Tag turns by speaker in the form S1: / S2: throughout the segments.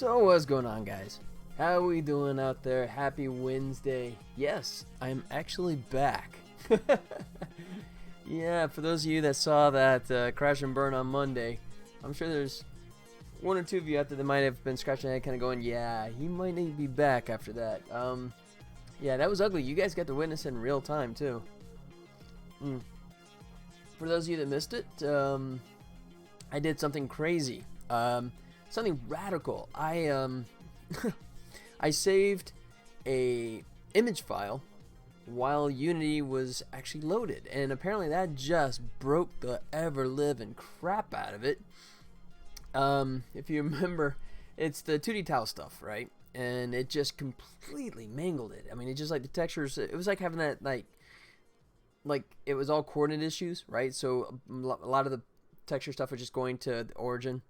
S1: So what's going on, guys? How we doing out there? Happy Wednesday. Yes, I'm actually back. Yeah, for those of you that saw that Crash and Burn on Monday, I'm sure there's one or two of you out there that might have been scratching their head kind of going, yeah, he might need to be back after that. Yeah, that was ugly. You guys got to witness it in real time, too. For those of you that missed it, I did something crazy. Something radical. I saved a image file while Unity was actually loaded, and apparently that just broke the ever-living crap out of it. If you remember, it's the 2D tile stuff, right? And it just completely mangled it. I mean, it just like the textures. It was like having that like it was all coordinate issues, right? So a lot of the texture stuff was just going to the origin.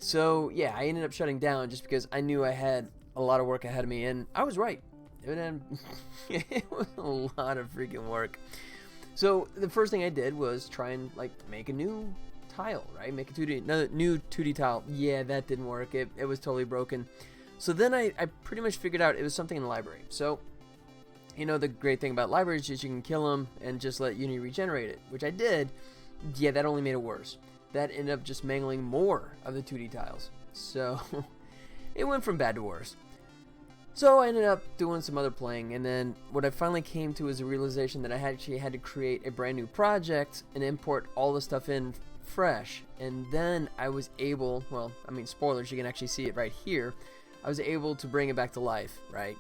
S1: So yeah, I ended up shutting down just because I knew I had a lot of work ahead of me, and I was right. It was a lot of freaking work. So the first thing I did was try and like make a new tile, right? Make a new 2D tile. Yeah, that didn't work. It was totally broken. So then I pretty much figured out it was something in the library. So, you know, the great thing about libraries is you can kill them and just let Unity regenerate it, which I did. Yeah, that only made it worse. That ended up just mangling more of the 2D tiles. So it went from bad to worse. So I ended up doing some other playing, and then what I finally came to is a realization that I actually had to create a brand new project and import all the stuff in fresh. And then I was able, well, I mean, spoilers, you can actually see it right here. I was able to bring it back to life, right?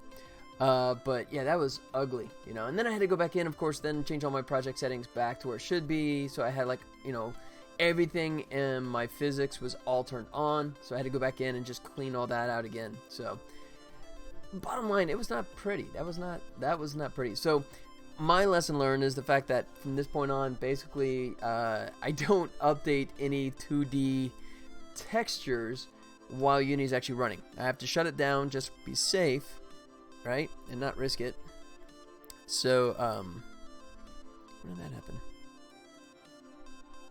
S1: But yeah, that was ugly, you know. And then I had to go back in, of course, then change all my project settings back to where it should be. So I had like, you know, everything in my physics was all turned on. So I had to go back in and just clean all that out again. So bottom line, it was not pretty. That was not pretty. So my lesson learned is the fact that from this point on, basically, I don't update any 2D textures while Unity's actually running. I have to shut it down, just be safe, right, and not risk it. So, when did that happen?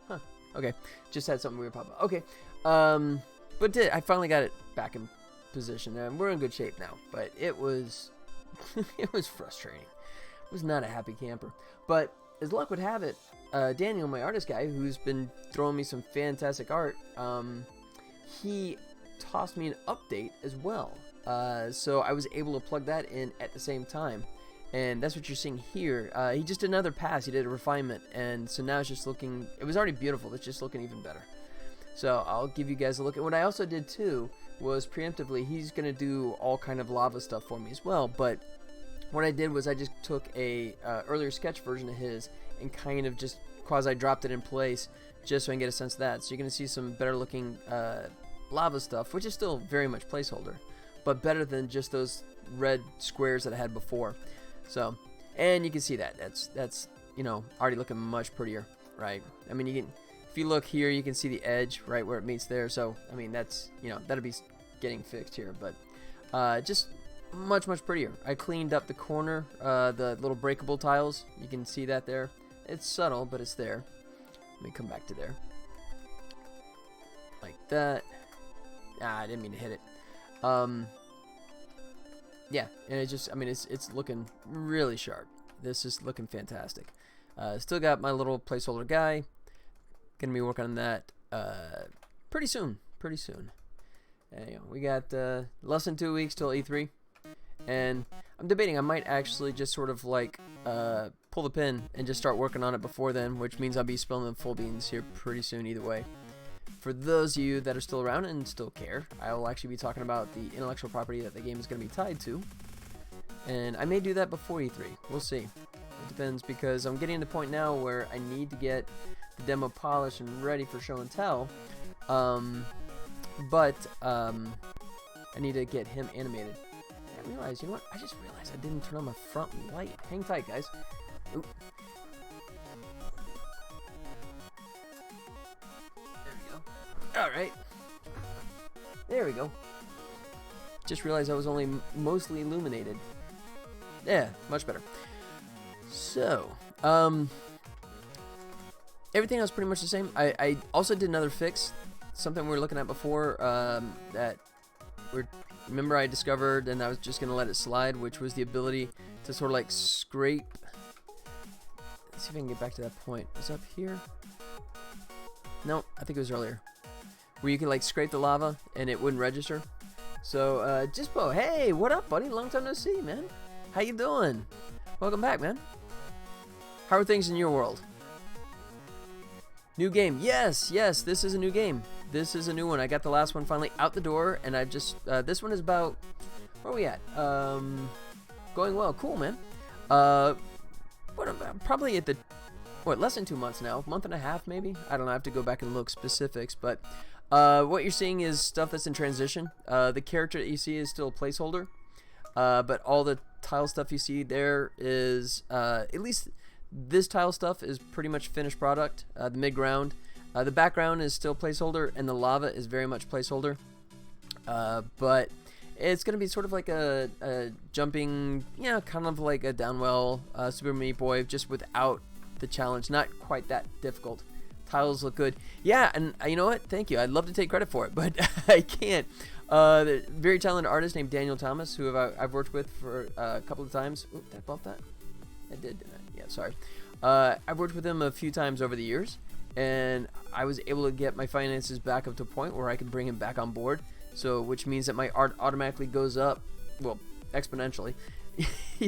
S1: Huh. Okay, just had something weird pop up. Okay, but I finally got it back in position, and we're in good shape now. But it was, it was frustrating. I was not a happy camper. But as luck would have it, Daniel, my artist guy, who's been throwing me some fantastic art, he tossed me an update as well. So I was able to plug that in at the same time. And that's what you're seeing here. He just did another pass. He did a refinement. And so now it's just looking... It was already beautiful. It's just looking even better. So I'll give you guys a look. And what I also did too was preemptively, he's going to do all kind of lava stuff for me as well. But what I did was I just took a earlier sketch version of his and kind of just quasi-dropped it in place just so I can get a sense of that. So you're going to see some better looking lava stuff, which is still very much placeholder, but better than just those red squares that I had before. So, and you can see that that's you know, already looking much prettier, right? I mean, you can, if you look here, you can see the edge right where it meets there. So I mean, that's, you know, that'll be getting fixed here, but just much prettier. I cleaned up the corner, the little breakable tiles. You can see that there. It's subtle, but it's there. Let me come back to there, like that. I didn't mean to hit it. Yeah, and it just, I mean, it's looking really sharp. This is looking fantastic. Still got my little placeholder guy. Gonna be working on that pretty soon. There you go. We got less than 2 weeks till E3, and I'm debating I might actually just sort of like pull the pin and just start working on it before then, which means I'll be spilling the full beans here pretty soon either way. For those of you that are still around and still care, I will actually be talking about the intellectual property that the game is going to be tied to. And I may do that before E3. We'll see. It depends, because I'm getting to the point now where I need to get the demo polished and ready for show and tell. But I need to get him animated. I realized, you know what? I just realized I didn't turn on my front light. Hang tight, guys. Oop. Alright. There we go. Just realized I was only mostly illuminated. Yeah, much better. So, everything else pretty much the same. I also did another fix, something we were looking at before, that remember I discovered, and I was just going to let it slide, which was the ability to sort of like scrape. Let's see if I can get back to that point. Was it up here? No, I think it was earlier. Where you can like scrape the lava and it wouldn't register. So, Jispo, hey, what up, buddy? Long time no see, man. How you doing? Welcome back, man. How are things in your world? New game. Yes, this is a new game. This is a new one. I got the last one finally out the door, and I've just, this one is about, where are we at? Going well. Cool, man. Probably at the, less than 2 months now, month and a half maybe? I don't know, I have to go back and look specifics, but what you're seeing is stuff that's in transition. The character that you see is still a placeholder, but all the tile stuff you see there is, at least this tile stuff is pretty much finished product. The mid-ground, the background is still placeholder, and the lava is very much placeholder, but it's going to be sort of like a jumping, kind of like a Downwell Super Meat Boy, just without the challenge. Not quite that difficult. Tiles look good. Yeah, and you know what? Thank you. I'd love to take credit for it, but I can't. The very talented artist named Daniel Thomas, who I've worked with for a couple of times. Oop, did I bump that? I did, didn't I? Yeah, sorry. I've worked with him a few times over the years, and I was able to get my finances back up to a point where I can bring him back on board. So, which means that my art automatically goes up, well, exponentially.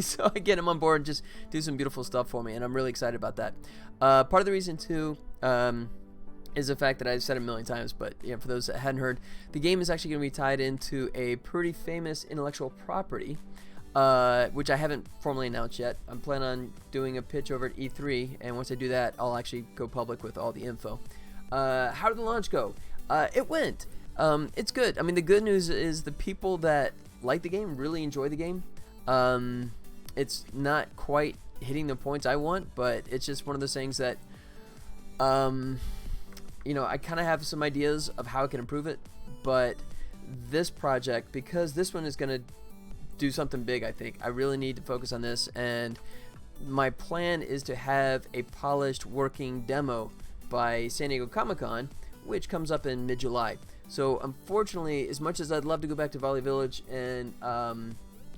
S1: So I get him on board and just do some beautiful stuff for me, and I'm really excited about that. Part of the reason too is the fact that I've said it a million times, but for those that hadn't heard, the game is actually going to be tied into a pretty famous intellectual property, which I haven't formally announced yet. I'm planning on doing a pitch over at E3, and once I do that, I'll actually go public with all the info. How did the launch go? It went. It's good. I mean, the good news is the people that like the game really enjoy the game. It's not quite hitting the points I want, but it's just one of those things that, I kind of have some ideas of how I can improve it, but this project, because this one is going to do something big, I think, I really need to focus on this, and my plan is to have a polished working demo by San Diego Comic-Con, which comes up in mid-July. So unfortunately, as much as I'd love to go back to Valley Village and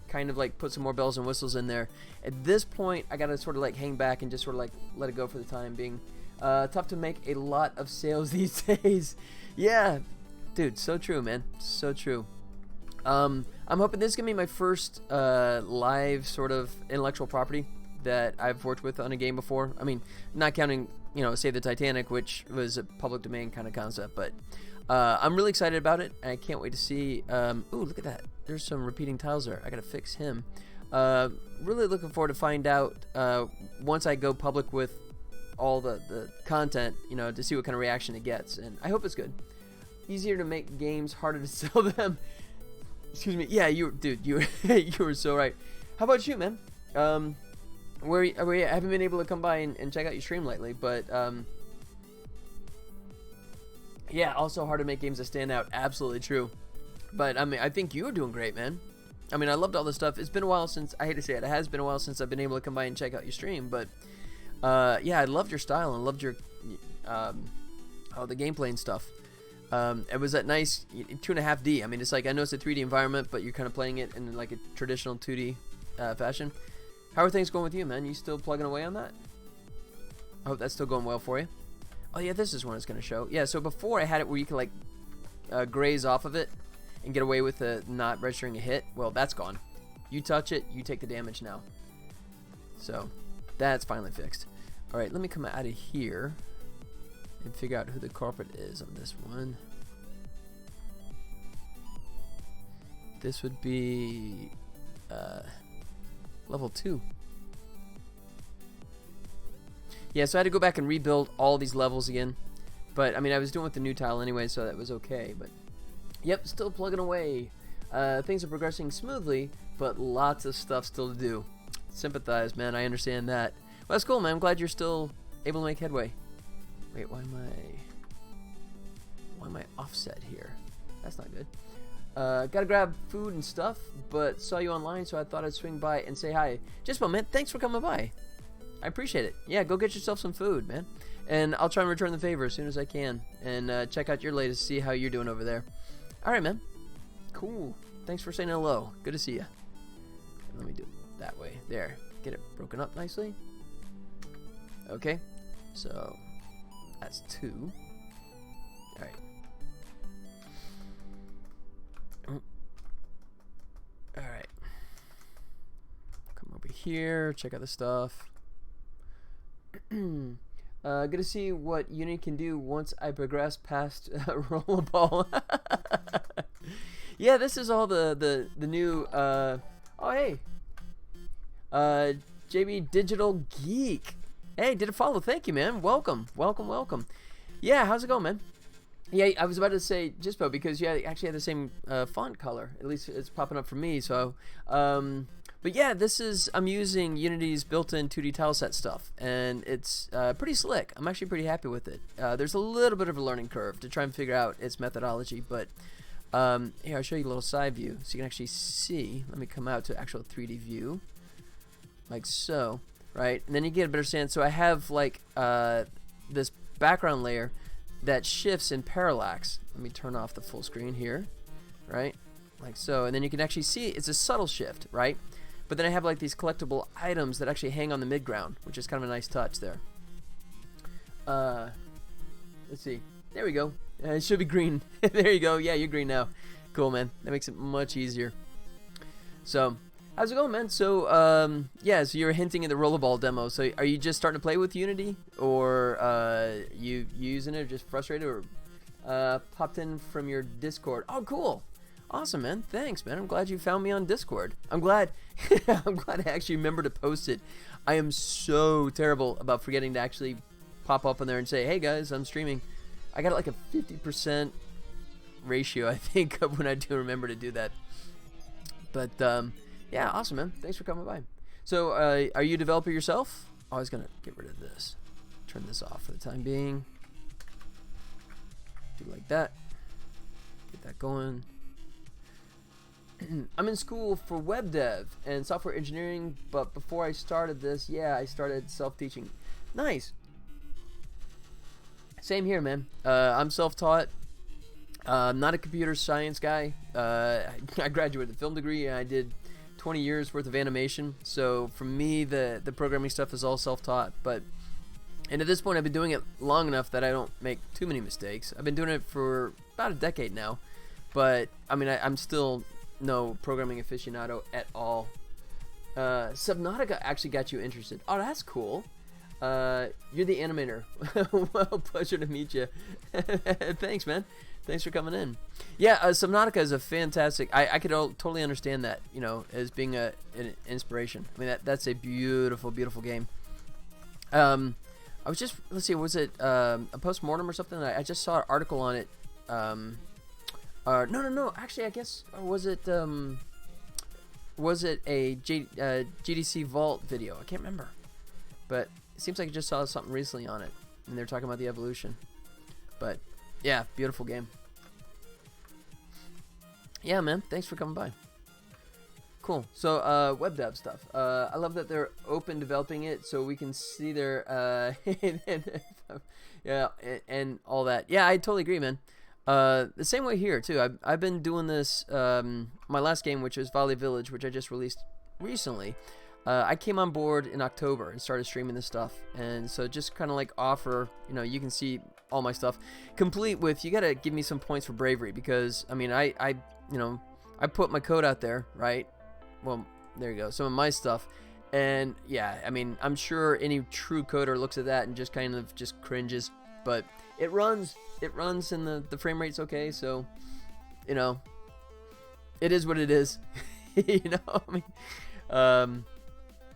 S1: kind of like put some more bells and whistles in there, at this point I gotta sort of like hang back and just sort of like let it go for the time being. Tough to make a lot of sales these days. Yeah, dude, so true, man, so true. I'm hoping this is gonna be my first live sort of intellectual property that I've worked with on a game before. I mean, not counting Save the Titanic, which was a public domain kind of concept, but I'm really excited about it. I can't wait to see. Ooh, look at that. There's some repeating tiles there. I gotta fix him. Really looking forward to find out once I go public with all the content, to see what kind of reaction it gets. And I hope it's good. Easier to make games, harder to sell them. Excuse me. Yeah, you were so right. How about you, man? I haven't been able to come by and check out your stream lately, but yeah, also hard to make games that stand out. Absolutely true. But I mean, I think you're doing great, man. I mean, I loved all this stuff. It's been a while since, I hate to say it, it has been a while since I've been able to come by and check out your stream, but yeah, I loved your style and loved your the gameplay and stuff. It was that nice 2.5D. I mean, it's like, I know it's a 3D environment, but you're kind of playing it in like a traditional 2D fashion. How are things going with you, man? You still plugging away on that? I hope that's still going well for you. Oh yeah, this is when it's going to show. Yeah, so before I had it where you could like graze off of it and get away with not registering a hit. Well, that's gone. You touch it, you take the damage now. So that's finally fixed. All right, let me come out of here and figure out who the culprit is on this one. This would be level 2. Yeah, so I had to go back and rebuild all these levels again. But, I mean, I was doing it with the new tile anyway, so that was okay. But, yep, still plugging away. Things are progressing smoothly, but lots of stuff still to do. Sympathize, man. I understand that. Well, that's cool, man. I'm glad you're still able to make headway. Wait, why am I offset here? That's not good. Gotta grab food and stuff, but saw you online, so I thought I'd swing by and say hi. Just a moment. Thanks for coming by. I appreciate it. Yeah, go get yourself some food, man. And I'll try and return the favor as soon as I can. And check out your latest, see how you're doing over there. All right, man. Cool. Thanks for saying hello. Good to see you. Let me do it that way. There. Get it broken up nicely. Okay. So that's 2. All right. All right. Come over here. Check out the stuff. Good to see what Unity can do once I progress past Rollerball. Yeah, this is all the new. Oh hey, JB Digital Geek. Hey, did it follow? Thank you, man. Welcome. Yeah, how's it going, man? Yeah, I was about to say Jispo because you actually have the same font color. At least it's popping up for me. So, but yeah, I'm using Unity's built-in 2D tileset stuff, and it's pretty slick. I'm actually pretty happy with it. There's a little bit of a learning curve to try and figure out its methodology, but here, I'll show you a little side view so you can actually see. Let me come out to actual 3D view, like so, right? And then you get a better sense. So I have like this background layer that shifts in parallax. Let me turn off the full screen here, right? Like so, and then you can actually see it's a subtle shift, right? But then I have like these collectible items that actually hang on the midground, which is kind of a nice touch there. Let's see. There we go. It should be green. There you go. Yeah, you're green now. Cool, man. That makes it much easier. So, how's it going, man? So, yeah, so you're hinting at the Rollerball demo. So, are you just starting to play with Unity? Or you using it, or just frustrated? Or popped in from your Discord? Oh, cool. Awesome, man. Thanks, man. I'm glad you found me on Discord. I'm glad I actually remember to post it. I am so terrible about forgetting to actually pop up on there and say, hey, guys, I'm streaming. I got like a 50% ratio, I think, of when I do remember to do that. But, yeah, awesome, man. Thanks for coming by. So, are you a developer yourself? Oh, I was going to get rid of this. Turn this off for the time being. Do like that. Get that going. I'm in school for web dev and software engineering, but before I started this, yeah, I started self-teaching. Nice. Same here, man. I'm self-taught. I'm not a computer science guy. I graduated a film degree and I did 20 years worth of animation. So for me, the programming stuff is all self-taught. And at this point, I've been doing it long enough that I don't make too many mistakes. I've been doing it for about a decade now. But, I mean, I'm still no programming aficionado at all. Subnautica actually got you interested. Oh, that's cool. You're the animator. Well, pleasure to meet you. Thanks, man. Thanks for coming in. Yeah, Subnautica is a fantastic. I could totally understand that, you know, as being an inspiration. I mean, that's a beautiful, beautiful game. I was just, let's see, was it a post-mortem or something? I just saw an article on it. No. Actually, I guess, was it a GDC Vault video? I can't remember. But it seems like I just saw something recently on it, and they're talking about the evolution. But yeah, beautiful game. Yeah, man. Thanks for coming by. Cool. So web dev stuff. I love that they're open developing it, so we can see their yeah, and all that. Yeah, I totally agree, man. The same way here too. I've been doing this. My last game, which was Valley Village, which I just released recently. I came on board in October and started streaming this stuff, and so just kind of like offer, you know, you can see all my stuff, complete with, you gotta give me some points for bravery, because I mean, I you know, I put my code out there, right? Well, there you go, some of my stuff, and yeah, I mean, I'm sure any true coder looks at that and just kind of just cringes, but it runs, and the frame rate's okay, so, you know, it is what it is. You know, I mean,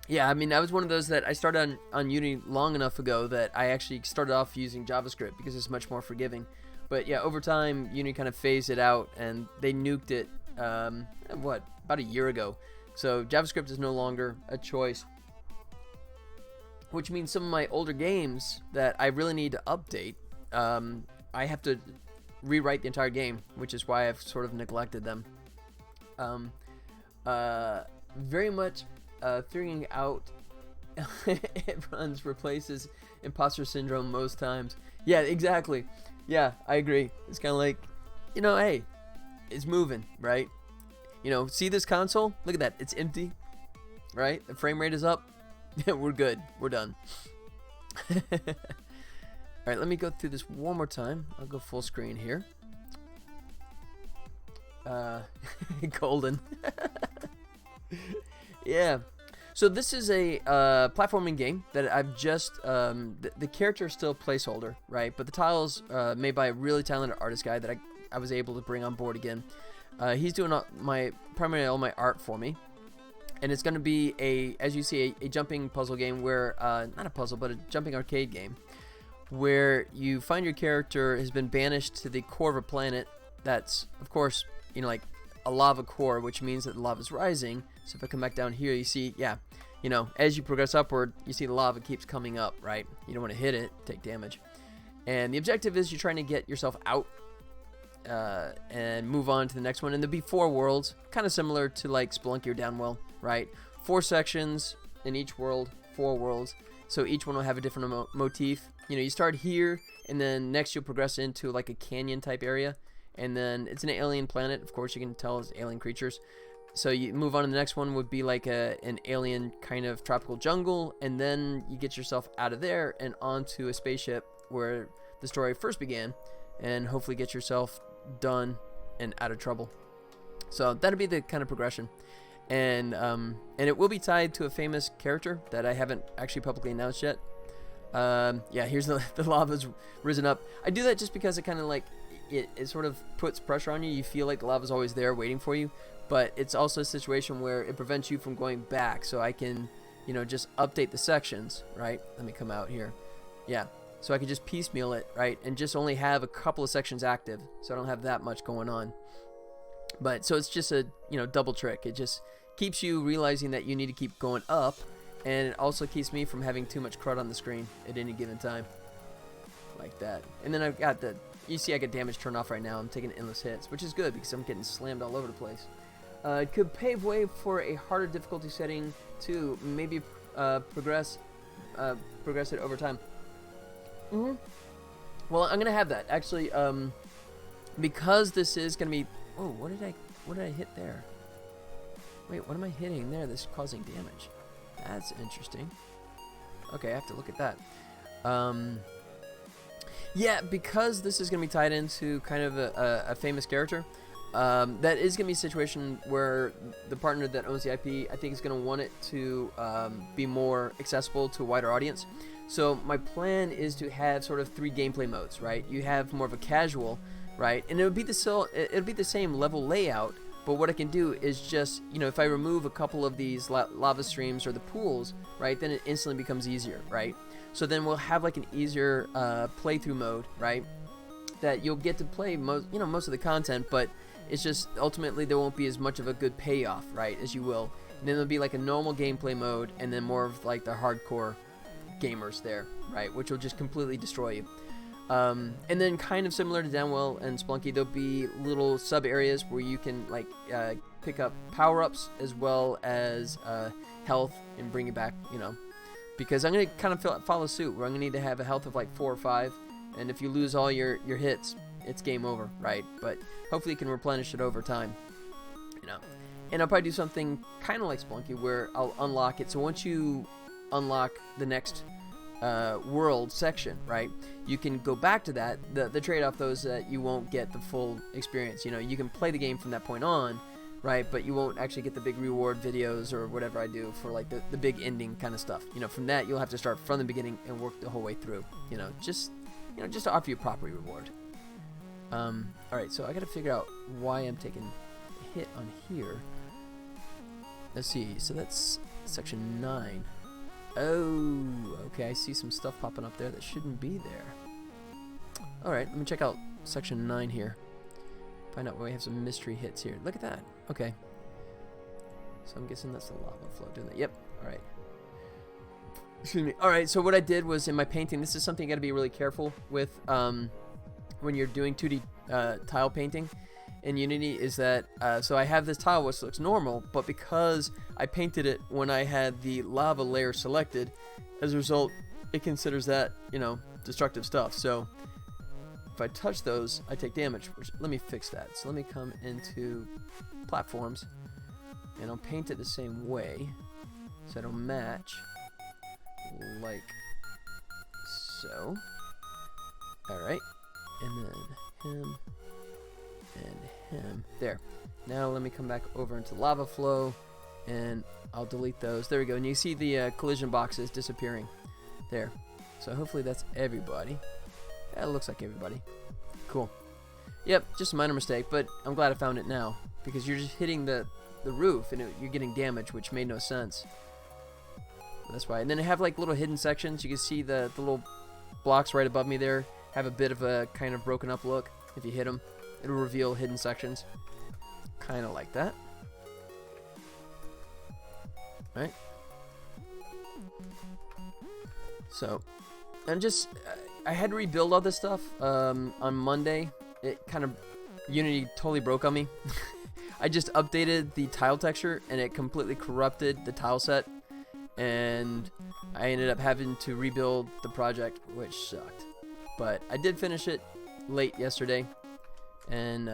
S1: yeah, I mean, I was one of those that I started on Unity long enough ago that I actually started off using JavaScript because it's much more forgiving. But yeah, over time, Unity kind of phased it out, and they nuked it, about a year ago. So JavaScript is no longer a choice, which means some of my older games that I really need to update, I have to rewrite the entire game, which is why I've sort of neglected them. Very much figuring out it runs replaces imposter syndrome most times. Yeah, exactly. Yeah, I agree. It's kind of like, you know, hey, it's moving, right? You know, see this console? Look at that. It's empty, right? The frame rate is up. We're good. We're done. All right, let me go through this one more time. I'll go full screen here. Golden. Yeah. So this is a platforming game that I've just the character is still placeholder, right? But the tiles made by a really talented artist guy that I was able to bring on board again. He's doing primarily all my art for me, and it's going to be as you see, a jumping puzzle game where not a puzzle but a jumping arcade game where you find your character has been banished to the core of a planet that's, of course, you know, like a lava core, which means that the lava is rising. So if I come back down here, you see, yeah, you know, as you progress upward, you see the lava keeps coming up, right? You don't want to hit it, take damage. And the objective is you're trying to get yourself out and move on to the next one. And there'll be 4 worlds, kind of similar to like Spelunky or Downwell, right? 4 sections in each world, 4 worlds. So each one will have a different motif. You know, you start here, and then next you'll progress into like a canyon type area. And then it's an alien planet. Of course, you can tell it's alien creatures. So you move on to the next one would be like an alien kind of tropical jungle. And then you get yourself out of there and onto a spaceship where the story first began. And hopefully get yourself done and out of trouble. So that'll be the kind of progression. And it will be tied to a famous character that I haven't actually publicly announced yet. Yeah, here's the lava's risen up. I do that just because it kind of like... It sort of puts pressure on you. You feel like the lava's always there waiting for you, but it's also a situation where it prevents you from going back. So I can, you know, just update the sections, right? Let me come out here. Yeah, so I can just piecemeal it, right? And just only have a couple of sections active, so I don't have that much going on. But so it's just a, you know, double trick. It just keeps you realizing that you need to keep going up, and it also keeps me from having too much crud on the screen at any given time. Like that. And then I've got you see I get damage turned off right now. I'm taking endless hits, which is good because I'm getting slammed all over the place. It could pave way for a harder difficulty setting to maybe progress it over time. Well, I'm gonna have that actually, because this is gonna be. Oh, what did I hit there? Wait, what am I hitting there that's causing damage? That's interesting. Okay, I have to look at that. Yeah, because this is going to be tied into kind of a famous character, that is going to be a situation where the partner that owns the IP, I think, is going to want it to be more accessible to a wider audience. So my plan is to have sort of 3 gameplay modes, right? You have more of a casual, right? And it'll be the same level layout, but what I can do is just, you know, if I remove a couple of these lava streams or the pools, right, then it instantly becomes easier, right? So then we'll have like an easier playthrough mode, right? That you'll get to play most of the content, but it's just ultimately there won't be as much of a good payoff, right, as you will. And then there'll be like a normal gameplay mode, and then more of like the hardcore gamers there, right, which will just completely destroy you. And then kind of similar to Downwell and Spelunky, there'll be little sub areas where you can like pick up power-ups as well as health and bring it back, you know. Because I'm going to kind of follow suit, where I'm going to need to have a health of like 4 or 5, and if you lose all your hits, it's game over, right? But hopefully you can replenish it over time, you know. And I'll probably do something kind of like Spelunky, where I'll unlock it. So once you unlock the next world section, right, you can go back to that. The trade-off, though, is that you won't get the full experience. You know, you can play the game from that point on, right, but you won't actually get the big reward videos or whatever I do for like the big ending kind of stuff. You know, from that you'll have to start from the beginning and work the whole way through. You know, just to offer you a proper reward. All right, so I got to figure out why I'm taking a hit on here. Let's see. So that's section 9. Oh, okay. I see some stuff popping up there that shouldn't be there. All right, let me check out section 9 here. Find out where we have some mystery hits here. Look at that. Okay. So I'm guessing that's the lava flow doing that. Yep. All right. Excuse me. All right. So what I did was in my painting, this is something you got to be really careful with when you're doing 2D tile painting in Unity, is that so I have this tile which looks normal, but because I painted it when I had the lava layer selected, as a result, it considers that, you know, destructive stuff. So if I touch those, I take damage. Which, let me fix that. So let me come into platforms, and I'll paint it the same way, so it'll match, like so. Alright, and then him, and him. There. Now let me come back over into lava flow, and I'll delete those. There we go. And you see the collision boxes disappearing. There. So hopefully that's everybody. Yeah, it looks like everybody. Cool. Yep, just a minor mistake, but I'm glad I found it now, because you're just hitting the roof and you're getting damage, which made no sense. That's why. And then I have like little hidden sections. You can see the little blocks right above me there have a bit of a kind of broken up look. If you hit them, it'll reveal hidden sections. Kind of like that. Right? So, I'm just, I had to rebuild all this stuff on Monday. It kind of, Unity totally broke on me. I just updated the tile texture and it completely corrupted the tile set. And I ended up having to rebuild the project, which sucked. But I did finish it late yesterday and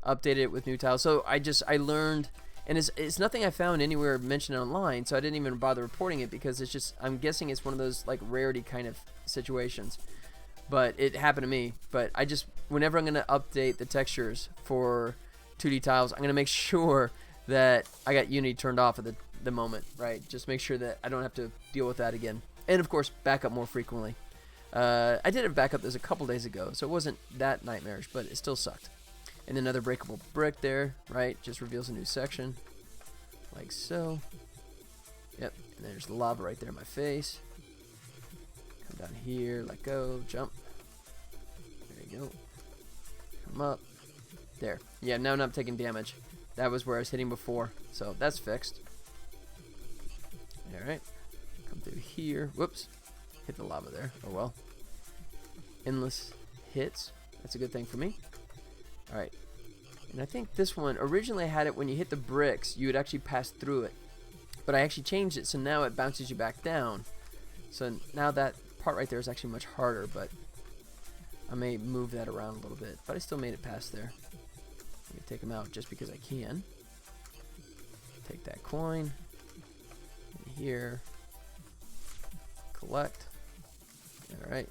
S1: updated it with new tiles. So I learned, and it's nothing I found anywhere mentioned online, so I didn't even bother reporting it, because it's just, I'm guessing it's one of those like rarity kind of situations. But it happened to me. But I just, whenever I'm going to update the textures for 2D tiles, I'm going to make sure that I got Unity turned off at the moment, right? Just make sure that I don't have to deal with that again. And of course, back up more frequently. I did a backup this a couple days ago, so it wasn't that nightmarish, but it still sucked. And another breakable brick there, right? Just reveals a new section, like so. Yep, and there's the lava right there in my face. Come down here, let go, jump. There you go. Come up. There. Yeah, now I'm not taking damage. That was where I was hitting before, so that's fixed. Alright. Come through here. Whoops. Hit the lava there. Oh well. Endless hits. That's a good thing for me. Alright. And I think this one, originally I had it when you hit the bricks, you would actually pass through it. But I actually changed it, so now it bounces you back down. So now that part right there is actually much harder, but I may move that around a little bit. But I still made it past there. Let me take them out just because I can. Take that coin. In here. Collect. Alright.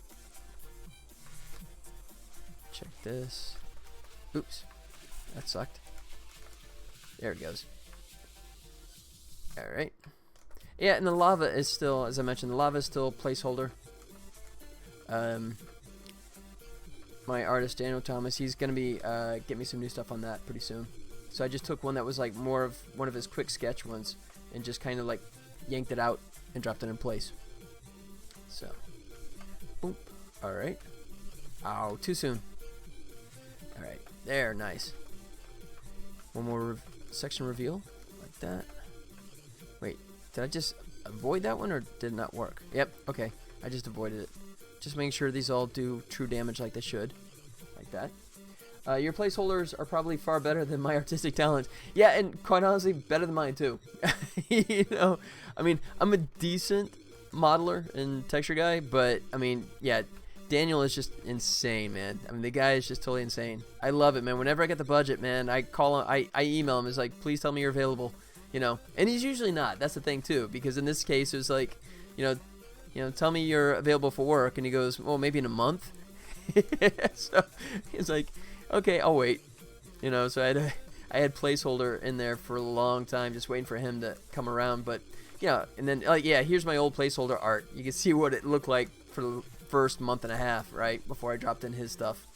S1: Check this. Oops. That sucked. There it goes. Alright. Yeah, and the lava is still, as I mentioned, the lava is still a placeholder. My artist, Daniel Thomas, he's going to be getting me some new stuff on that pretty soon. So I just took one that was like more of one of his quick sketch ones and just kind of like yanked it out and dropped it in place. So, boop. Alright. Ow, too soon. Alright, there, nice. One more section reveal, like that. Wait, did I just avoid that one, or did it not work? Yep, okay, I just avoided it. Just making sure these all do true damage like they should. Like that. Your placeholders are probably far better than my artistic talent. Yeah, and quite honestly, better than mine too. You know, I mean, I'm a decent modeler and texture guy, but I mean, yeah, Daniel is just insane, man. I mean, the guy is just totally insane. I love it, man. Whenever I get the budget, man, I call him, I email him. It's like, please tell me you're available, you know. And he's usually not. That's the thing too, because in this case, it was like, you know, tell me you're available for work, and he goes, well, maybe in a month. So he's like, okay, I'll wait. You know, so I had placeholder in there for a long time, just waiting for him to come around. But yeah, and then like, yeah, here's my old placeholder art. You can see what it looked like for the first month and a half, right, before I dropped in his stuff.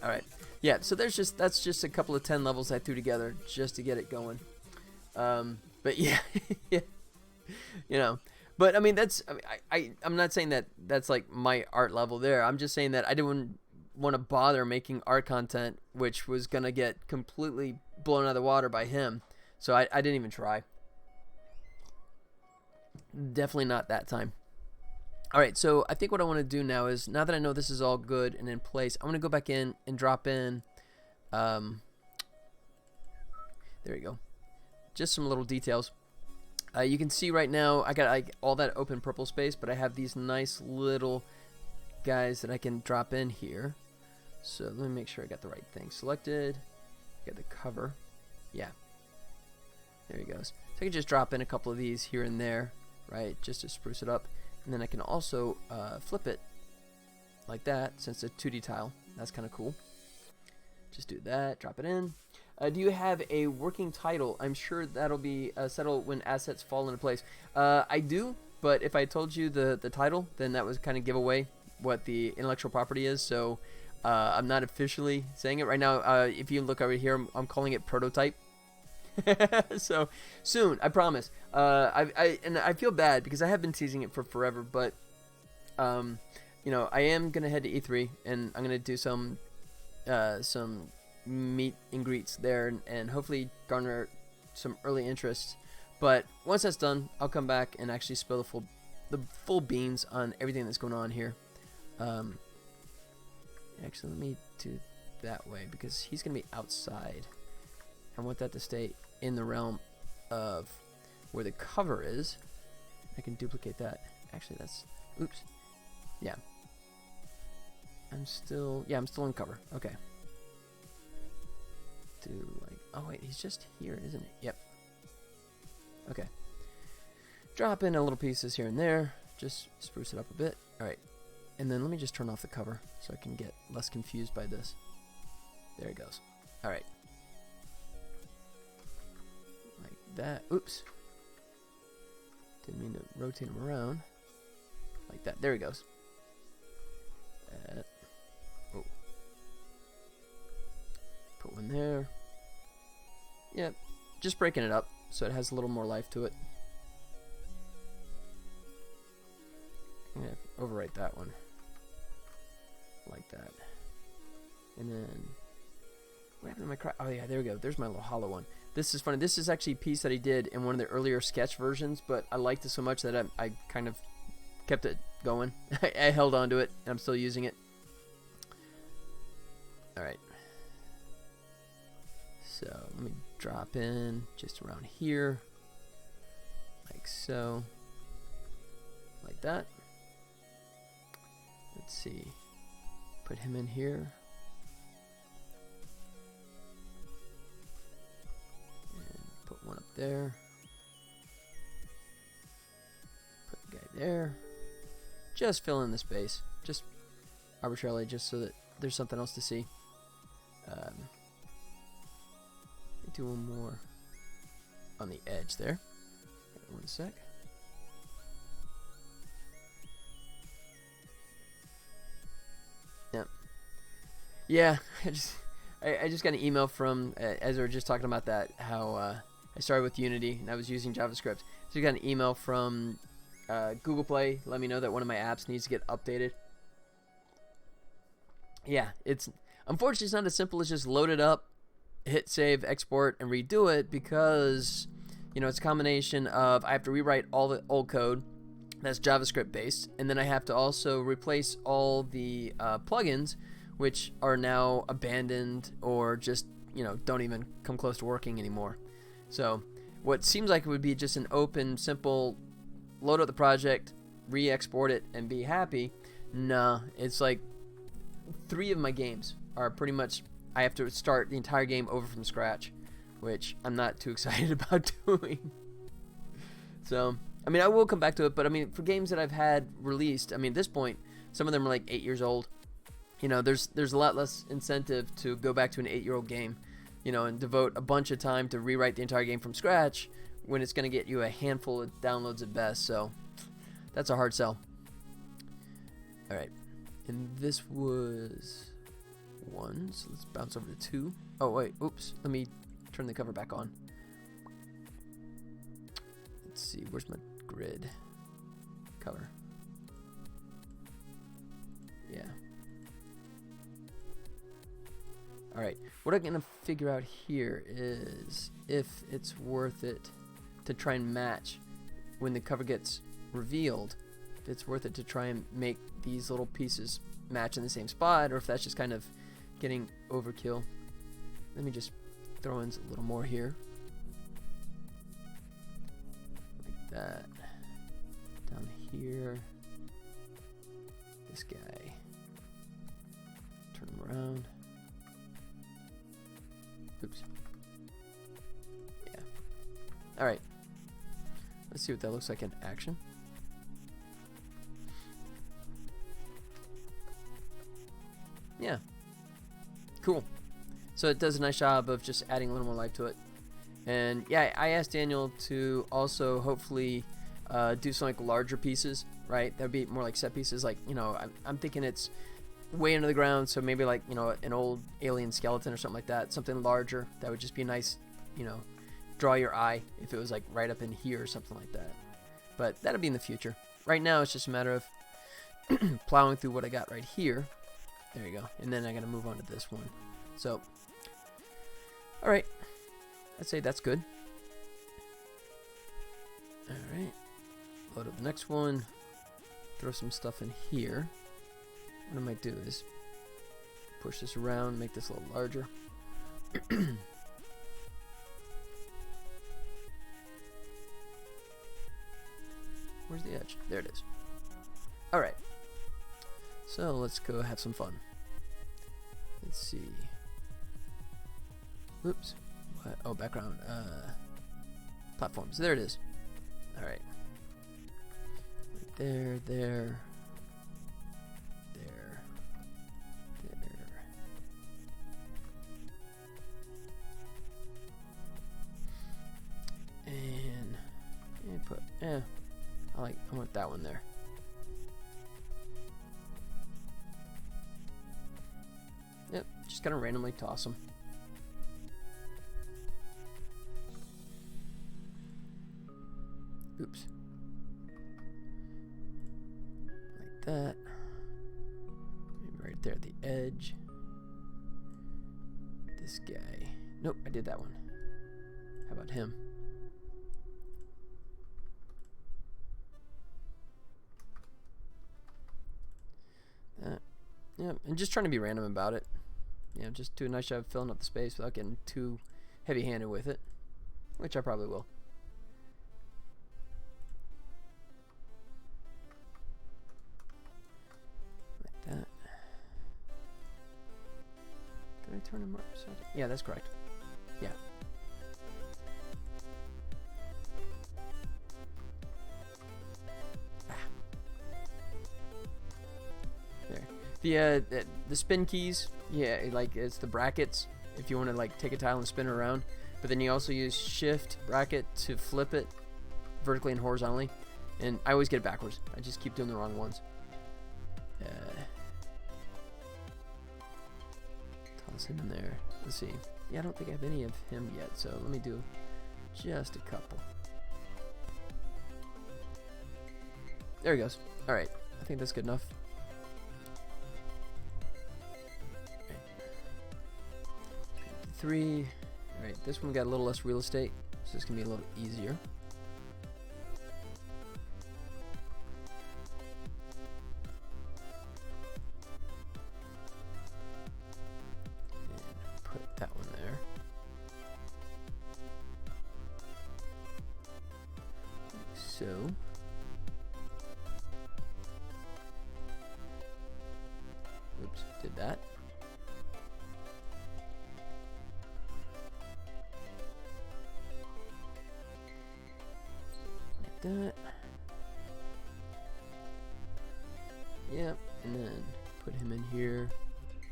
S1: All right, yeah. So that's just a couple of 10 levels I threw together just to get it going. But yeah, yeah, you know. But I mean, I'm not saying that that's like my art level there. I'm just saying that I didn't want to bother making art content, which was gonna get completely blown out of the water by him. So I didn't even try. Definitely not that time. All right, so I think what I want to do now is, now that I know this is all good and in place, I'm gonna go back in and drop in. There you go. Just some little details. You can see right now I got like all that open purple space, but I have these nice little guys that I can drop in here. So let me make sure I got the right thing selected. Get the cover. Yeah. There he goes. So I can just drop in a couple of these here and there, right, just to spruce it up. And then I can also flip it like that, since it's a 2D tile. That's kind of cool. Just do that, drop it in. Do you have a working title? I'm sure that'll be settled when assets fall into place. I do, but if I told you the title, then that was kind of give away what the intellectual property is. So I'm not officially saying it right now. If you look over here, I'm calling it prototype. So soon, I promise. I feel bad because I have been teasing it for forever, but you know, I am gonna head to E3 and I'm gonna do some meet and greets there and hopefully garner some early interest. But once that's done, I'll come back and actually spill the full beans on everything that's going on here. Actually, let me do that way because he's gonna be outside. I want that to stay in the realm of where the cover is. I can duplicate that. Actually, that's, oops. Yeah. I'm still in cover. Okay. Do like, oh wait, he's just here, isn't he? Yep. Okay. Drop in a little pieces here and there. Just spruce it up a bit. All right. And then let me just turn off the cover so I can get less confused by this. There it goes. All right. Like that. Oops. Didn't mean to rotate him around. Like that. There he goes. Oh. Put one there. Yep. Just breaking it up so it has a little more life to it. I'm going to overwrite that one. Like that. And then, what happened to my crap? Oh yeah, there we go. There's my little hollow one. This is funny. This is actually a piece that I did in one of the earlier sketch versions, but I liked it so much that I kind of kept it going. I held on to it, and I'm still using it. Alright. So, let me drop in just around here. Like so. Like that. Let's see. Put him in here. And put one up there. Put the guy there. Just fill in the space. Just arbitrarily, just so that there's something else to see. Do one more on the edge there. One sec. Yep. Yeah, I just got an email from, as we were just talking about that, how I started with Unity and I was using JavaScript. So I got an email from Google Play, let me know that one of my apps needs to get updated. Yeah, unfortunately it's not as simple as just load it up, hit save, export, and redo it, because you know it's a combination of I have to rewrite all the old code that's JavaScript based, and then I have to also replace all the plugins which are now abandoned or just don't even come close to working anymore. So what seems like it would be just an open, simple load up the project, re-export it, and be happy. Nah, it's like 3 of my games are pretty much I have to start the entire game over from scratch, which I'm not too excited about doing. So, I mean, I will come back to it, but I mean, for games that I've had released, I mean, at this point, some of them are like 8 years old. There's a lot less incentive to go back to an 8-year-old game, and devote a bunch of time to rewrite the entire game from scratch when it's going to get you a handful of downloads at best. So, that's a hard sell. All right, and this was 1, so let's bounce over to 2. Oh wait, oops, let me turn the cover back on. Let's see, where's my grid cover? Yeah. Alright, what I'm gonna figure out here is if it's worth it to try and match when the cover gets revealed, if it's worth it to try and make these little pieces match in the same spot, or if that's just kind of getting overkill. Let me just throw in a little more here. Like that. Down here. This guy. Turn him around. Oops. Yeah. Alright. Let's see what that looks like in action. Yeah. Cool. So it does a nice job of just adding a little more life to it. And yeah, I asked Daniel to also hopefully do some like larger pieces, right? That would be more like set pieces. Like, you know, I'm thinking it's way into the ground, so maybe like, you know, an old alien skeleton or something like that. Something larger that would just be nice, you know, draw your eye if it was like right up in here or something like that. But that'll be in the future. Right now it's just a matter of plowing through what I got right here. There you go. And then I gotta move on to this one. So, alright. I'd say that's good. Alright. Load up the next one. Throw some stuff in here. What I might do is push this around, make this a little larger. Where's the edge? There it is. Alright. So let's go have some fun. Let's see. Whoops. What? Oh, background. Platforms. There it is. Alright. Right there, there. There. There. And put, I want that one there. Yep, just gonna randomly toss them. Oops. Like that. Maybe right there at the edge. This guy. Nope, I did that one. How about him? That. Yeah, and just trying to be random about it. You know, just do a nice job filling up the space without getting too heavy-handed with it, which I probably will. Like that. Did I turn him up? Yeah, that's correct. Yeah. There. The spin keys, yeah, like it's the brackets if you want to like take a tile and spin it around, but then you also use shift bracket to flip it vertically and horizontally, and I always get it backwards. I just keep doing the wrong ones. Toss him in there. Let's see. Yeah, I don't think I have any of him yet, so let me do just a couple. There he goes. Alright, I think that's good enough. Three. Alright, this one got a little less real estate, so this can be a little easier. And put that one there. Like so. Oops, did that. That. Yep, and then put him in here.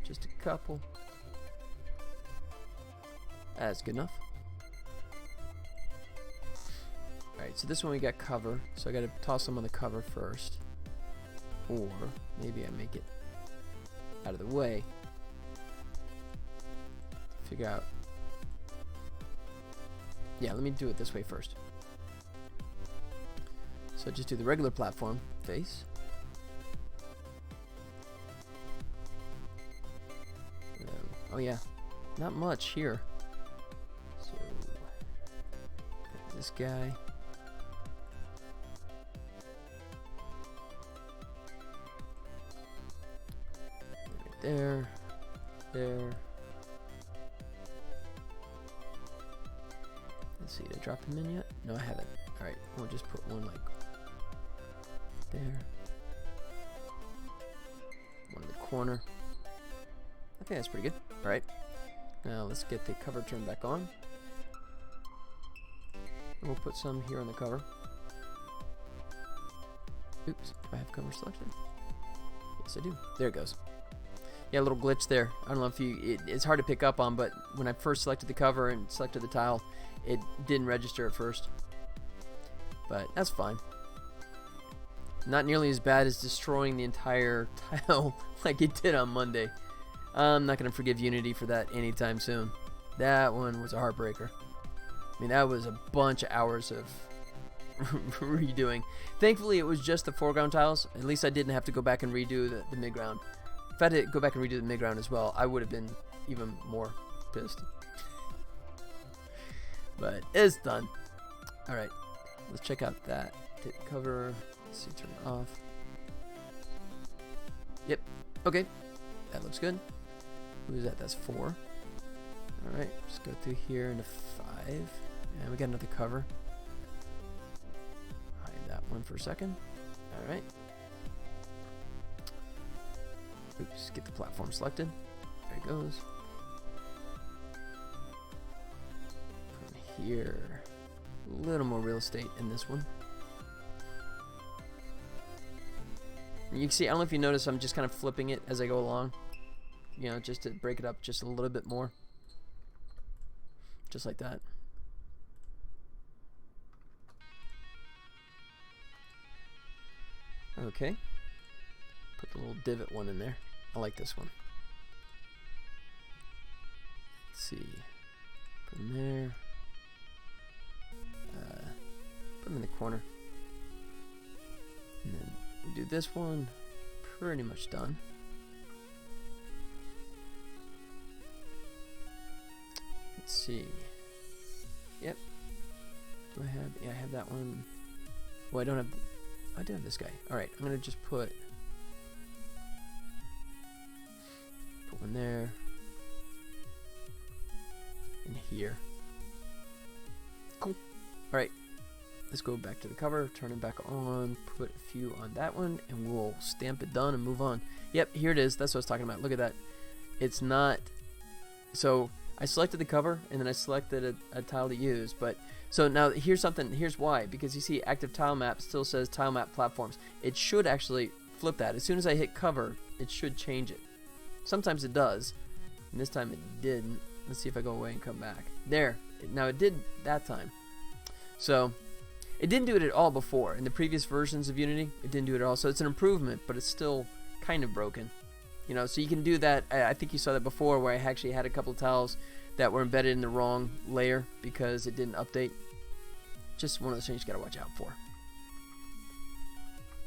S1: Just a couple. That's good enough. Alright, so this one we got cover, so I gotta toss them on the cover first. Or maybe I make it out of the way. Figure out. Yeah, let me do it this way first. So just do the regular platform face. Oh yeah, not much here. So this guy. Right there. There. Let's see, did I drop him in yet? No, I haven't. Alright, we'll just put one like there. One in the corner. I Okay, that's pretty good. All right. Now let's get the cover turned back on. And we'll put some here on the cover. Oops, do I have cover selected? Yes, I do. There it goes. Yeah, a little glitch there. I don't know if it's hard to pick up on, but when I first selected the cover and selected the tile, it didn't register at first. But that's fine. Not nearly as bad as destroying the entire tile like it did on Monday. I'm not going to forgive Unity for that anytime soon. That one was a heartbreaker. I mean, that was a bunch of hours of redoing. Thankfully, it was just the foreground tiles. At least I didn't have to go back and redo the midground. If I had to go back and redo the midground as well, I would have been even more pissed. But it's done. Alright, let's check out that. Take the cover. Let's see, turn it off. Yep, okay. That looks good. Who is that? That's 4. Alright, just go through here into 5. And we got another cover. Hide that one for a second. Alright. Oops, get the platform selected. There it goes. From here, a little more real estate in this one. And you can see, I don't know if you notice, I'm just kind of flipping it as I go along. You know, just to break it up just a little bit more. Just like that. Okay. Put the little divot one in there. I like this one. Let's see. Put them there. Put them in the corner. And then we'll do this one. Pretty much done. Let's see. Yep. Do I have? Yeah, I have that one. Well, I don't have. I do have this guy. All right, I'm gonna just put one there and here. Cool. All right, let's go back to the cover, turn it back on, put a few on that one, and we'll stamp it done and move on. Yep, here it is. That's what I was talking about. Look at that. It's not. So I selected the cover and then I selected a tile to use, but so now here's something. Here's why. Because you see, active tile map still says tile map platforms. It should actually flip that. As soon as I hit cover, it should change it. Sometimes it does, and this time it didn't. Let's see if I go away and come back. There. Now it did that time. So it didn't do it at all before. In the previous versions of Unity, it didn't do it at all. So it's an improvement, but it's still kind of broken. You know, so you can do that. I think you saw that before, where I actually had a couple of tiles that were embedded in the wrong layer because it didn't update. Just one of those things you gotta watch out for.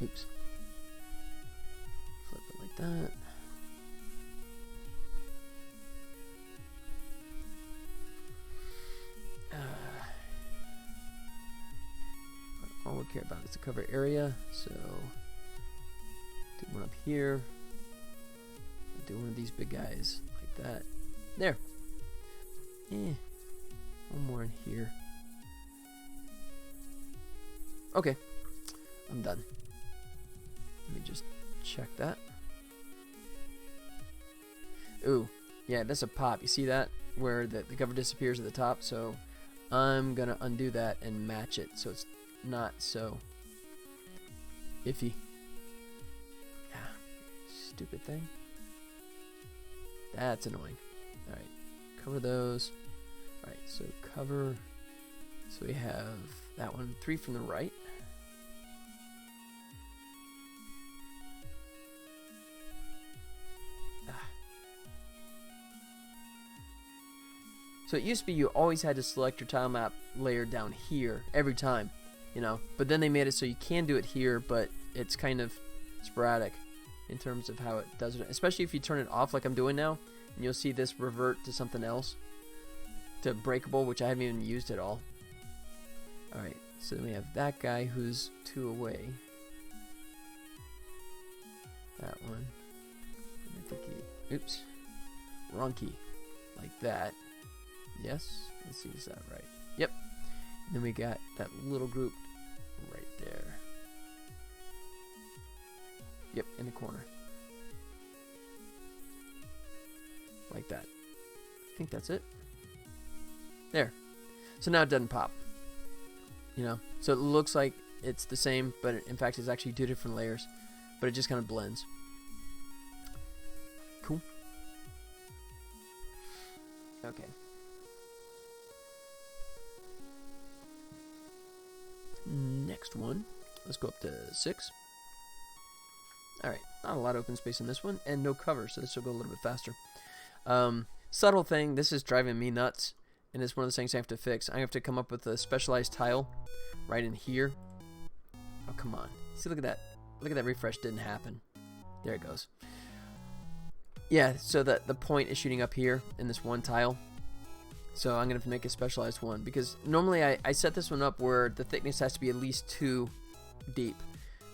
S1: Oops. Flip it like that. All we care about is the cover area, so do one up here. Do one of these big guys like that. There. One more in here. Okay, I'm done. Let me just check that. Ooh, yeah, that's a pop. You see that? Where the cover disappears at the top, so I'm gonna undo that and match it so it's not so iffy. Yeah, stupid thing. That's annoying. Alright, cover those. Alright, so cover. So we have that one, 3 from the right. So it used to be you always had to select your tile map layer down here every time, you know, but then they made it so you can do it here, but it's kind of sporadic in terms of how it does it, especially if you turn it off like I'm doing now, and you'll see this revert to something else, to breakable, which I haven't even used at all. Alright, so then we have that guy who's 2 away. That one. I think he, oops, wrong key, like that. Yes, let's see, is that right? Yep. And then we got that little group right there. Yep, in the corner. like that. I think that's it. There. So now it doesn't pop. You know, so it looks like it's the same, but in fact it's actually 2 different layers, but it just kind of blends. Cool. Okay. Next one. Let's go up to 6. Alright, not a lot of open space in this one, and no cover, so this will go a little bit faster. Subtle thing, this is driving me nuts, and it's one of those things I have to fix. I have to come up with a specialized tile right in here. Oh, come on. See, look at that. Look at that refresh didn't happen. There it goes. Yeah, so the point is shooting up here in this one tile. So I'm going to have to make a specialized one, because normally I set this one up where the thickness has to be at least 2 deep.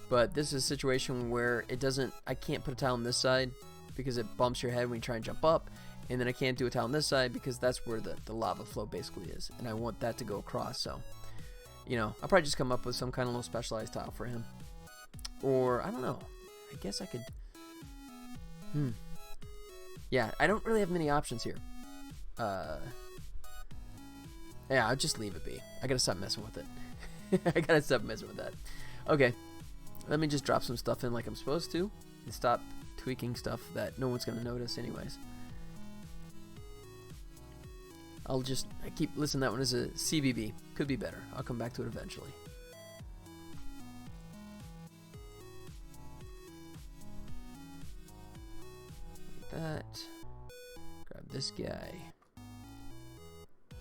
S1: But this is a situation where it doesn't, I can't put a tile on this side because it bumps your head when you try and jump up. And then I can't do a tile on this side because that's where the lava flow basically is. And I want that to go across, so, you know, I'll probably just come up with some kind of little specialized tile for him. Or, I don't know, I guess I could, yeah, I don't really have many options here. Yeah, I'll just leave it be. I gotta stop messing with it. I gotta stop messing with that. Okay, let me just drop some stuff in like I'm supposed to and stop tweaking stuff that no one's gonna notice anyways. I keep listening to that one as a CBB. Could be better. I'll come back to it eventually. Like that. Grab this guy.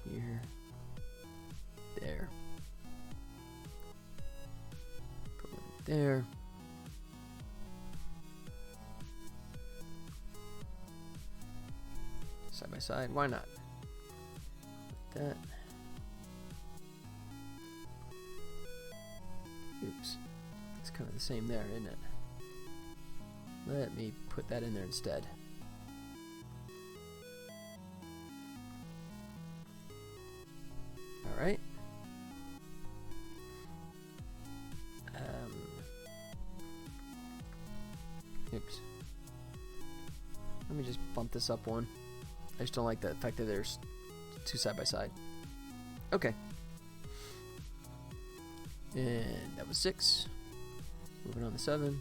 S1: Here. There. Put one there. Side by side. Why not? That. Oops. It's kind of the same there, isn't it? Let me put that in there instead. Alright. Oops. Let me just bump this up one. I just don't like the fact that there's 2 side by side. Okay. And that was 6. Moving on to 7.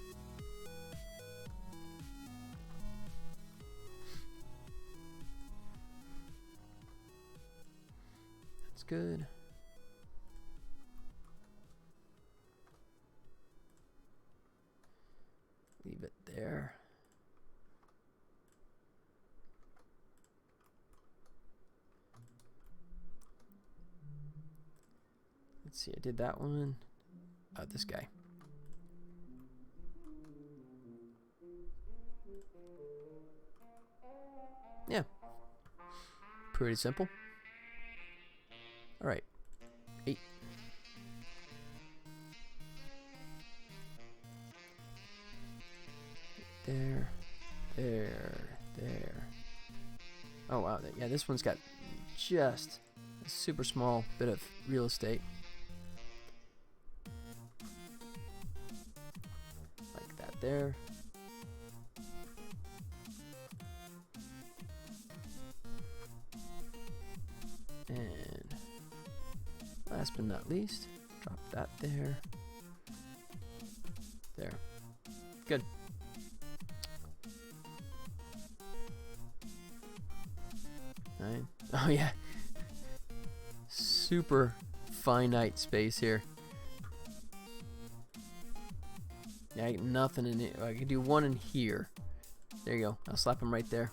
S1: That's good. Leave it there. Let's see, I did that one. This guy. Yeah. Pretty simple. Alright. 8. There. There. Oh, wow. Yeah, this one's got just a super small bit of real estate. Like that there. And last but not least, drop that there. There. Good. Nine. Oh yeah. Super finite space here. Yeah, I got nothing in it. I can do one in here. There you go. I'll slap him right there.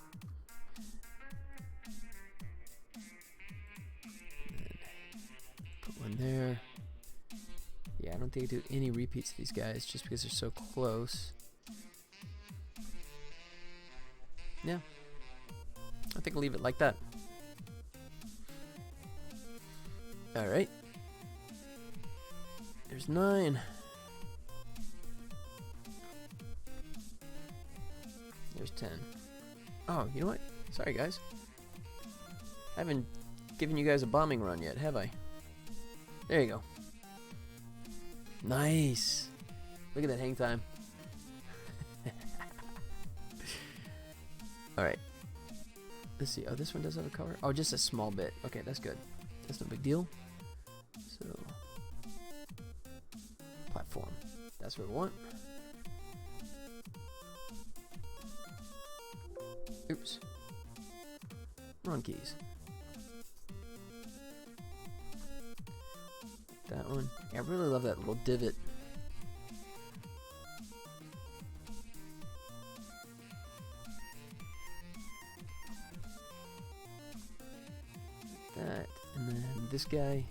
S1: Put one there. Yeah, I don't think I do any repeats of these guys just because they're so close. Yeah. I think I'll leave it like that. Alright. There's 9. There's 10. Oh, you know what? Sorry, guys. I haven't given you guys a bombing run yet, have I? There you go. Nice. Look at that hang time. Alright. Let's see. Oh, this one does have a cover. Oh, just a small bit. Okay, that's good. That's no big deal. So, platform. That's what we want. Oops. Wrong keys. That one. Yeah, I really love that little divot. That, and then this guy.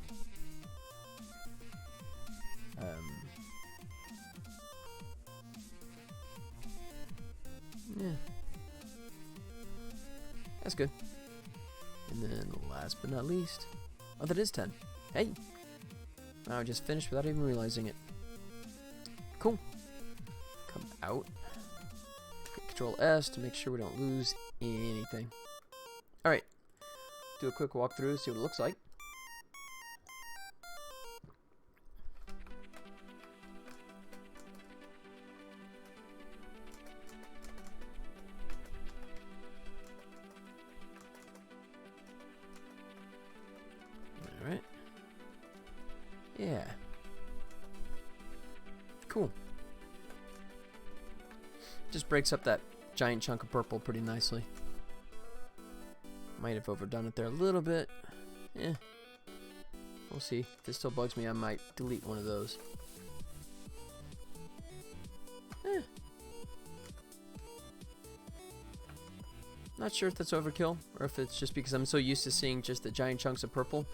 S1: Yeah. That's good. And then last but not least, oh, that is 10. Hey! Wow, I just finished without even realizing it. Cool. Come out. Control S to make sure we don't lose anything. Alright. Do a quick walkthrough, see what it looks like. Alright. Yeah. Cool. Just breaks up that giant chunk of purple pretty nicely. Might have overdone it there a little bit. Yeah. We'll see. If it still bugs me, I might delete one of those. Eh. Not sure if that's overkill or if it's just because I'm so used to seeing just the giant chunks of purple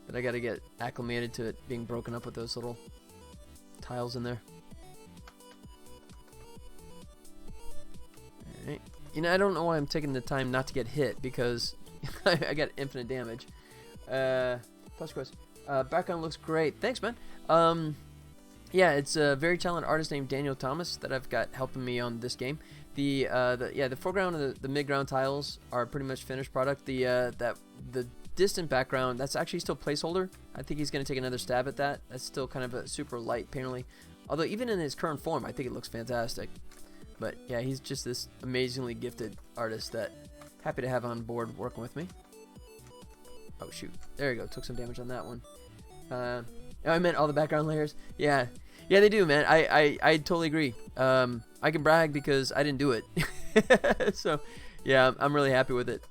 S1: that I gotta get acclimated to it being broken up with those little tiles in there. Alright. You know, I don't know why I'm taking the time not to get hit because I got infinite damage. Plus quest. Background looks great. Thanks, man. Yeah, it's a very talented artist named Daniel Thomas that I've got helping me on this game. The foreground and the mid-ground tiles are pretty much finished product. The distant background, that's actually still placeholder. I think he's going to take another stab at that. That's still kind of a super light painterly. Although even in his current form, I think it looks fantastic. But yeah, he's just this amazingly gifted artist that happy to have on board working with me. Oh shoot, there you go. Took some damage on that one. Oh, I meant all the background layers. Yeah, they do, man. I totally agree. I can brag because I didn't do it. So yeah, I'm really happy with it.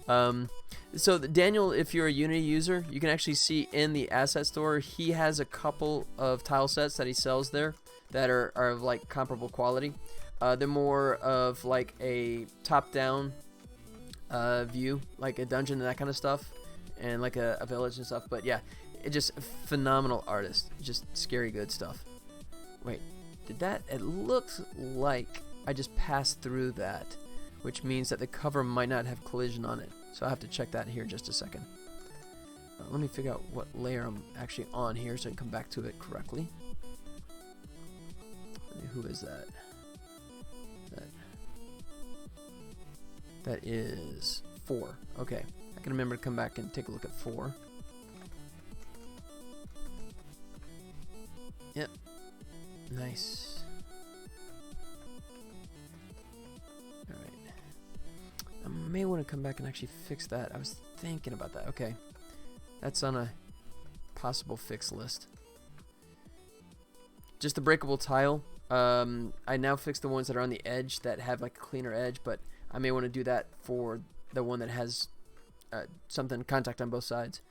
S1: So Daniel, if you're a Unity user, you can actually see in the asset store he has a couple of tile sets that he sells there that are of like comparable quality. They're more of like a top-down view, like a dungeon and that kind of stuff, and like a village and stuff. But yeah, it just phenomenal artist, just scary good stuff. Wait, did that? It looks like I just passed through that, which means that the cover might not have collision on it. So I have to check that here in just a second. Let me figure out what layer I'm actually on here so I can come back to it correctly. Who is that? That is 4. Okay, I can remember to come back and take a look at 4. Yep. Nice. Alright. I may want to come back and actually fix that. I was thinking about that. Okay. That's on a possible fix list. Just the breakable tile. I now fixed the ones that are on the edge that have like a cleaner edge, but I may want to do that for the one that has something contact on both sides.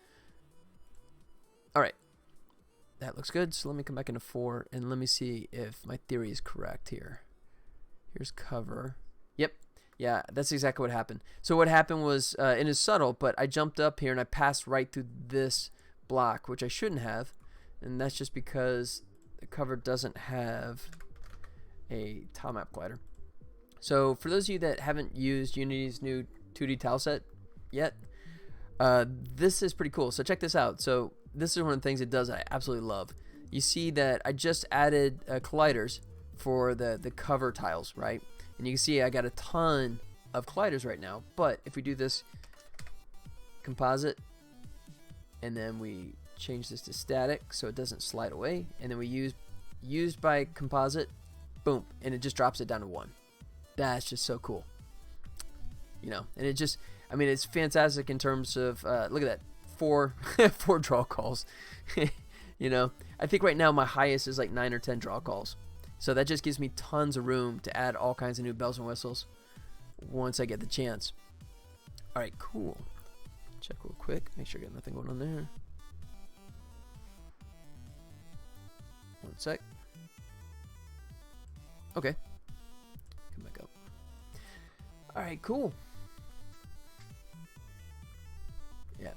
S1: Alright. That looks good. So let me come back into 4 and let me see if my theory is correct here. Here's cover. Yep. Yeah, that's exactly what happened. So what happened was, it is subtle, but I jumped up here and I passed right through this block, which I shouldn't have. And that's just because the cover doesn't have a tile map collider. So for those of you that haven't used Unity's new 2D tile set yet, this is pretty cool. So check this out. So this is one of the things it does I absolutely love. You see that I just added colliders for the cover tiles, right? And you can see I got a ton of colliders right now. But if we do this composite, and then we change this to static so it doesn't slide away, and then we use used by composite, boom, and it just drops it down to 1. That's just so cool. You know, and it just, I mean, it's fantastic in terms of, look at that, 4 4 draw calls. You know, I think right now my highest is like 9 or 10 draw calls. So that just gives me tons of room to add all kinds of new bells and whistles once I get the chance. All right, cool. Check real quick, make sure I got nothing going on there. One sec. Okay. Come back up. All right, cool. Yeah.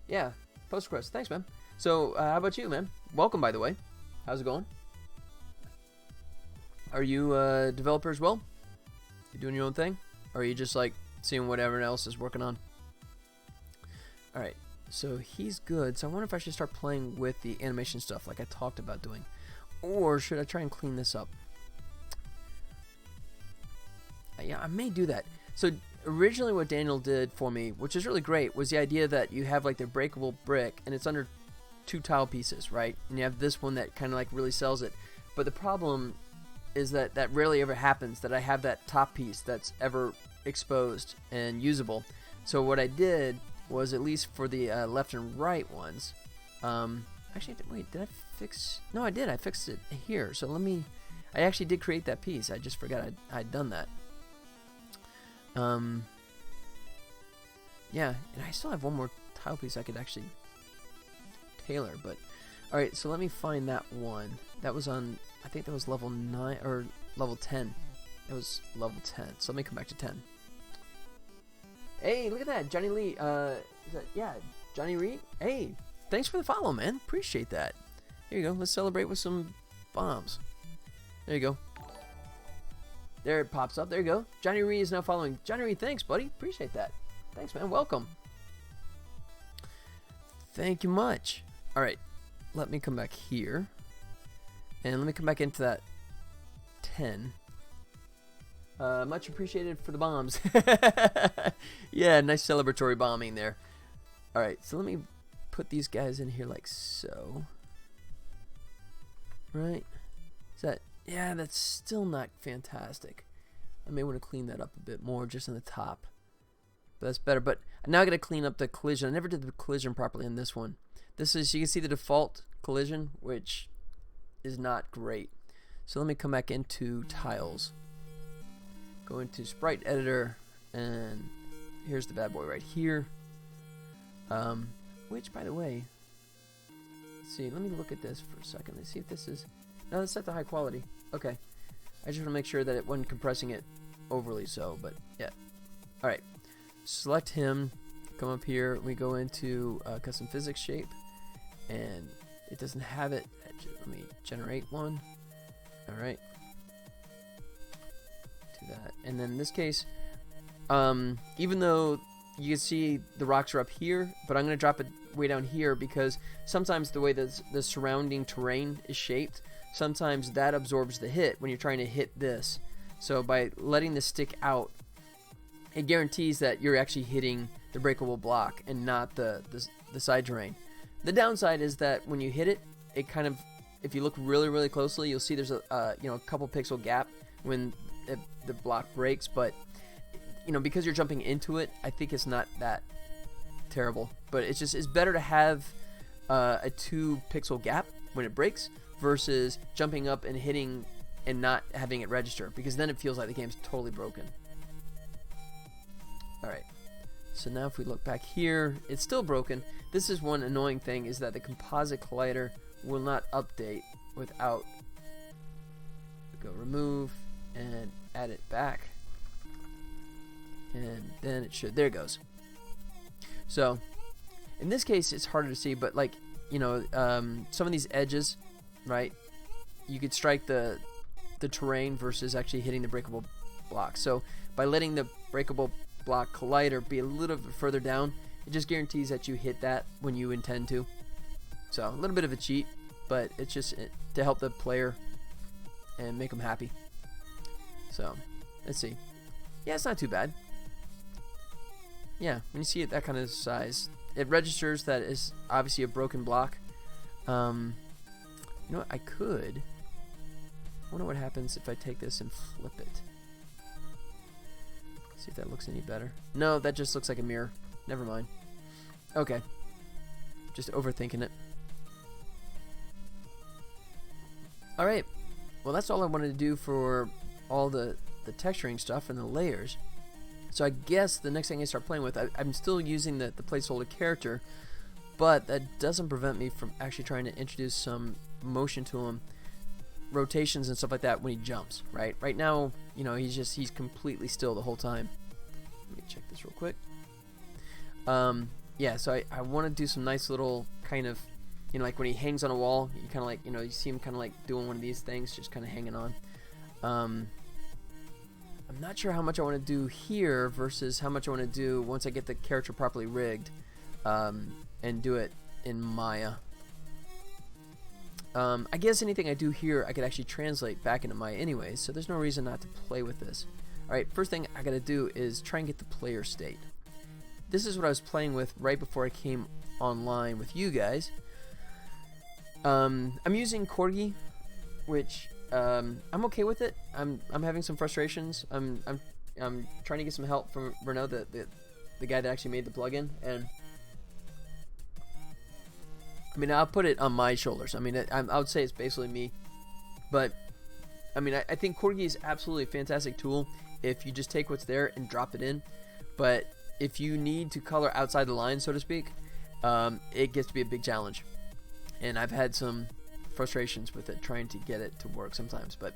S1: Yeah. Postgres. Thanks, man. So, how about you, man? Welcome, by the way. How's it going? Are you a developer as well? You doing your own thing? Or are you just like seeing what everyone else is working on? All right. So he's good. So I wonder if I should start playing with the animation stuff like I talked about doing. Or should I try and clean this up? Yeah, I may do that. So originally what Daniel did for me, which is really great, was the idea that you have like the breakable brick and it's under 2 tile pieces, right? And you have this one that kind of like really sells it. But the problem is that that rarely ever happens, that I have that top piece that's ever exposed and usable. So what I did was, at least for the left and right ones, actually, wait, did I fix? No, I did. I fixed it here. So let me. I actually did create that piece. I just forgot I'd done that. Yeah, and I still have one more tile piece I could actually tailor. But all right, so let me find that one. That was on. I think that was level 9 or level 10. It was level 10. So let me come back to 10. Hey, look at that, Johnny Lee. Yeah, Johnny Reed. Hey, thanks for the follow, man. Appreciate that. Here you go. Let's celebrate with some bombs. There you go. There it pops up. There you go. Johnny Reed is now following. Johnny Reed, thanks, buddy. Appreciate that. Thanks, man. Welcome. Thank you much. All right, let me come back here, and let me come back into that 10. Much appreciated for the bombs. Yeah, nice celebratory bombing there. Alright, so let me put these guys in here like so. Right? Is that... Yeah, that's still not fantastic. I may want to clean that up a bit more just on the top. But that's better. But now I got to clean up the collision. I never did the collision properly in this one. This is... You can see the default collision, which is not great. So let me come back into tiles. Go into sprite editor, and here's the bad boy right here. Which, by the way, let's see. Let me look at this for a second. Let's see if this is. No, it's set to high quality. Okay. I just want to make sure that it wasn't compressing it overly so, but yeah. All right. Select him. Come up here. We go into custom physics shape, and it doesn't have it. Let me generate one. All right. That. And then in this case, even though you can see the rocks are up here, but I'm going to drop it way down here because sometimes the way the surrounding terrain is shaped, sometimes that absorbs the hit when you're trying to hit this. So by letting this stick out, it guarantees that you're actually hitting the breakable block and not the side terrain. The downside is that when you hit it, it kind of, if you look really, really closely, you'll see there's a couple pixel gap when the block breaks, but because you're jumping into it, I think it's not that terrible. But it's better to have a 2 pixel gap when it breaks versus jumping up and hitting and not having it register, because then it feels like the game's totally broken. Alright, so now if we look back here, it's still broken. This is one annoying thing, is that the composite collider will not update without go remove and add it back, and then it should. There it goes. So in this case it's harder to see, but like some of these edges, right, you could strike the terrain versus actually hitting the breakable block. So by letting the breakable block collider be a little bit further down, it just guarantees that you hit that when you intend to. So a little bit of a cheat, but it's just to help the player and make them happy. So, let's see. Yeah, it's not too bad. Yeah, when you see it that kind of size, it registers that it's obviously a broken block. You know what? I wonder what happens if I take this and flip it. See if that looks any better. No, that just looks like a mirror. Never mind. Okay. Just overthinking it. Alright. Well, that's all I wanted to do for all the texturing stuff and the layers. So I guess the next thing I start playing with, I'm still using the placeholder character, but that doesn't prevent me from actually trying to introduce some motion to him, rotations and stuff like that when he jumps, right? Right now, you know, he's completely still the whole time. Let me check this real quick. Yeah, so I want to do some nice little kind of, you know, like when he hangs on a wall, you kind of like, you know, you see him kind of like doing one of these things, just kind of hanging on. I'm not sure how much I want to do here versus how much I want to do once I get the character properly rigged, and do it in Maya. I guess anything I do here I could actually translate back into Maya anyways, so there's no reason not to play with this. Alright, first thing I gotta do is try and get the player state. This is what I was playing with right before I came online with you guys. I'm using Corgi, which I'm okay with it. I'm having some frustrations. I'm trying to get some help from Renaud, the guy that actually made the plugin, and I mean, I'll put it on my shoulders. I mean, I would say it's basically me, but I mean, I think Corgi is absolutely a fantastic tool if you just take what's there and drop it in. But if you need to color outside the line, so to speak, it gets to be a big challenge. And I've had some frustrations with it trying to get it to work sometimes. But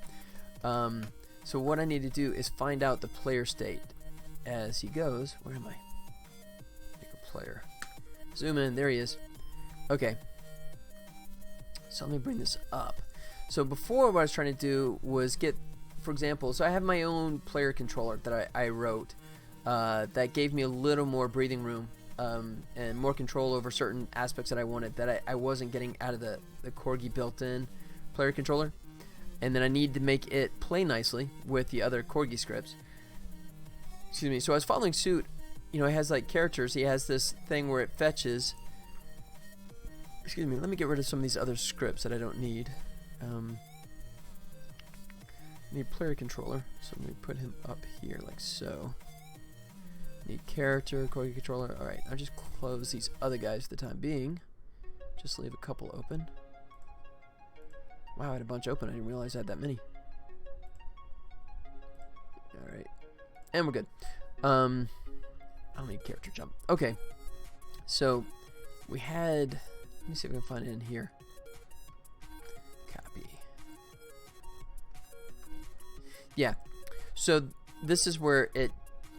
S1: so what I need to do is find out the player state as he goes. Where am I? Make a player. Zoom in. There he is. Okay. So let me bring this up. So before, what I was trying to do was get, for example, so I have my own player controller that I wrote that gave me a little more breathing room and more control over certain aspects that I wanted that I wasn't getting out of the Corgi built-in player controller. And then I need to make it play nicely with the other Corgi scripts. Excuse me. So I was following suit. You know, it has like characters. He has this thing where it fetches. Excuse me. Let me get rid of some of these other scripts that I don't need. Need player controller, so let me put him up here like so. Need character, Corgi controller. Alright, I'll just close these other guys for the time being. Just leave a couple open. Wow, I had a bunch open. I didn't realize I had that many. Alright. And we're good. I don't need character jump. Okay. So, we had... Let me see if we can find it in here. Copy. Yeah. So, this is where it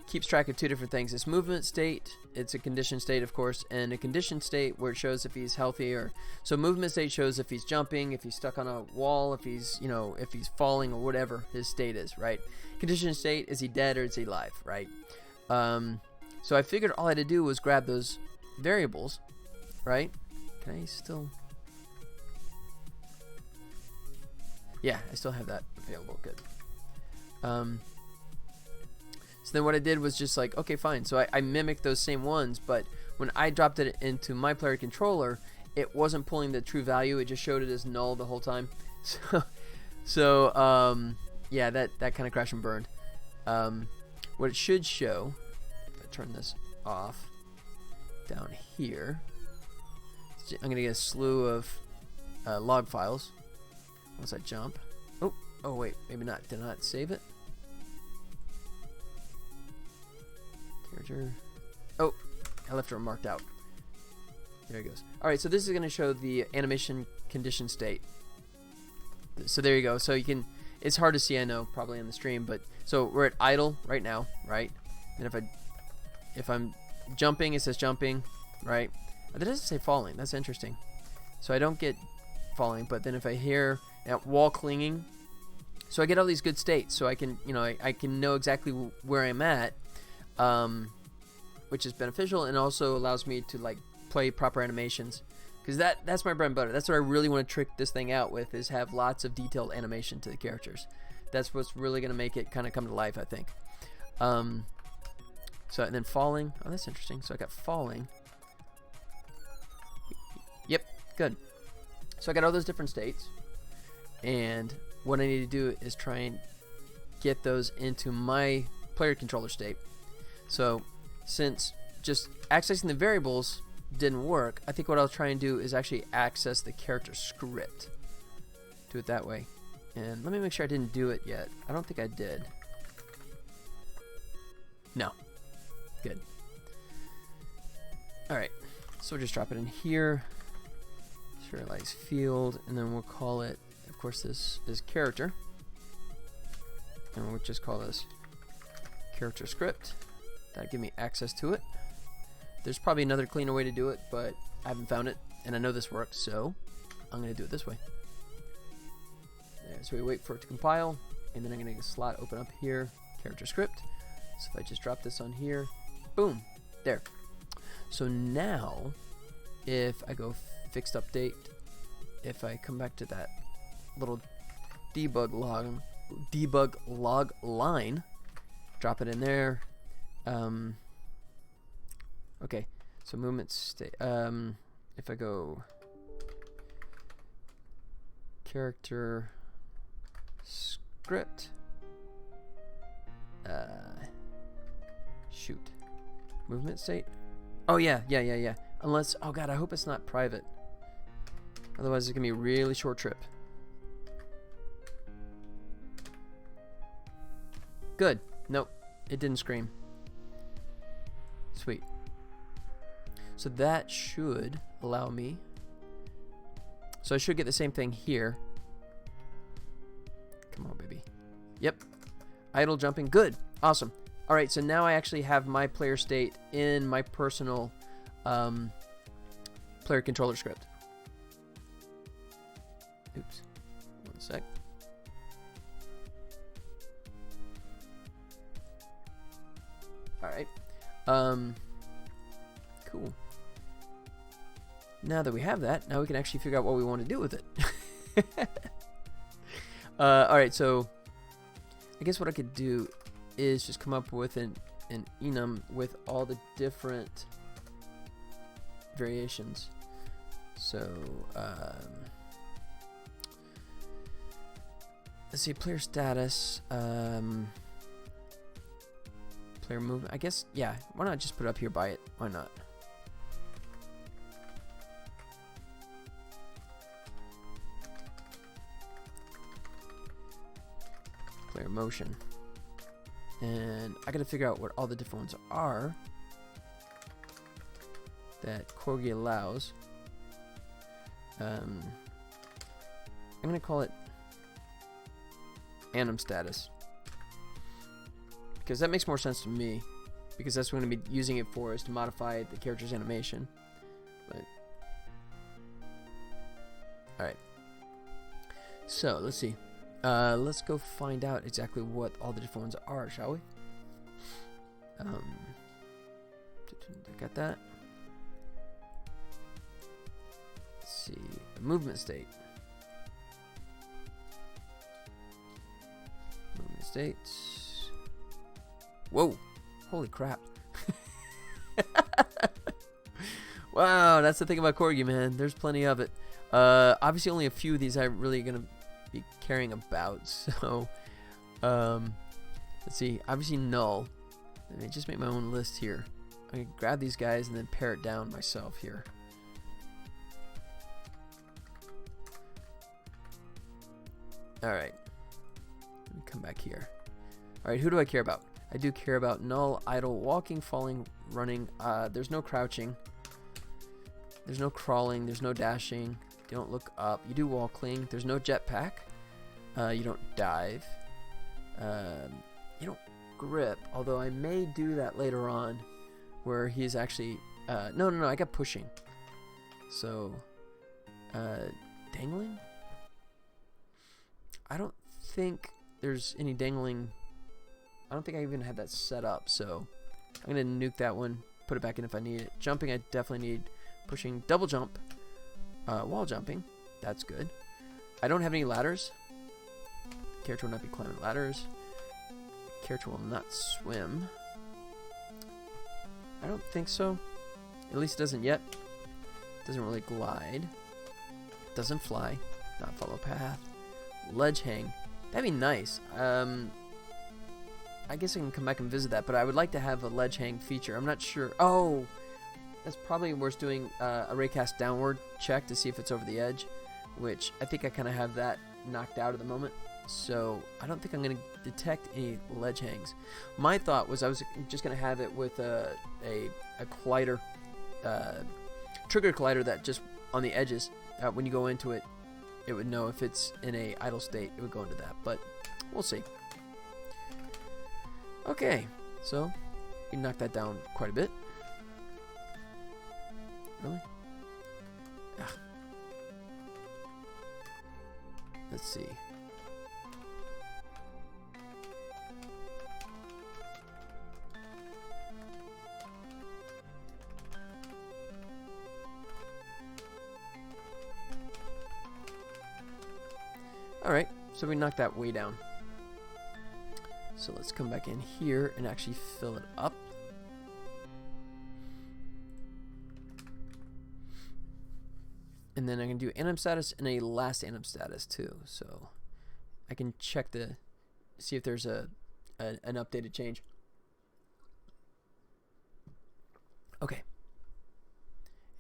S1: keeps track of two different things. It's movement state, it's a condition state, of course, and a condition state where it shows if he's healthy or... So movement state shows if he's jumping, if he's stuck on a wall, if he's, you know, if he's falling or whatever his state is, right? Condition state, is he dead or is he alive, right? So I figured all I had to do was grab those variables, right? Can I still... Yeah, I still have that available, good. So then what I did was just like, okay, fine. So I mimicked those same ones, but when I dropped it into my player controller, it wasn't pulling the true value. It just showed it as null the whole time. So yeah, that kind of crashed and burned. What it should show, if I turn this off, down here, I'm going to get a slew of log files once I jump. Oh wait, maybe not. Did I not save it? Character. Oh, I left it marked out. There it goes. Alright, so this is going to show the animation condition state. So there you go. So you can, it's hard to see, I know, probably on the stream, but so we're at idle right now, right? And if I'm jumping, it says jumping, right? But it doesn't say falling. That's interesting. So I don't get falling, but then if I hear wall clinging, so I get all these good states, so I can, you know, I can know exactly where I'm at, which is beneficial and also allows me to like play proper animations, because that's my bread and butter. That's what I really want to trick this thing out with, is have lots of detailed animation to the characters. That's what's really going to make it kind of come to life, I think. So and then falling. Oh, that's interesting. So I got falling. Yep, good. So I got all those different states, and what I need to do is try and get those into my player controller state. So since just accessing the variables didn't work, I think what I'll try and do is actually access the character script. Do it that way. And let me make sure I didn't do it yet. I don't think I did. No. Good. Alright. So we'll just drop it in here. Serialize field. And then we'll call it, of course, this is character. And we'll just call this character script. That'll give me access to it. There's probably another cleaner way to do it, but I haven't found it. And I know this works, so I'm going to do it this way. There, so we wait for it to compile, and then I'm going to slot open up here, character script. So if I just drop this on here, boom, there. So now, if I go fixed update, if I come back to that little debug log line, drop it in there. Okay, so movement state. If I go character script, shoot, movement state. Oh yeah. Unless, oh god, I hope it's not private. Otherwise, it's gonna be a really short trip. Good. Nope, it didn't scream. Sweet. So that should allow me. So I should get the same thing here. Come on, baby. Yep. Idle jumping. Good. Awesome. All right. So now I actually have my player state in my personal player controller script. Oops. One sec. All right. Cool. Now that we have that, now we can actually figure out what we want to do with it. Alright, so I guess what I could do is just come up with an enum with all the different variations. So, let's see, player status, player movement. I guess, yeah, why not just put it up here by it? Why not? Player motion. And I gotta figure out what all the different ones are that Corgi allows. I'm gonna call it anim status, because that makes more sense to me, because that's what I'm going to be using it for, is to modify the character's animation. But alright, so let's see, let's go find out exactly what all the different ones are, shall we? Got that. Let's see, movement state. Movement states. Whoa! Holy crap! Wow, that's the thing about Corgi, man. There's plenty of it. Obviously, only a few of these I'm really gonna be caring about. So, let's see. Obviously, null. Let me just make my own list here. I'm gonna grab these guys and then pare it down myself here. All right. Let me come back here. All right, who do I care about? I do care about null, idle, walking, falling, running. There's no crouching. There's no crawling. There's no dashing. You don't look up. You do wall cling. There's no jetpack. You don't dive. You don't grip. Although I may do that later on, where he's actually. No. I got pushing. So, dangling. I don't think there's any dangling. I don't think I even had that set up, so I'm gonna nuke that one, put it back in if I need it. Jumping, I definitely need. Pushing, double jump, wall jumping, that's good. I don't have any ladders. Character will not be climbing ladders. Character will not swim. I don't think so. At least it doesn't yet. Doesn't really glide. Doesn't fly. Not follow path. Ledge hang. That'd be nice. I guess I can come back and visit that, but I would like to have a ledge hang feature. I'm not sure. Oh, that's probably worth doing a raycast downward check to see if it's over the edge, which I think I kind of have that knocked out at the moment. So I don't think I'm going to detect any ledge hangs. My thought was I was just going to have it with a collider, trigger collider that just on the edges, when you go into it, it would know if it's in a idle state. It would go into that, but we'll see. Okay, so you knock that down quite a bit. Really? Ugh. Let's see. Alright, so we knocked that way down. So let's come back in here and actually fill it up. And then I can do anim status and a last anim status too. So I can check see if there's an updated change. Okay.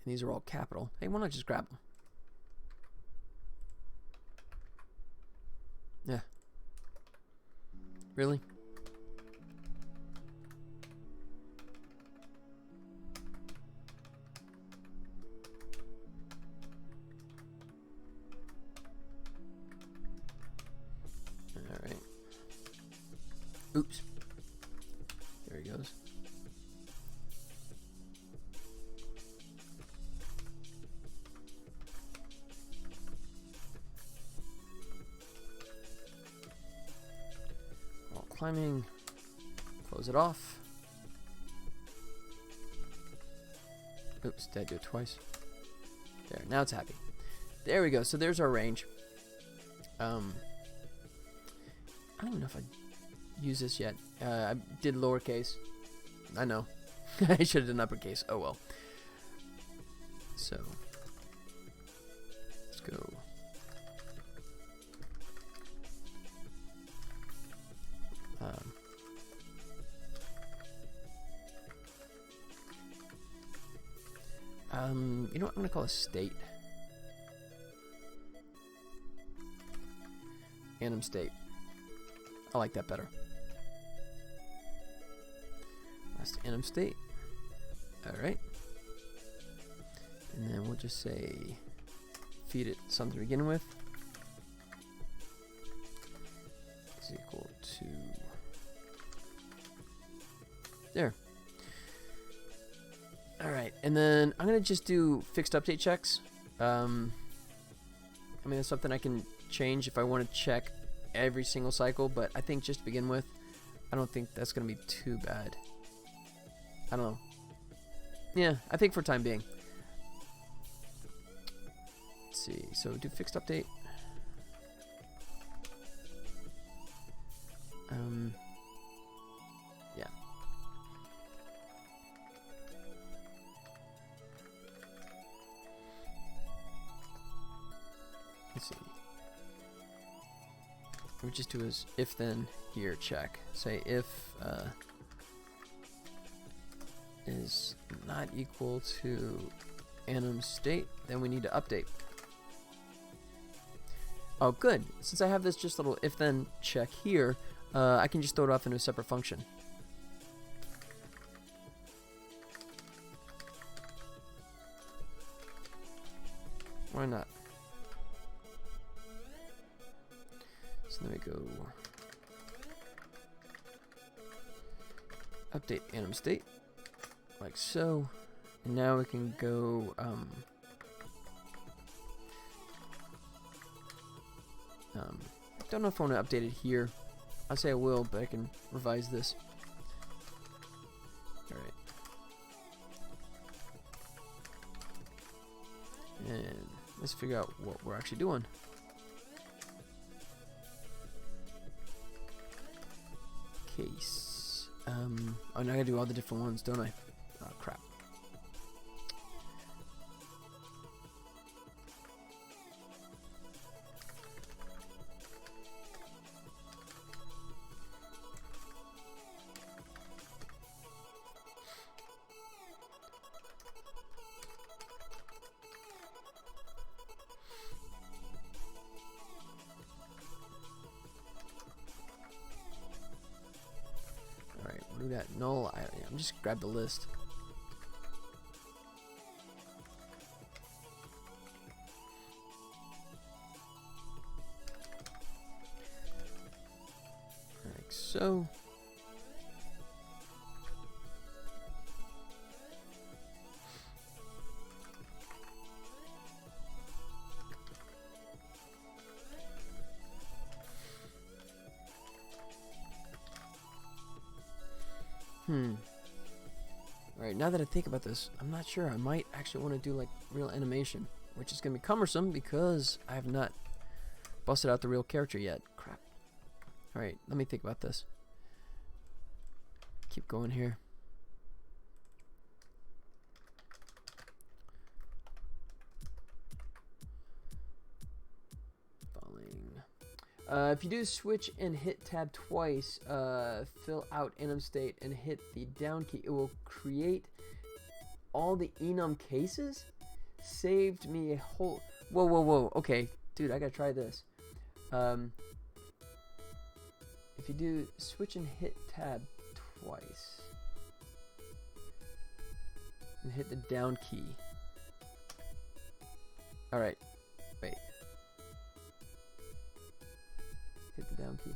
S1: And these are all capital. Hey, why not just grab them? Yeah. Really? Alright. Oops. There he goes. Climbing, close it off. Oops, did I do it twice? There, now it's happy. There we go, so there's our range. I don't even know if I use this yet. I did lowercase. I know. I should have done uppercase. Oh well. So, let's go. You know what I'm gonna call a state. Anim state. I like that better. Last anim state. Alright. And then we'll just say feed it something to begin with. Is equal to there. Alright, and then I'm going to just do fixed update checks. I mean, that's something I can change if I want to check every single cycle, but I think just to begin with, I don't think that's going to be too bad. I don't know. Yeah, I think for time being. Let's see, so do fixed update. Yeah. Let's see. We just do is if then here check. Say if is not equal to anim state, then we need to update. Oh, good. Since I have this just little if then check here, I can just throw it off into a separate function. Why not? So then we go update anim state like so, and now we can go I don't know if I want to update it here. I'll say I will, but I can revise this. Alright. And let's figure out what we're actually doing. Case. Oh, now I gotta do all the different ones, don't I? Oh, crap. Look at that. Null. I'm just grab the list. Like so. Alright, now that I think about this, I'm not sure. I might actually want to do like real animation, which is going to be cumbersome because I have not busted out the real character yet. Crap. Alright, let me think about this. Keep going here. If you do switch and hit tab twice, fill out enum state and hit the down key, it will create all the enum cases. Saved me a whole... Whoa. Okay, dude, I gotta try this. If you do switch and hit tab twice and hit the down key. Alright, wait. Hit the down key.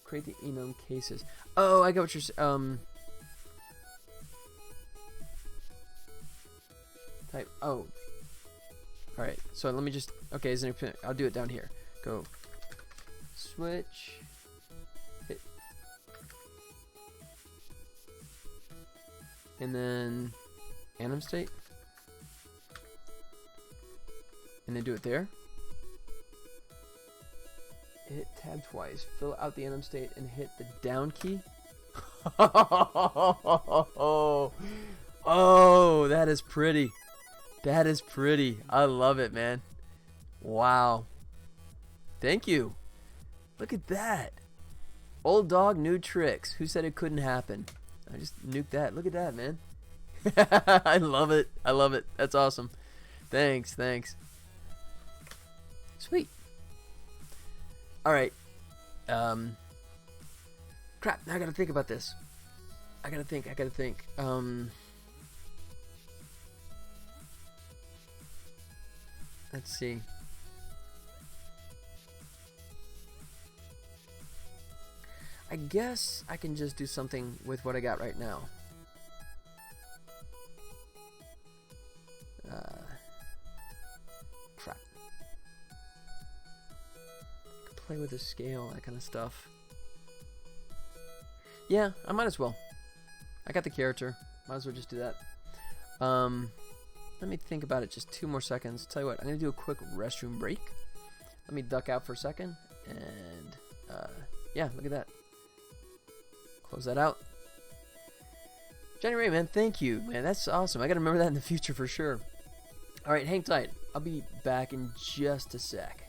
S1: Create the enum cases. Oh, I got what you're saying. Type. Oh. Alright, so let me just. Okay, I'll do it down here. Go. Switch. Hit. And then. Enum state. And then do it there. Hit tab twice, fill out the enum state, and hit the down key. Oh, that is pretty. That is pretty. I love it, man. Wow. Thank you. Look at that. Old dog, new tricks. Who said it couldn't happen? I just nuked that. Look at that, man. I love it. I love it. That's awesome. Thanks. Sweet. Alright. Crap, now I gotta think about this. I gotta think. Let's see. I guess I can just do something with what I got right now. Crap. Play with the scale, that kind of stuff. Yeah, I might as well. I got the character. Might as well just do that. Let me think about it just 2 more seconds. Tell you what, I'm gonna do a quick restroom break. Let me duck out for a second, and yeah, look at that. Close that out. Johnny Ray, man, thank you, man. That's awesome. I gotta remember that in the future for sure. All right, hang tight. I'll be back in just a sec.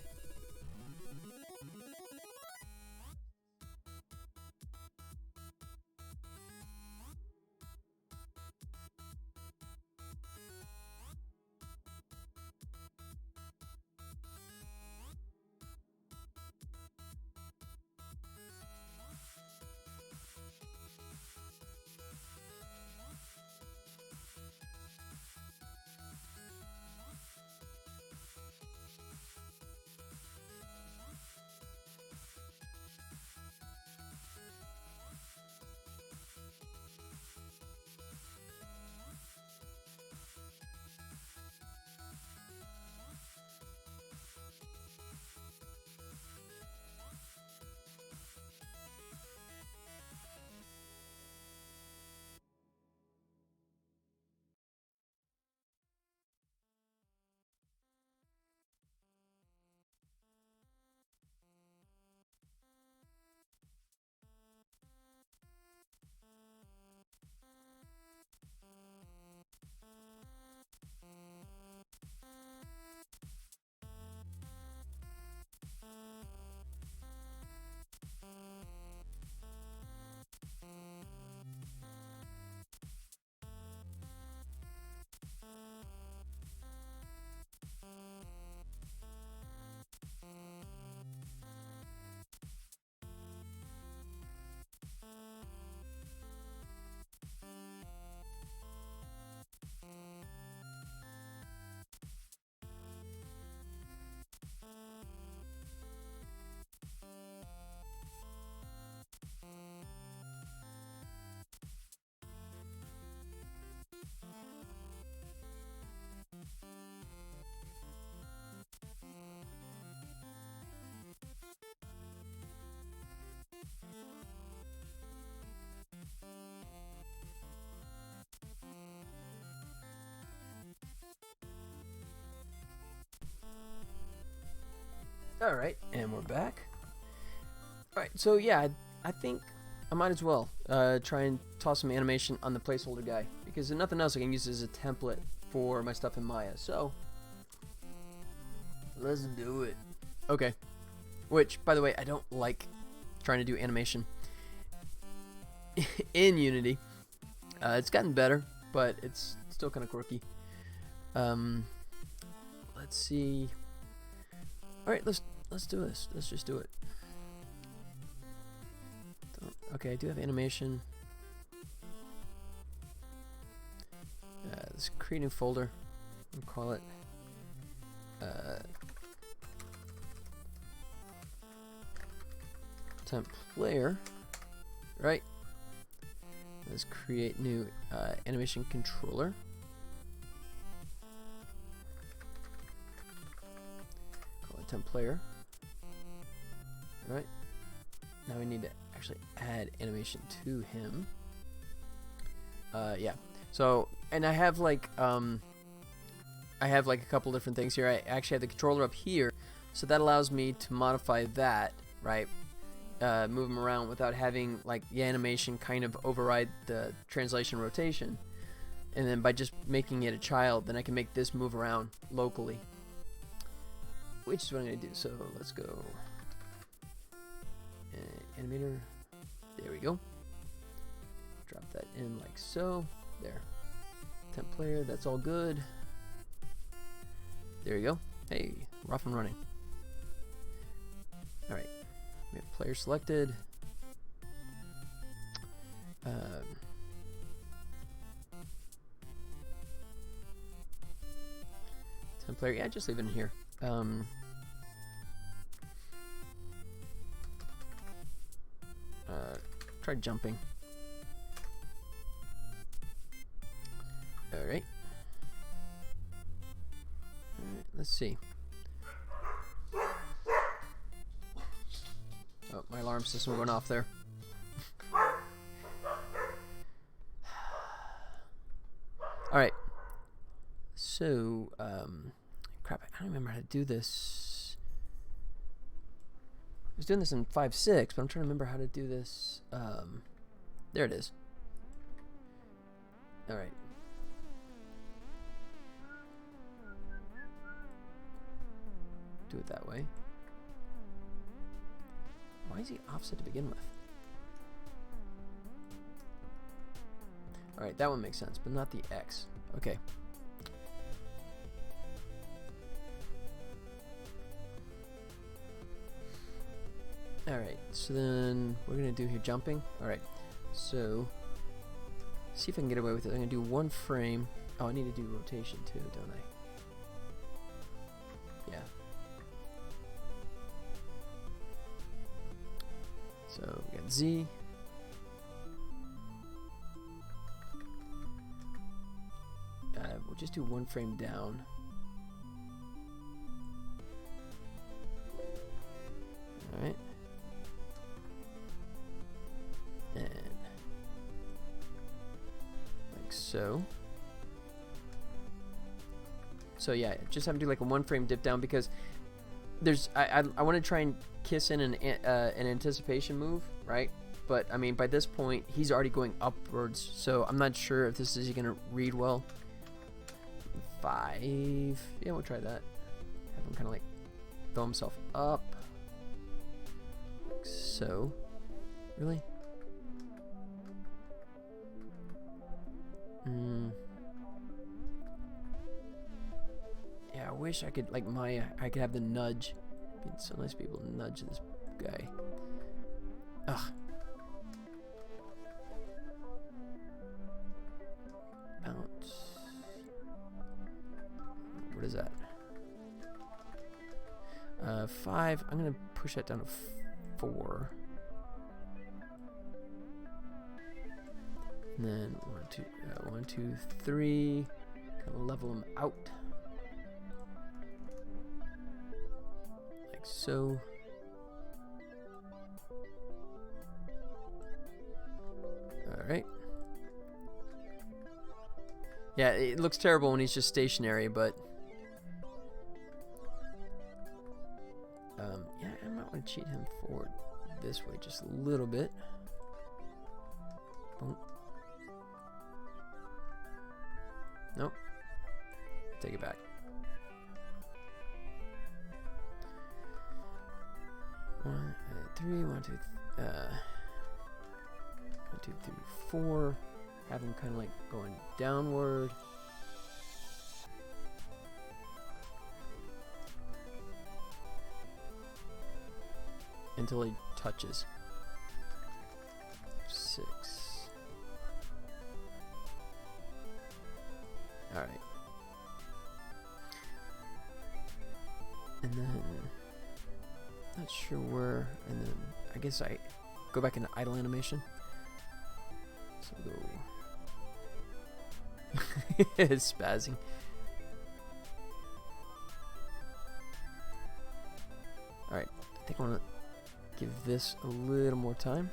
S1: Alright, and we're back. Alright, so yeah, I think I might as well try and toss some animation on the placeholder guy, because if nothing else I can use it as a template for my stuff in Maya. So let's do it. Okay. Which, by the way, I don't like trying to do animation in Unity. It's gotten better, but it's still kind of quirky. Let's see. All right, let's do this. Let's just do it. Okay, I do have animation. Let's create a new folder. We'll call it temp player. Right. Let's create new animation controller. Call it temp player. Right. Now we need to actually add animation to him. Yeah. So, and I have like a couple different things here. I actually have the controller up here, so that allows me to modify that, right? Move him around without having like the animation kind of override the translation rotation. And then by just making it a child, then I can make this move around locally, which is what I'm gonna do. So let's go animator. There we go. Drop that in like so. There. Temp player, that's all good. There you go. Hey, we're off and running. Alright. We have player selected. Temp player, yeah, just leave it in here. Try jumping. Alright. Let's see. Oh, my alarm system went off there. Alright. So, crap, I don't remember how to do this. I was doing this in 5.6, but I'm trying to remember how to do this. There it is. Alright. Do it that way. Why is he offset to begin with? Alright, that one makes sense, but not the X. Okay. Alright, so then we're going to do here jumping. Alright, so see if I can get away with it. I'm going to do one frame. Oh, I need to do rotation too, don't I? Yeah. So we got Z. We'll just do one frame down. Alright. And like so. So yeah, just have to do like a one frame dip down because there's I want to try and kiss in an anticipation move, right? But I mean by this point he's already going upwards, so I'm not sure if this is gonna read well. 5. Yeah, we'll try that. Have him kind of like throw himself up. Like so. Really? Yeah, I wish I could, like Maya, I could have the nudge. It'd be so nice to be able to nudge this guy. Ugh. Bounce. What is that? 5. I'm gonna push that down to 4. And then 1, 2, 3. Kind of level him out. so. Alright. Yeah, it looks terrible when he's just stationary, but yeah, I might want to cheat him forward this way just a little bit. Boom. Nope. Take it back. 1, 3, 1, 2, 1, 2, 3, 4. Have him kind of like going downward. Until he touches. 6. Alright. And then, not sure where, and then I guess I go back into idle animation. So go. It's spazzing. Alright, I think I want to give this a little more time.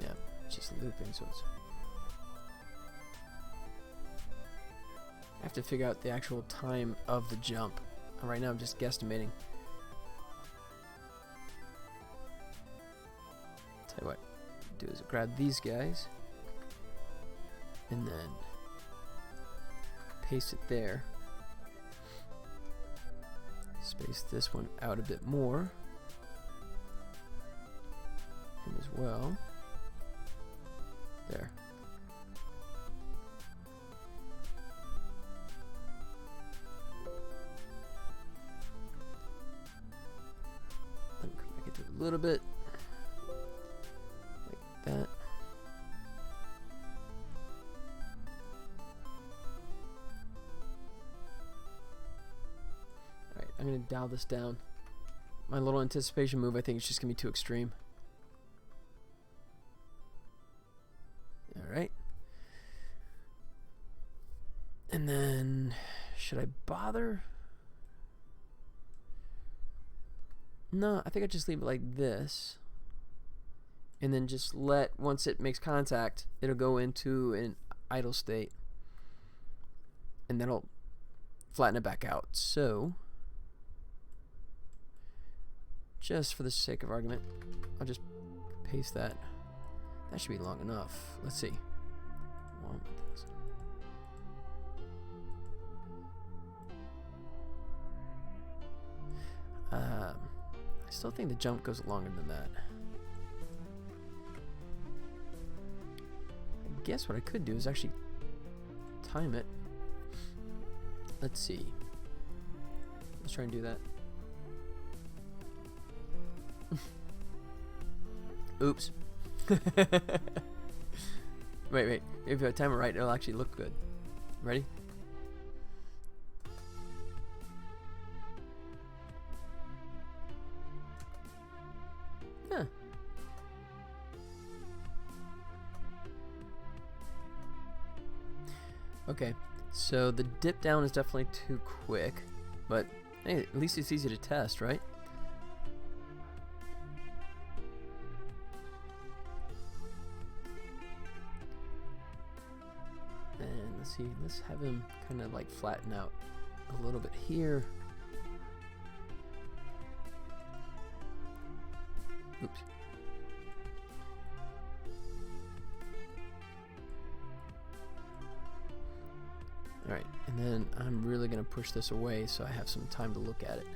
S1: Yeah, just looping, so it's. I have to figure out the actual time of the jump. Right now I'm just guesstimating. Tell you what, do is grab these guys and then paste it there. Space this one out a bit more. Him as well. There. Let me come back into it a little bit. Like that. Alright, I'm going to dial this down. My little anticipation move, I think, is just going to be too extreme. Alright. And then, should I bother? No, I think I just leave it like this. And then just let, once it makes contact, it'll go into an idle state. And then I'll flatten it back out. So, just for the sake of argument, I'll just paste that. That should be long enough. Let's see. 1,000. I still think the jump goes longer than that. I guess what I could do is actually time it. Let's see. Let's try and do that. Oops. wait. If I time it right, it'll actually look good. Ready? Yeah. Okay, so the dip down is definitely too quick, but hey, at least it's easy to test, right? See, let's have him kind of like flatten out a little bit here. Oops. Alright, and then I'm really going to push this away so I have some time to look at it.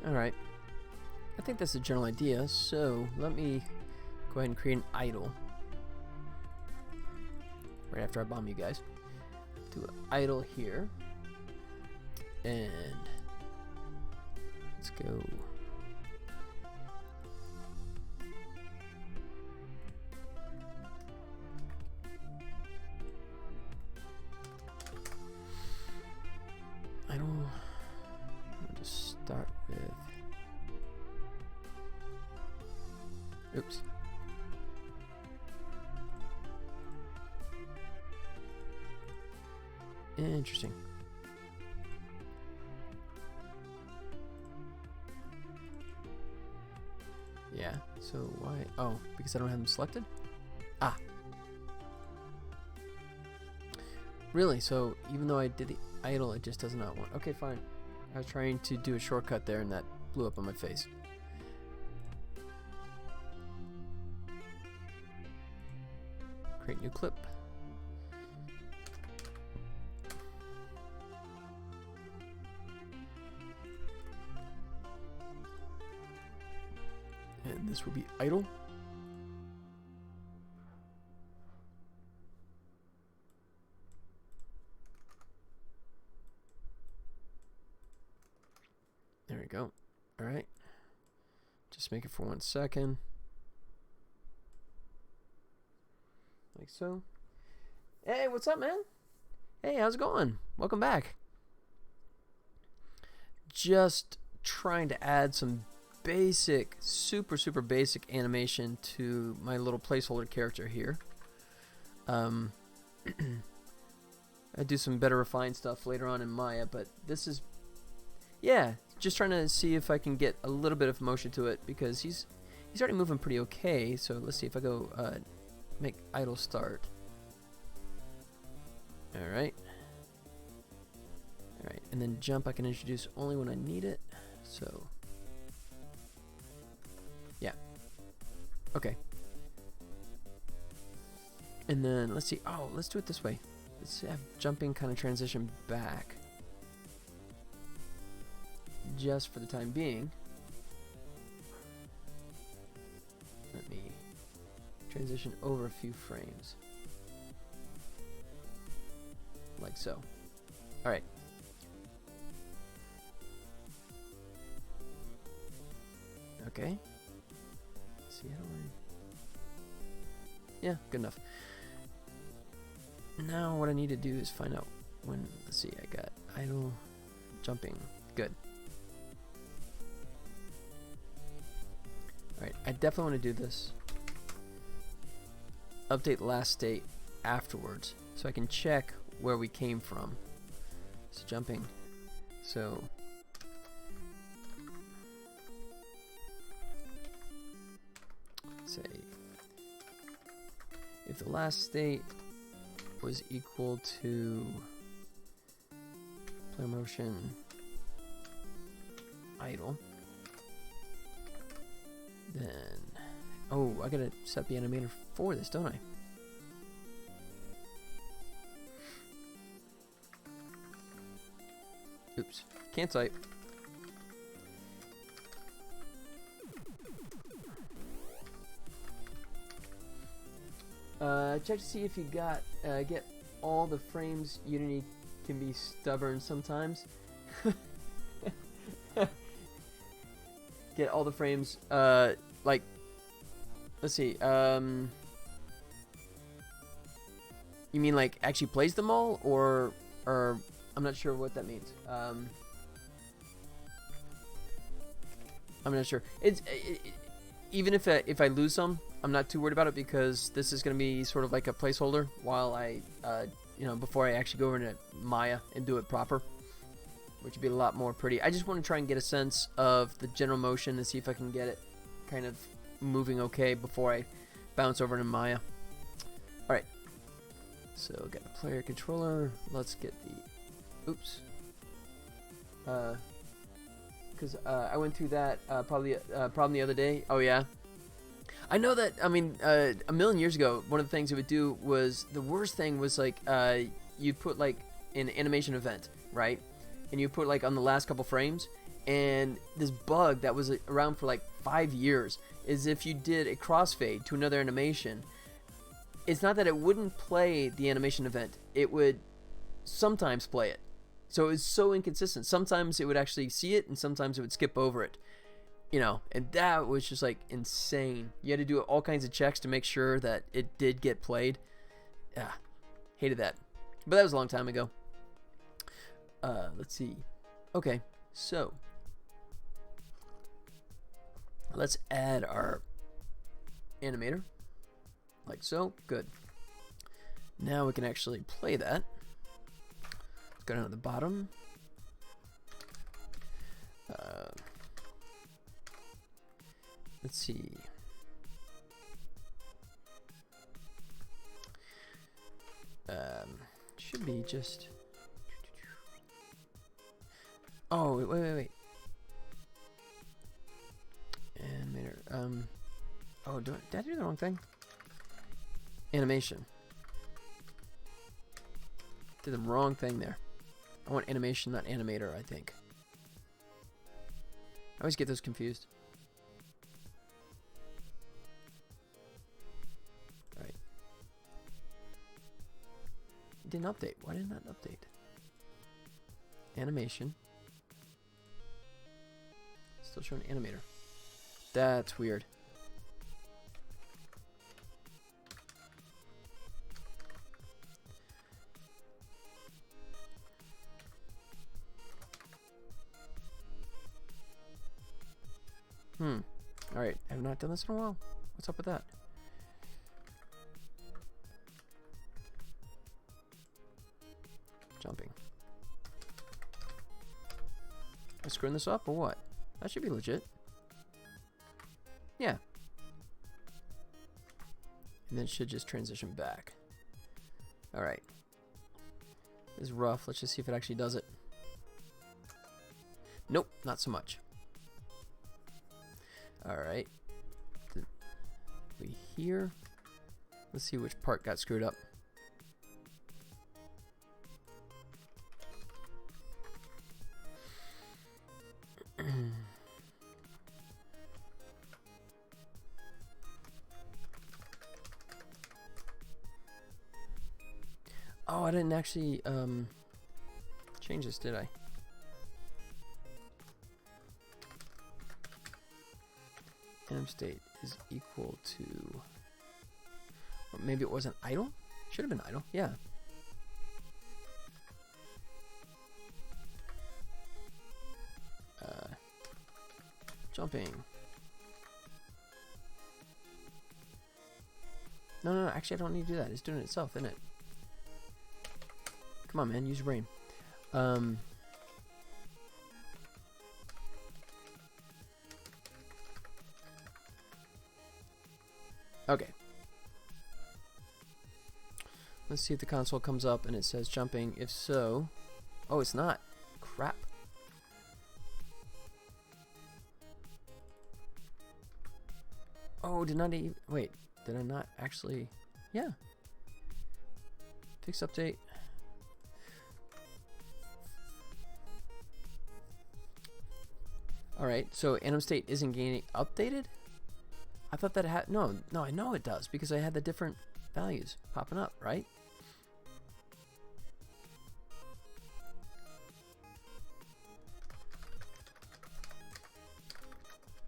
S1: Alright, I think that's the general idea, so let me go ahead and create an idle right after I bomb you guys. Do an idle here, and let's go idle. I'll just start with. Oops. Interesting. Yeah, so why? Oh, because I don't have them selected? Ah. Really? So even though I did the idle, it just does not want. Okay, fine. I was trying to do a shortcut there and that blew up on my face. Create new clip. And this will be idle. There we go. All right. Just make it for 1 second. Like so. Hey, what's up, man? Hey, how's it going? Welcome back. Just trying to add some basic, super basic animation to my little placeholder character here. I do some better refined stuff later on in Maya, but this is, yeah, just trying to see if I can get a little bit of motion to it because he's already moving pretty okay. So let's see if I go make idle start. All right, and then jump I can introduce only when I need it. So. Yeah. Okay. And then let's see. Oh, let's do it this way. Let's have jumping kind of transition back. Just for the time being. Let me transition over a few frames. Like so. All right. Okay. See how yeah, good enough. Now what I need to do is find out when. Let's see, I got idle, jumping. Good. Alright, I definitely want to do this. Update the last state afterwards so I can check where we came from. So jumping. So say if the last state was equal to player motion idle, then oh, I gotta set the animator for this, don't I? Oops, can't type. Check to see if you got get all the frames. Unity can be stubborn sometimes. Get all the frames. Like, let's see. You mean like actually plays them all, or I'm not sure what that means. I'm not sure. Even if I lose some, I'm not too worried about it because this is going to be sort of like a placeholder while I, before I actually go over into Maya and do it proper, which would be a lot more pretty. I just want to try and get a sense of the general motion and see if I can get it kind of moving okay before I bounce over into Maya. All right. So got the player controller. Let's get the, oops. Because I went through that problem the other day. Oh yeah. I know that, I mean, a million years ago, one of the things it would do was, the worst thing was like, you'd put like an animation event, right? And you put like on the last couple frames, and this bug that was around for like 5 years is if you did a crossfade to another animation, it's not that it wouldn't play the animation event, it would sometimes play it. So it was so inconsistent. Sometimes it would actually see it, and sometimes it would skip over it. You know, and that was just like insane. You had to do all kinds of checks to make sure that it did get played. Yeah, hated that. But that was a long time ago. Let's see. Okay, so let's add our animator, like so. Good. Now we can actually play that. Let's go down to the bottom. Let's see. Should be just. Oh, wait. Animator. Oh, did I do the wrong thing? Animation. Did the wrong thing there. I want animation, not animator, I think. I always get those confused. Alright. It didn't update. Why did it not update? Animation. Still showing animator. That's weird. Alright, I have not done this in a while. What's up with that? Jumping. Am I screwing this up or what? That should be legit. Yeah. And then it should just transition back. Alright. This is rough. Let's just see if it actually does it. Nope, not so much. Alright. We here. Let's see which part got screwed up. Oh, I didn't actually change this, did I? Anim state is equal to, or maybe it wasn't idle? Should have been idle, yeah. Jumping. No, actually I don't need to do that. It's doing it itself, isn't it? Come on, man, use your brain. Okay. Let's see if the console comes up and it says jumping. If so... Oh, it's not. Crap. Oh, did not even... Wait, did I not actually... Yeah. Fix update. Alright, so anim state isn't getting updated? I thought that it had... No, I know it does because I had the different values popping up, right?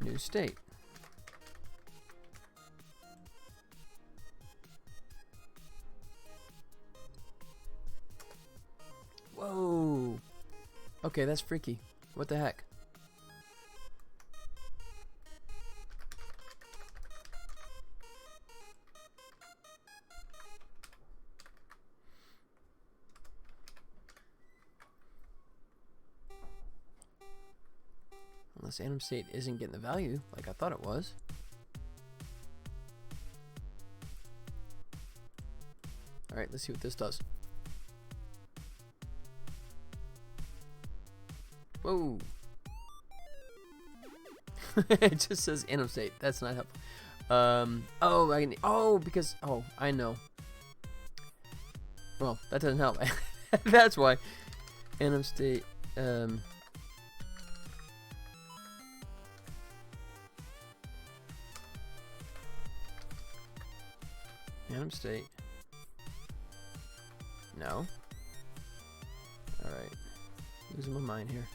S1: New state. Whoa. Okay, that's freaky. What the heck? Unless anim state isn't getting the value like I thought it was. Alright, let's see what this does. Whoa. It just says anim state. That's not helpful. Oh, I can... Oh, because... Oh, I know. Well, that doesn't help. That's why. Anim state... Anim state. No. Alright. Losing my mind here.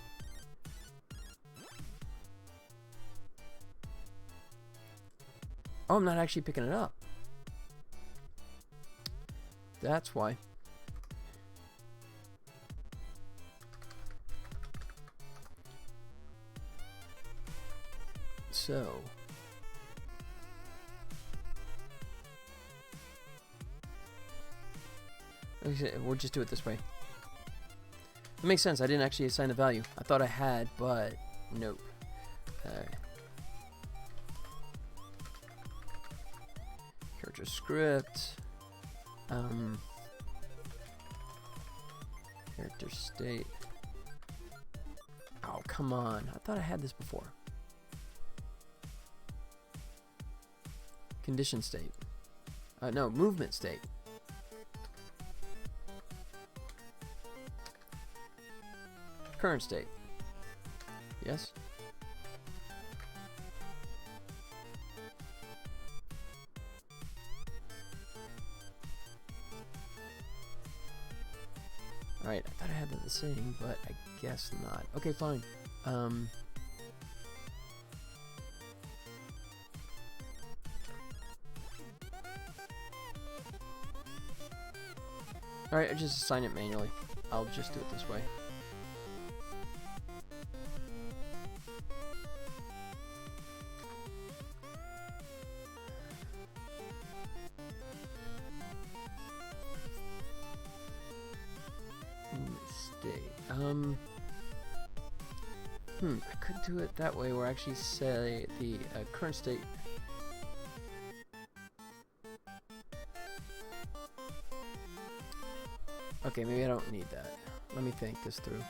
S1: Oh, I'm not actually picking it up. That's why. so. Okay, we'll just do it this way. It makes sense. I didn't actually assign the value. I thought I had, but nope. Alright. Character script. Character state. Oh, come on. I thought I had this before. Condition state. No, movement state. Current state. Yes? Alright, I thought I had that the same, but I guess not. Okay, fine. Alright, I just assign it manually. I'll just do it this way. I could do it that way, where I actually say the current state. Okay, maybe I don't need that. Let me think this through.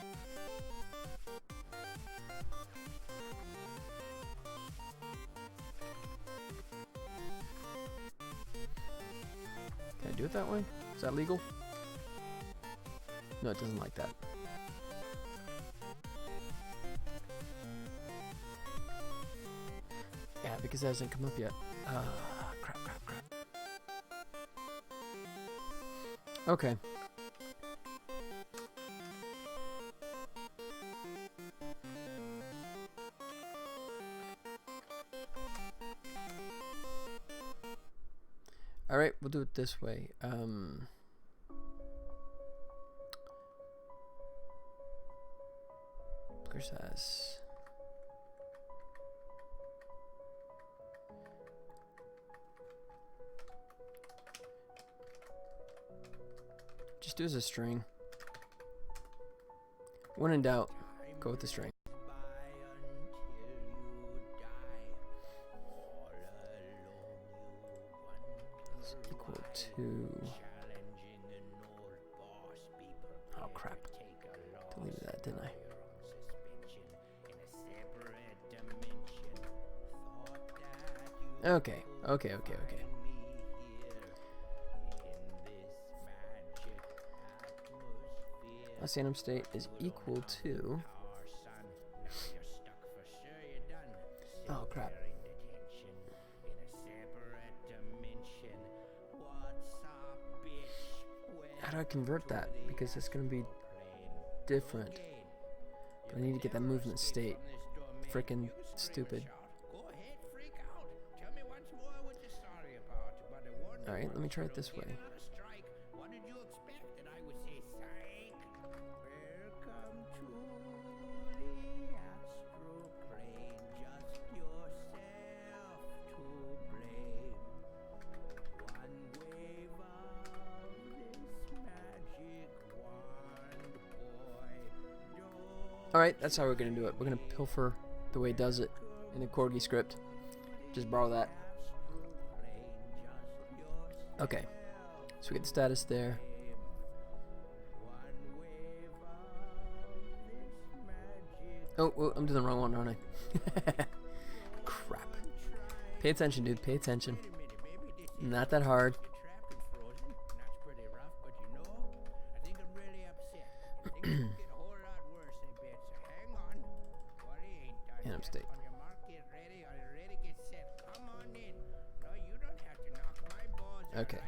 S1: Can I do it that way? Is that legal? No, it doesn't like that. Yeah, because that hasn't come up yet. Crap. Okay. Alright, we'll do it this way. Where's that? Just do as a string. When in doubt, go with the string. It's equal to... Oh crap. Deleted that, didn't I? Okay. Last anim state is equal to... Oh crap. How do I convert that? Because it's going to be different. But I need to get that movement state. Frickin' stupid. Alright, let me try it this way. Alright, that's how we're going to do it. We're going to pilfer the way it does it in the Corgi script. Just borrow that. Okay, so we get the status there. Oh, I'm doing the wrong one, aren't I? Crap. Pay attention, dude. Pay attention. Not that hard. Anim state. Okay.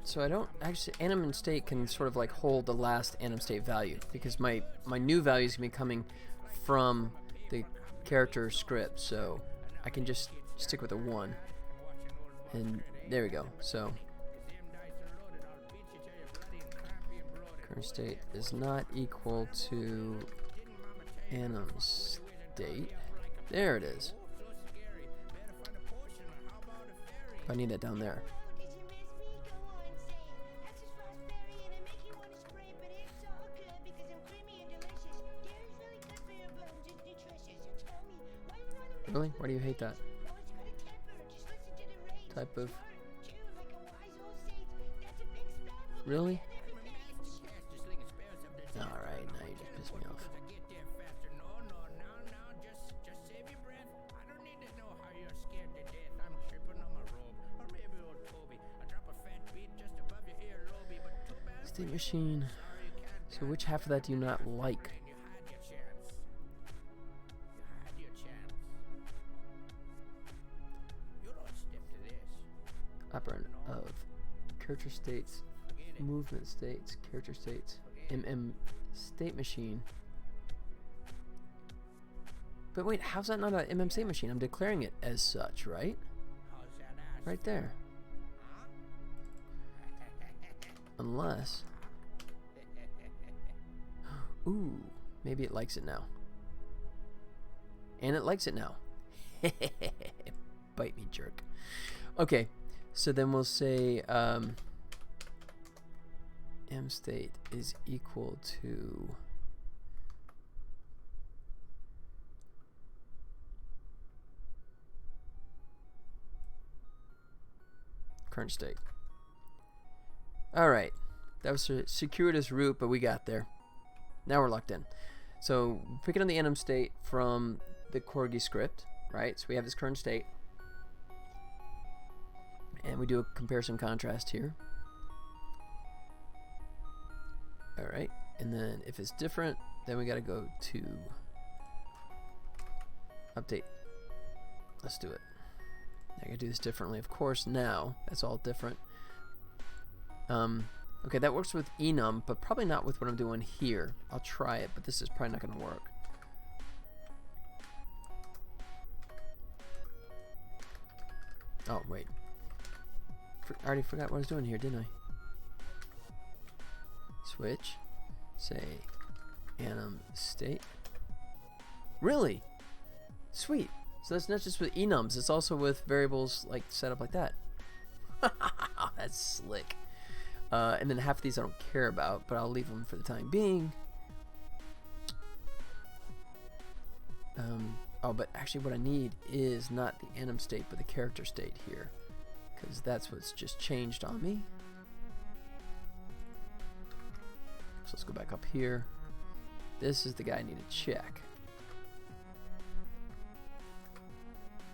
S1: So I don't actually, anim state can sort of like hold the last anim state value, because my new value is going to be coming from the character script, so I can just stick with a 1 and There we go. So current state is not equal to anim state. There it is. I need it down there. Really? Why do you hate that? Type of... Really? Alright, now you just pissed me off. State machine. So which half of that do you not like? Operand of character states, movement states, character states, state machine. But wait, how's that not a state machine? I'm declaring it as such, right? Right there. Unless... Ooh, maybe it likes it now. And it likes it now. Bite me, jerk. Okay, so then we'll say m state is equal to current state. Alright, that was a circuitous route, but we got there. Now we're locked in. So pick it on the anim state from the Corgi script, right? So we have this current state. And we do a comparison contrast here. Alright, and then if it's different, then we gotta go to update. Let's do it. I gotta do this differently, of course. Now that's all different. Okay, that works with enum, but probably not with what I'm doing here. I'll try it, but this is probably not gonna work. Oh wait, I already forgot what I was doing here, didn't I? Switch, say anim state. Really? Sweet. So that's not just with enums, it's also with variables like set up like that. That's slick. And then half of these I don't care about, but I'll leave them for the time being. Oh, but actually what I need is not the anim state, but the character state here, because that's what's just changed on me. So let's go back up here. This is the guy I need to check.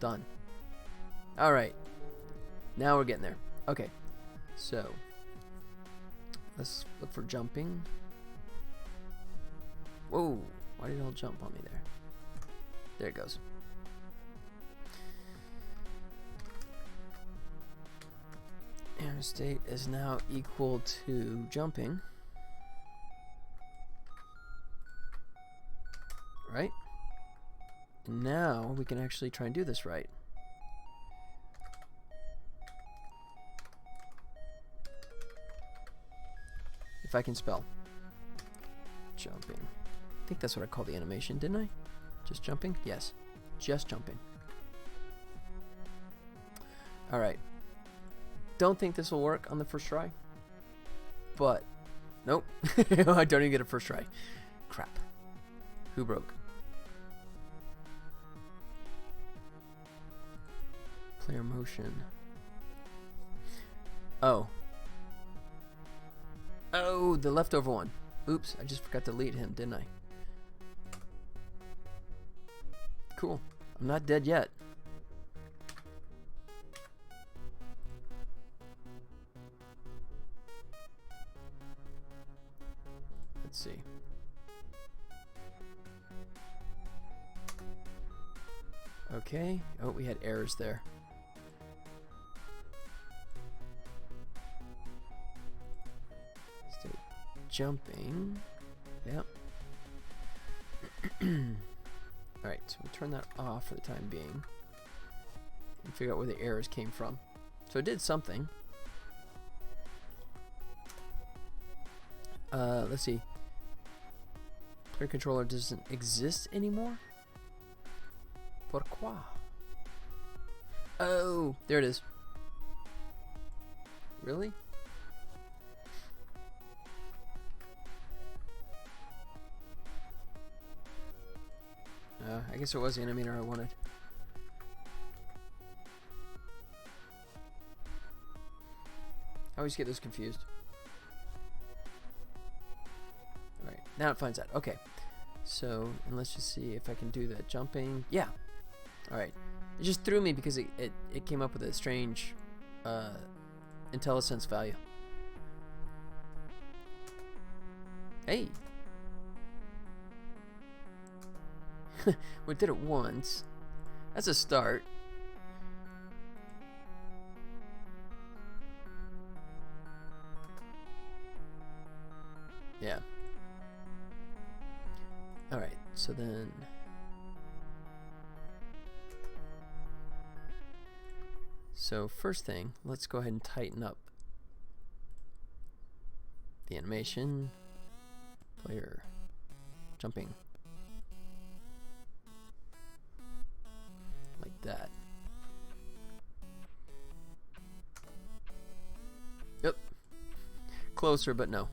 S1: Done. Alright. Now we're getting there. Okay. So let's look for jumping. Whoa. Why did it all jump on me there? There it goes. Anim state is now equal to jumping. Right? And now we can actually try and do this right. If I can spell. Jumping. I think that's what I called the animation, didn't I? Just jumping? Yes. Just jumping. Alright. Don't think this will work on the first try. But, nope. I don't even get a first try. Crap. Who broke? Player motion. Oh. Oh, the leftover one. Oops, I just forgot to delete him, didn't I? Cool. I'm not dead yet. Let's see. Okay. Oh, we had errors there. State jumping. Yep. Alright, so we'll turn that off for the time being and figure out where the errors came from. So it did something. Let's see. Player controller doesn't exist anymore? Pourquoi? Oh, there it is. Really? I guess it was the animator I wanted. I always get this confused. Alright, now it finds that. Okay. So, and let's just see if I can do that jumping. Yeah. Alright. It just threw me because it came up with a strange IntelliSense value. Hey! We did it once. That's a start. Yeah. Alright, so then... So first thing, let's go ahead and tighten up the animation. Player jumping. Like that. Yep. Closer, but no.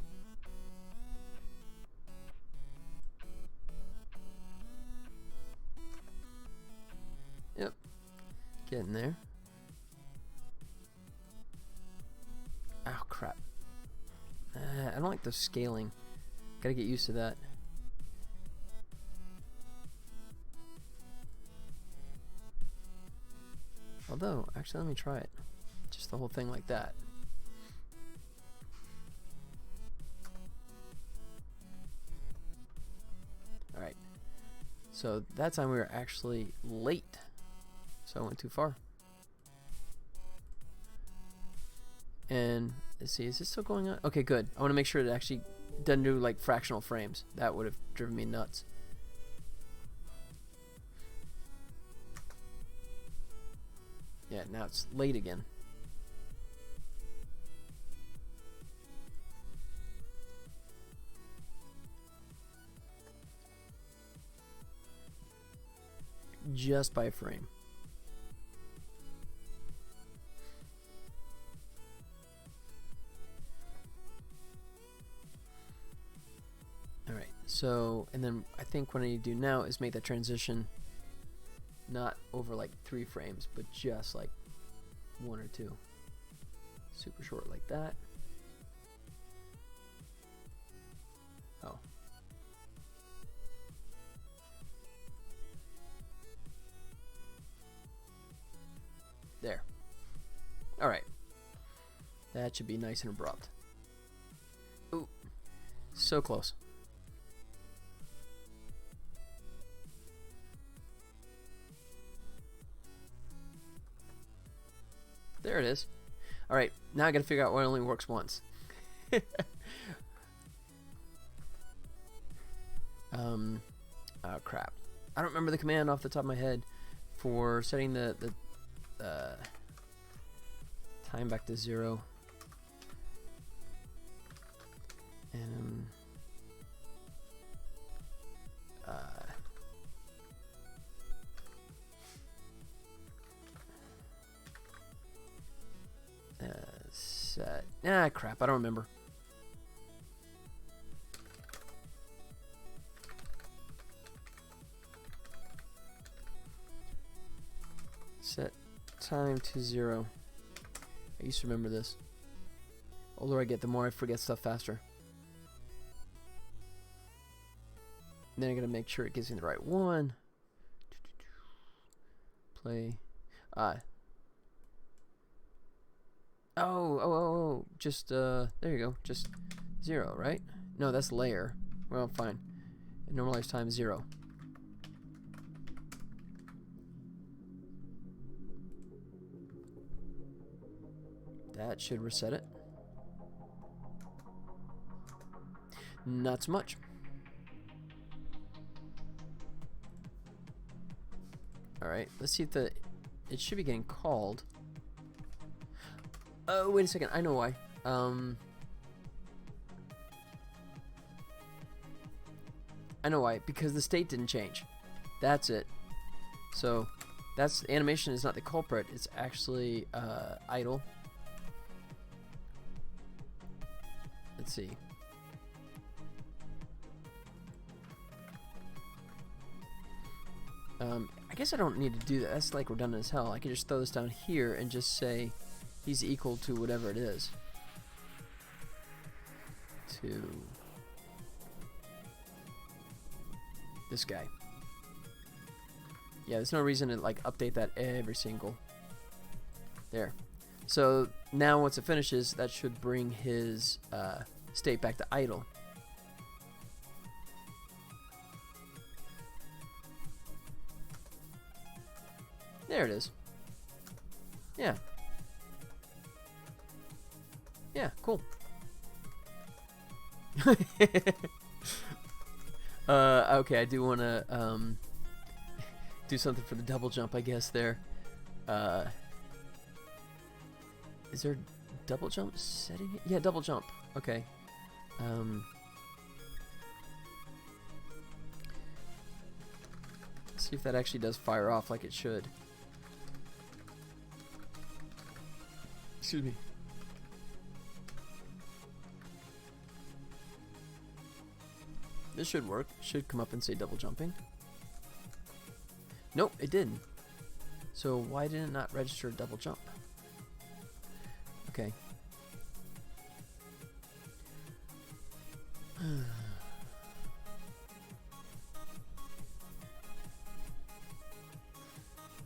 S1: Yep. Getting there. Oh, crap. I don't like the scaling. Gotta get used to that. Although, actually, let me try it. Just the whole thing like that. Alright. So that time we were actually late. So I went too far. And let's see, is this still going on? Okay, good. I want to make sure it actually doesn't do like fractional frames. That would have driven me nuts. Yeah, now it's late again. Just by a frame. Alright, so, and then I think what I need to do now is make that transition not over like 3 frames, but just like 1 or 2. Super short like that. Oh. There. Alright. That should be nice and abrupt. Ooh. So close. There it is. Alright, now I gotta figure out why it only works once. Oh crap. I don't remember the command off the top of my head for setting the time back to 0. And set. Ah, crap. I don't remember. Set time to 0. I used to remember this. The older I get, the more I forget stuff faster. And then I gotta make sure it gives me the right one. Play. Oh, just, there you go. Just 0, right? No, that's layer. Well, fine. Normalized time 0. That should reset it. Not so much. Alright, let's see if it should be getting called. Oh, wait a second. I know why. I know why. Because the state didn't change. That's it. So, that's animation is not the culprit. It's actually idle. Let's see. I guess I don't need to do that. That's like redundant as hell. I can just throw this down here and just say he's equal to whatever it is. To this guy. Yeah, there's no reason to like update that every single. There. So now once it finishes, that should bring his state back to idle. There it is. Yeah. Yeah, cool. Okay, I do want to do something for the double jump, I guess, there. Is there double jump setting? Yeah, double jump. Okay. Let's see if that actually does fire off like it should. Excuse me. This should work. Should come up and say double jumping. Nope, it didn't. So why did it not register double jump? Okay.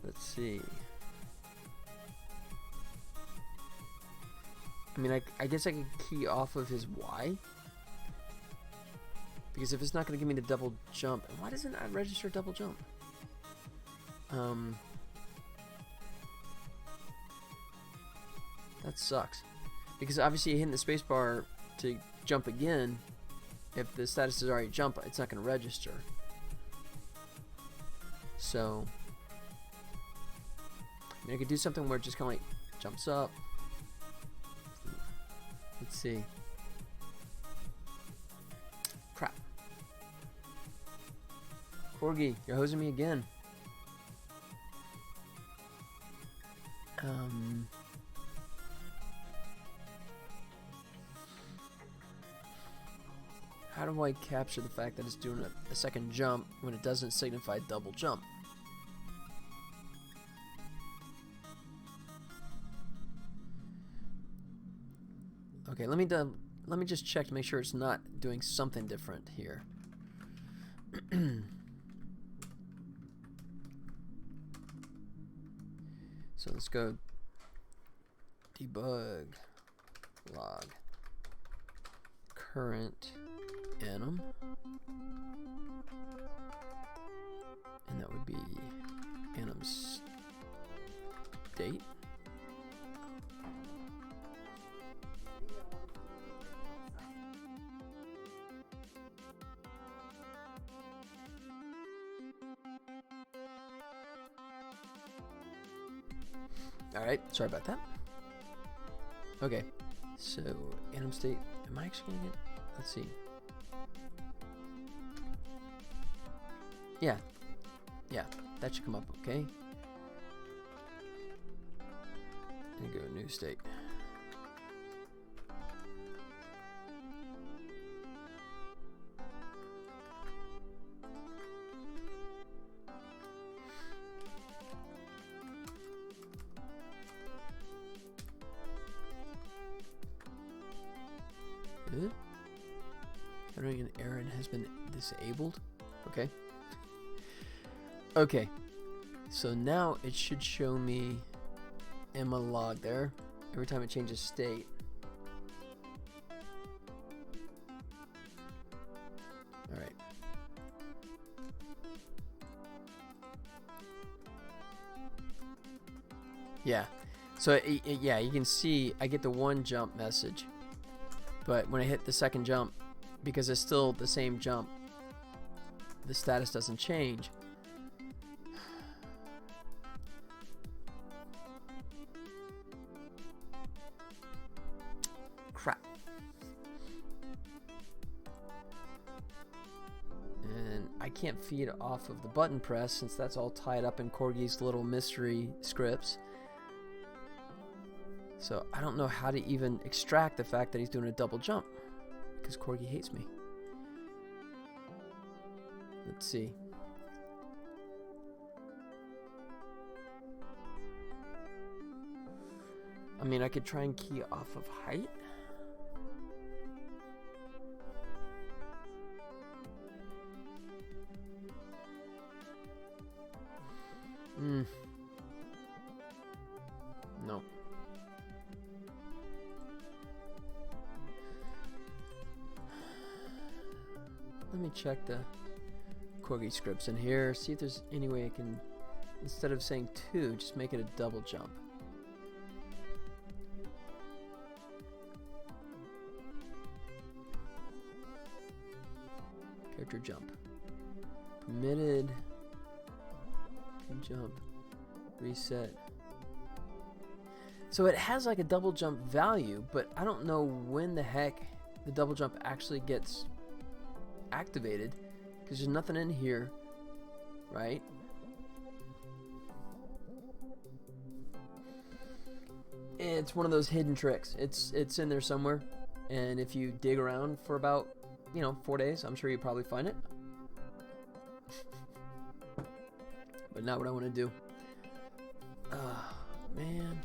S1: Let's see. I mean, I guess I could key off of his Y. Because if it's not going to give me the double jump, why doesn't it register double jump? That sucks. Because obviously hitting the spacebar to jump again, if the status is already jump, it's not going to register. So, I mean, I could do something where it just kind of like jumps up. Let's see. Crap. Corgi, you're hosing me again. How do I capture the fact that it's doing a second jump when it doesn't signify double jump? Okay, let me just check to make sure it's not doing something different here. So let's go debug log current anim, and that would be anim state. Alright, sorry about that. Okay, so anim state, am I actually gonna get, let's see. Yeah, that should come up okay. And go new state. Entering an error has been disabled. Okay. Okay. So now it should show me in my log there every time it changes state. All right. Yeah. So yeah, you can see I get the one jump message. But when I hit the second jump, because it's still the same jump, the status doesn't change. I can't feed off of the button press since that's all tied up in Corgi's little mystery scripts. So I don't know how to even extract the fact that he's doing a double jump because Corgi hates me. Let's see. I mean, I could try and key off of height. No. Let me check the Corgi scripts in here, see if there's any way I can, instead of saying 2, just make it a double jump. Character jump. Permitted. Jump. Reset. So it has like a double jump value, but I don't know when the heck the double jump actually gets activated because there's nothing in here, right? It's one of those hidden tricks. It's in there somewhere, and if you dig around for about 4 days, I'm sure you probably find it. But not what I want to do. Man.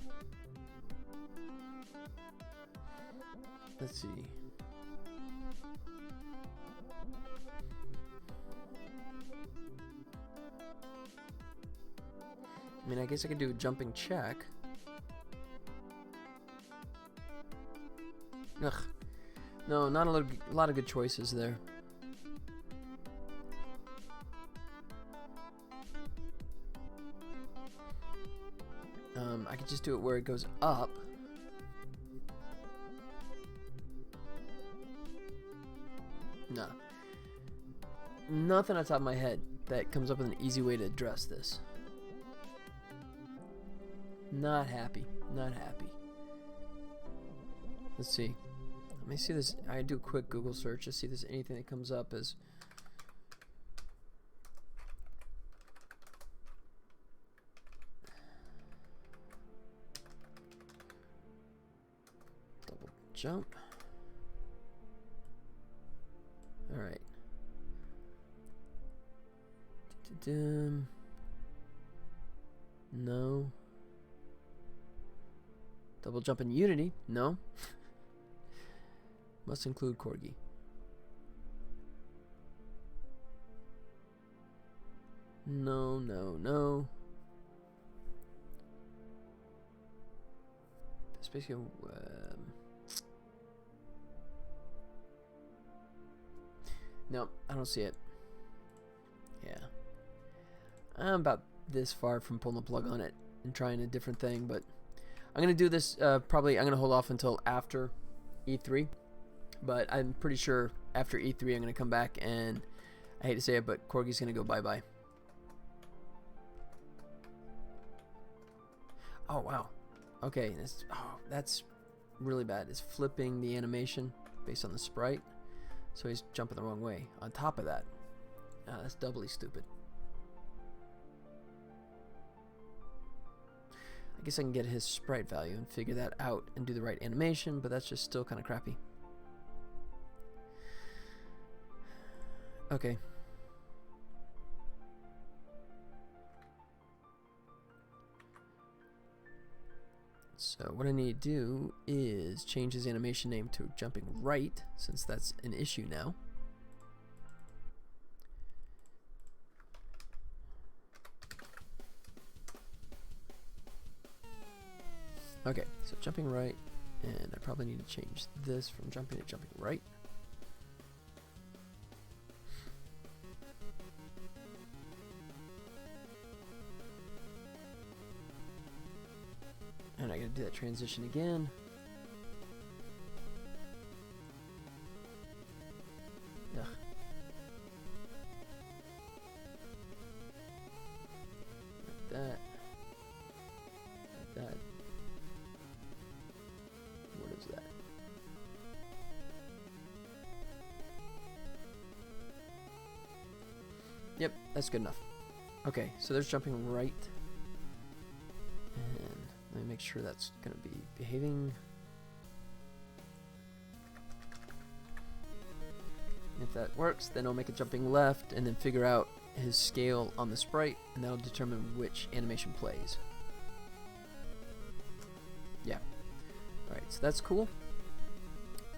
S1: Let's see. I mean, I guess I could do a jumping check. Ugh. No, not a lot of good choices there. I could just do it where it goes up. No. Nothing on top of my head that comes up with an easy way to address this. Not happy. Not happy. Let's see. Let me see this. I do a quick Google search to see if there's anything that comes up as double jump. All right. No. Double jump in Unity? No. Must include Corgi. No, no, no. That's basically no, I don't see it. Yeah. I'm about this far from pulling the plug on it and trying a different thing, but I'm going to do this probably. I'm going to hold off until after E3, but I'm pretty sure after E3 I'm going to come back, and I hate to say it, but Corgi's going to go bye-bye. Oh, wow. Okay, that's really bad. It's flipping the animation based on the sprite, so he's jumping the wrong way. On top of that, that's doubly stupid. I guess I can get his sprite value and figure that out and do the right animation, but that's just still kind of crappy. Okay. So what I need to do is change his animation name to jumping right, since that's an issue now. Okay, so jumping right, and I probably need to change this from jumping to jumping right. And I gotta do that transition again. Ugh. Like that. Like that. What is that? Yep, that's good enough. Okay, so there's jumping right. And let me make sure that's going to be behaving. If that works, then I'll make a jumping left and then figure out his scale on the sprite, and that'll determine which animation plays. Yeah. Alright, so that's cool.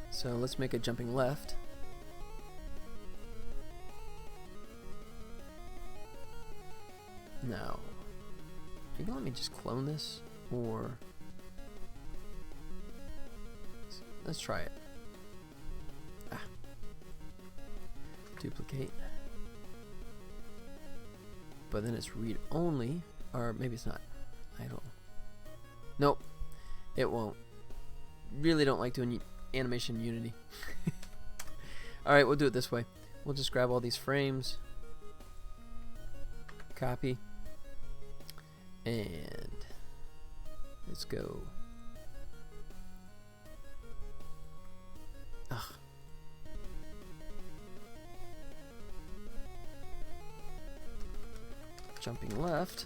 S1: So let's make a jumping left. Now, are you gonna let me just clone this? Or let's try it. Ah. Duplicate. But then it's read only, or maybe it's not. I don't. Nope, it won't. Really don't like doing animation in Unity. Alright, we'll do it this way. We'll just grab all these frames, copy, and let's go. Ugh. Jumping left,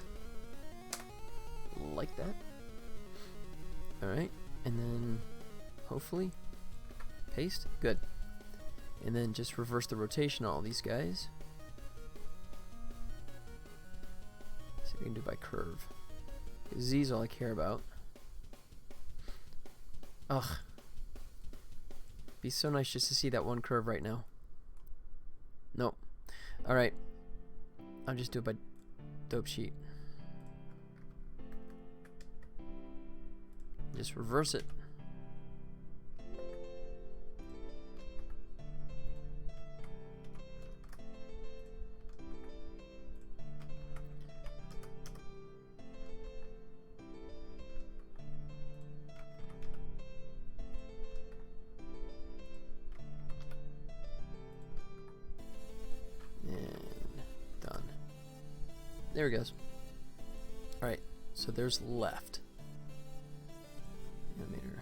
S1: like that. Alright, and then hopefully paste. Good. And then just reverse the rotation on all these guys. See what we can do by curve. Z is all I care about. Ugh. Be so nice just to see that one curve right now. Nope. Alright. I'll just do it by dope sheet. Just reverse it. There he goes. Alright, so there's left. Animator.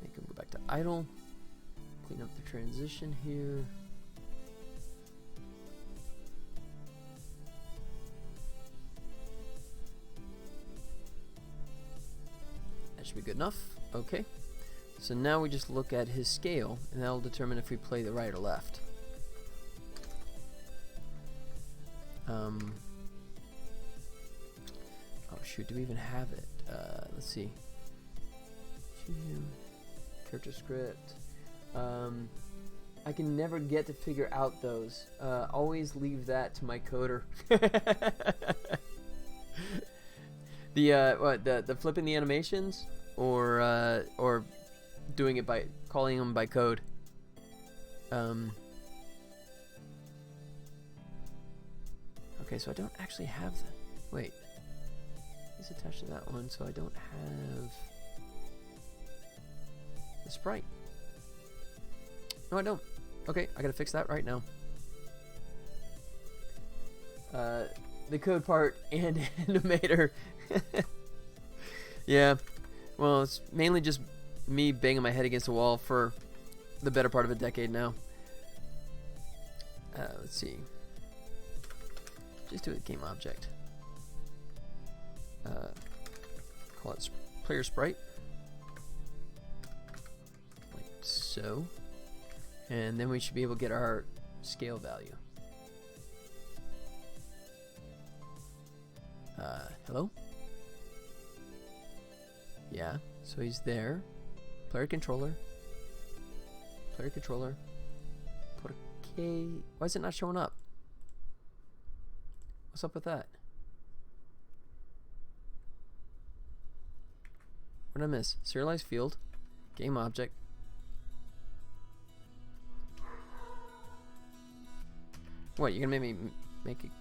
S1: Make him go back to idle. Clean up the transition here. That should be good enough. Okay. So now we just look at his scale, and that'll determine if we play the right or left. Oh shoot, do we even have it? Let's see. Character script. I can never get to figure out those. Always leave that to my coder. The flipping the animations, or doing it by calling them by code. Okay, so I don't actually have the. Wait, it's attached to that one, so I don't have the sprite. No, I don't. Okay, I gotta fix that right now. The code part and animator. Yeah, well, it's mainly just me banging my head against the wall for the better part of a decade now. Let's see. Just do a game object. Call it player sprite. Like so. And then we should be able to get our scale value. Hello? Yeah, so he's there. Player controller. Player controller. Put a K. Why is it not showing up? What's up with that? What did I miss? Serialized field. Game object. What, you're gonna make me make it?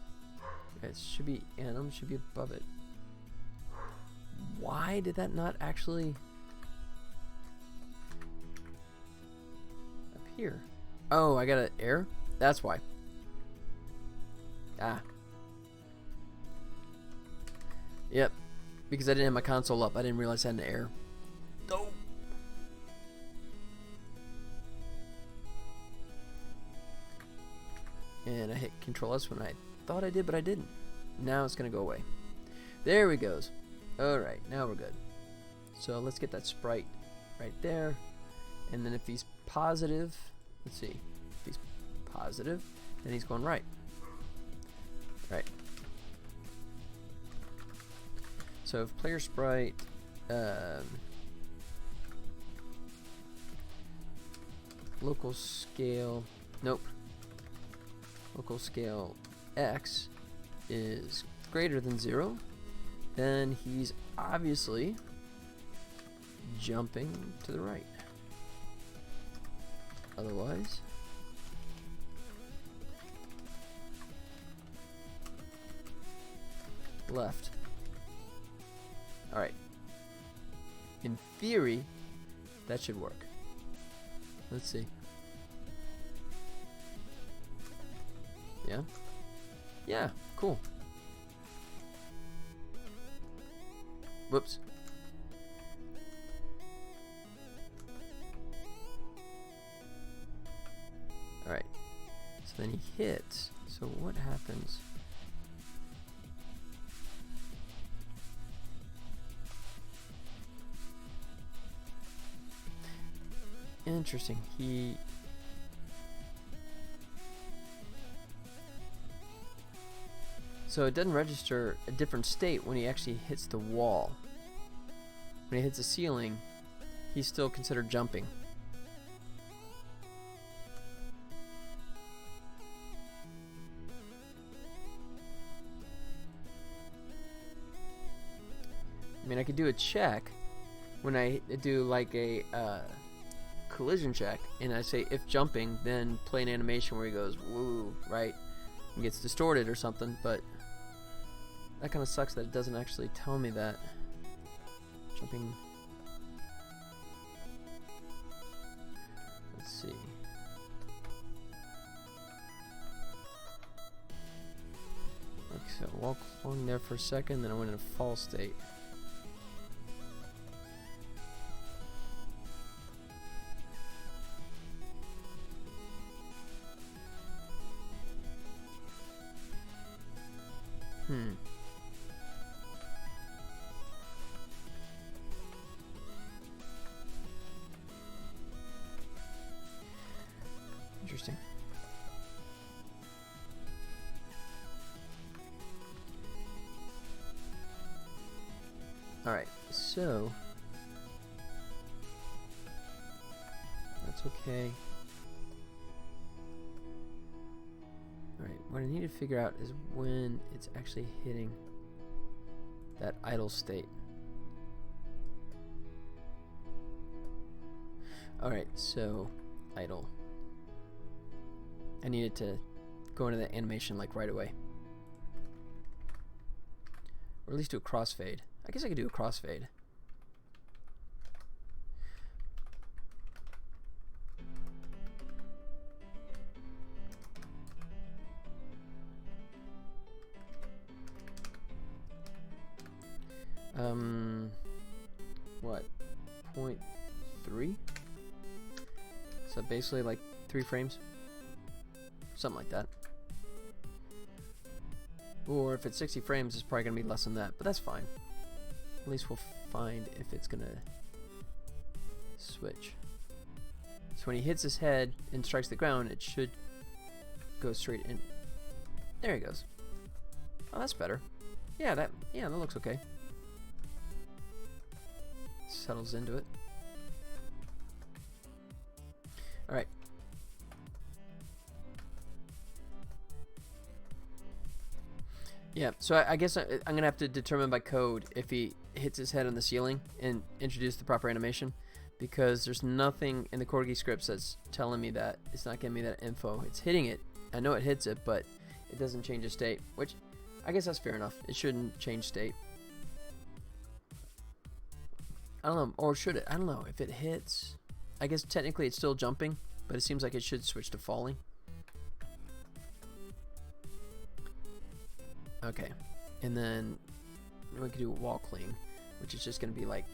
S1: It should be anim, should be above it. Why did that not actually appear? Oh, I got an error? That's why. Ah. Yep. Because I didn't have my console up, I didn't realize I had an error. No. And I hit Control S when I thought I did, but I didn't. Now it's gonna go away. There we goes. Alright, now we're good. So let's get that sprite right there. And then if he's positive, let's see. If he's positive, then he's going right. Right. So if player sprite local scale, nope. Local scale X is greater than 0, then he's obviously jumping to the right. Otherwise, left. Alright. In theory, that should work. Let's see. Yeah? Yeah, cool. Whoops. Alright. So then he hits. So what happens? Interesting. So it doesn't register a different state when he actually hits the wall. When he hits the ceiling, he's still considered jumping. I mean, I could do a check when I do like a collision check, and I say if jumping, then play an animation where he goes woo, right, and gets distorted or something, but that kind of sucks that it doesn't actually tell me that. Jumping. Let's see. Okay, so walk along there for a second, then I went in a false state. Interesting. Alright, so that's okay. Alright, what I need to figure out is when it's actually hitting that idle state. Alright, so idle. I needed to go into the animation like right away. Or at least do a crossfade. I guess I could do a crossfade. What? 0.3? So basically like 3 frames? Something like that. Or if it's 60 frames, it's probably going to be less than that, but that's fine. At least we'll find if it's going to switch. So when he hits his head and strikes the ground, it should go straight in. There he goes. Oh, that's better. Yeah, that looks okay. Settles into it. Alright. Yeah, so I guess I'm going to have to determine by code if he hits his head on the ceiling and introduce the proper animation, because there's nothing in the Corgi scripts that's telling me that. It's not giving me that info. It's hitting it. I know it hits it, but it doesn't change the state, which I guess that's fair enough. It shouldn't change state. I don't know, or should it? I don't know. If it hits, I guess technically it's still jumping, but it seems like it should switch to falling. Okay, and then we can do wall clean, which is just going to be like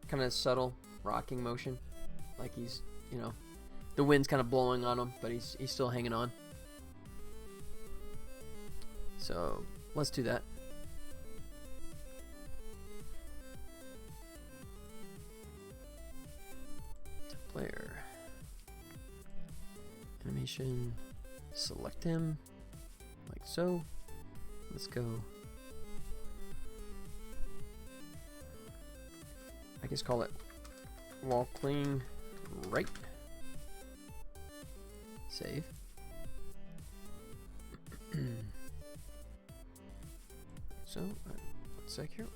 S1: kind of subtle rocking motion, like he's, you know, The wind's kind of blowing on him, but he's still hanging on. So let's do that. Player. Animation. Select him. Like so. Let's go. I guess call it wall clean right. Save. So, 1 sec here.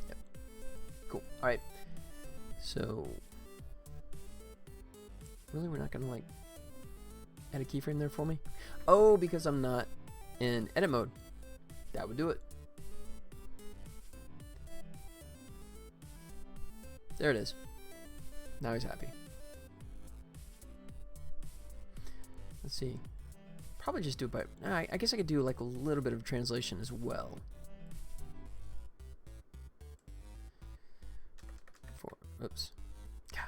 S1: Yep. Cool. Alright. So, really, we're not gonna like add a keyframe there for me? Oh, because I'm not in edit mode. That would do it. There it is. Now he's happy. Let's see. Probably just do it by... I guess I could do like a little bit of translation as well. Oops. God.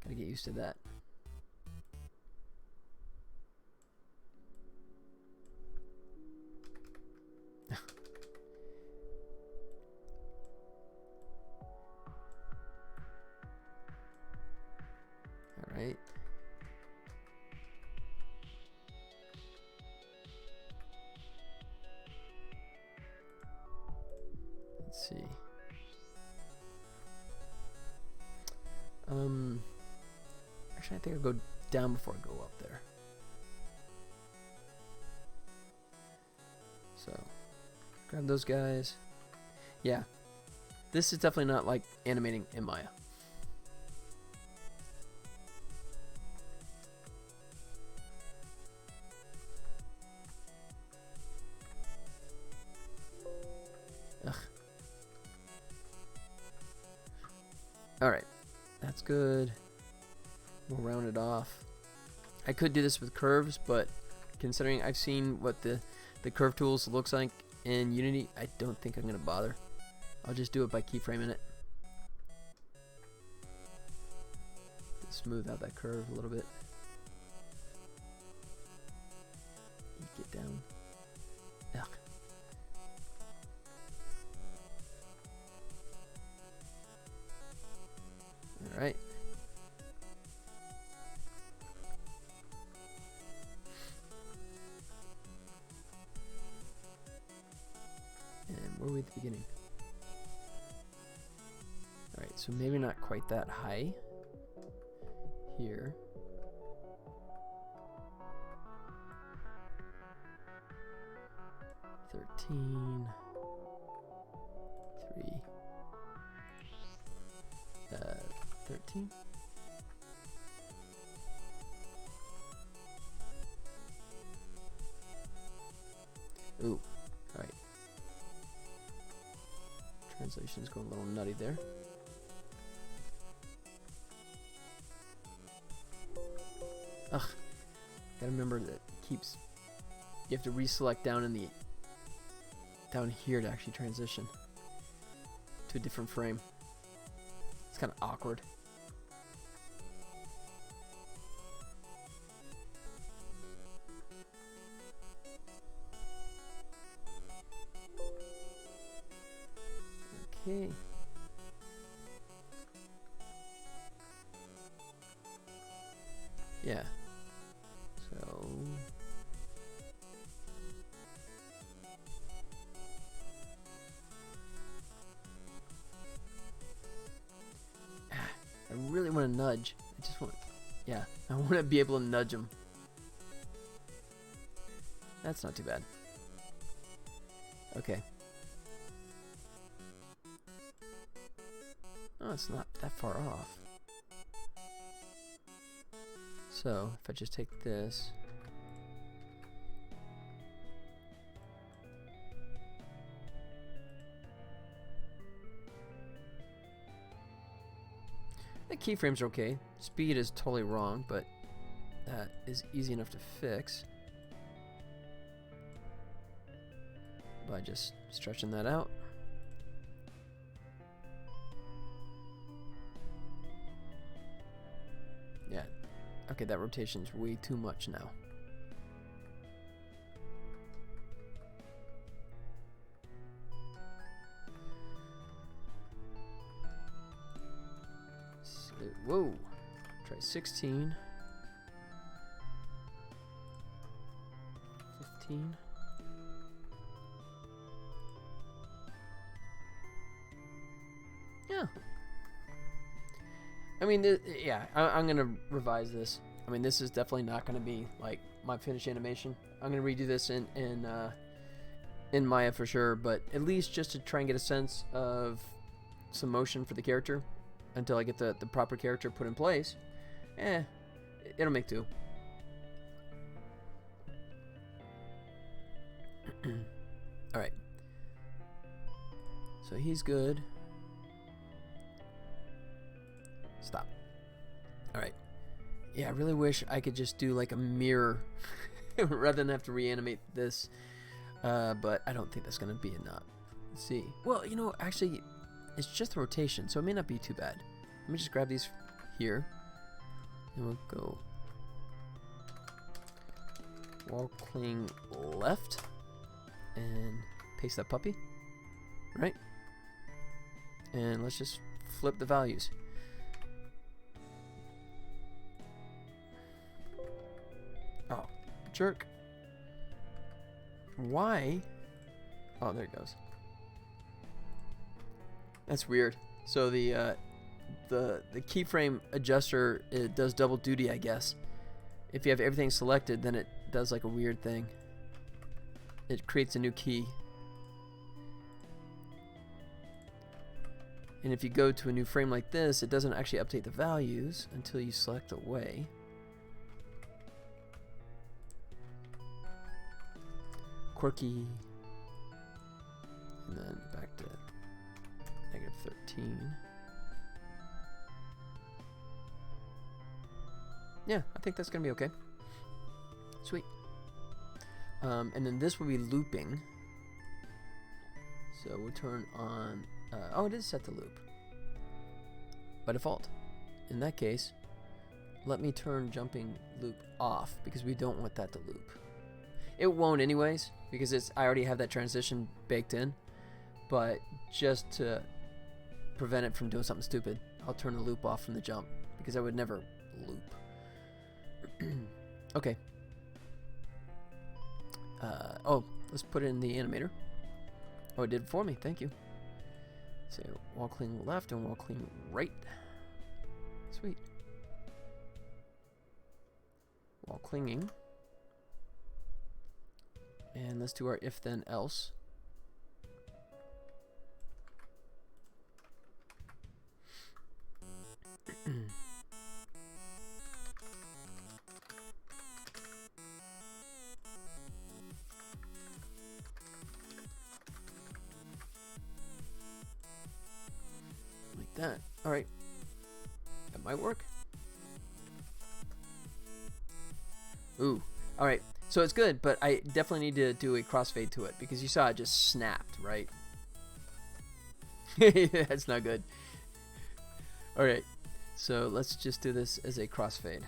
S1: Gotta get used to that. All right. Let's see. Actually, I think I'll go down before I go up there. So, grab those guys. Yeah, this is definitely not like animating in Maya. Ugh. Alright, that's good. We'll round it off. I could do this with curves, but considering I've seen what the curve tools looks like in Unity, I don't think I'm going to bother. I'll just do it by keyframing it. To smooth out that curve a little bit. Get down. Ugh. Alright. And where were we at the beginning? Alright, so maybe not quite that high. Here. $13. 3. 13. Ooh, alright. Translation's going a little nutty there. Ugh. Gotta remember that keeps... You have to reselect down in the... down here to actually transition to a different frame. It's kind of awkward. Okay. Yeah. So... I really want to nudge. I just want... Yeah, I want to be able to nudge him. That's not too bad. Okay. Oh, it's not that far off. So, if I just take this... The keyframes are okay. Speed is totally wrong, but that is easy enough to fix by just stretching that out. Okay, that rotation's way too much now. So, whoa. Try 16. 15. Yeah. I mean, yeah, I'm going to revise this. I mean, this is definitely not going to be like my finished animation. I'm going to redo this in Maya for sure, but at least just to try and get a sense of some motion for the character until I get the proper character put in place. It'll make do. Alright. So he's good. Stop. Alright. Yeah, I really wish I could just do like a mirror rather than have to reanimate this. But I don't think that's going to be enough. Let's see. Well, you know, actually, it's just the rotation, so it may not be too bad. Let me just grab these here. And we'll go wall cling left and paste that puppy. Right? And let's just flip the values. Oh, jerk. Why? Oh, there it goes. That's weird. So the keyframe adjuster, it does double duty, I guess. If you have everything selected, then it does like a weird thing. It creates a new key. And if you go to a new frame like this, it doesn't actually update the values until you select away. Quirky. And then back to -13. Yeah, I think that's gonna be okay. Sweet. And then this will be looping. So we'll turn on. Oh, it is set to loop by default. In that case, let me turn jumping loop off because we don't want that to loop. It won't anyways because I already have that transition baked in. But just to prevent it from doing something stupid, I'll turn the loop off from the jump because I would never loop. Okay. Oh, let's put it in the animator. Oh, it did it for me. Thank you. So wall cling left and wall cling right. Sweet. Wall clinging. And let's do our if then else. Like that. Alright. That might work. Ooh. Alright. So it's good, but I definitely need to do a crossfade to it because you saw it just snapped, right? That's not good. Alright. So let's just do this as a crossfade.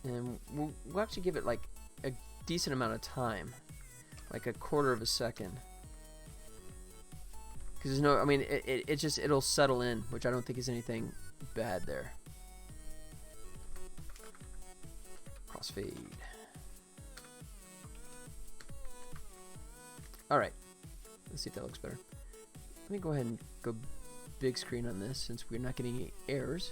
S1: And we'll actually give it like a decent amount of time. Like a quarter of a second. Because there's no, I mean, it'll settle in, which I don't think is anything bad there. Crossfade. Alright. Let's see if that looks better. Let me go ahead and go big screen on this since we're not getting any errors.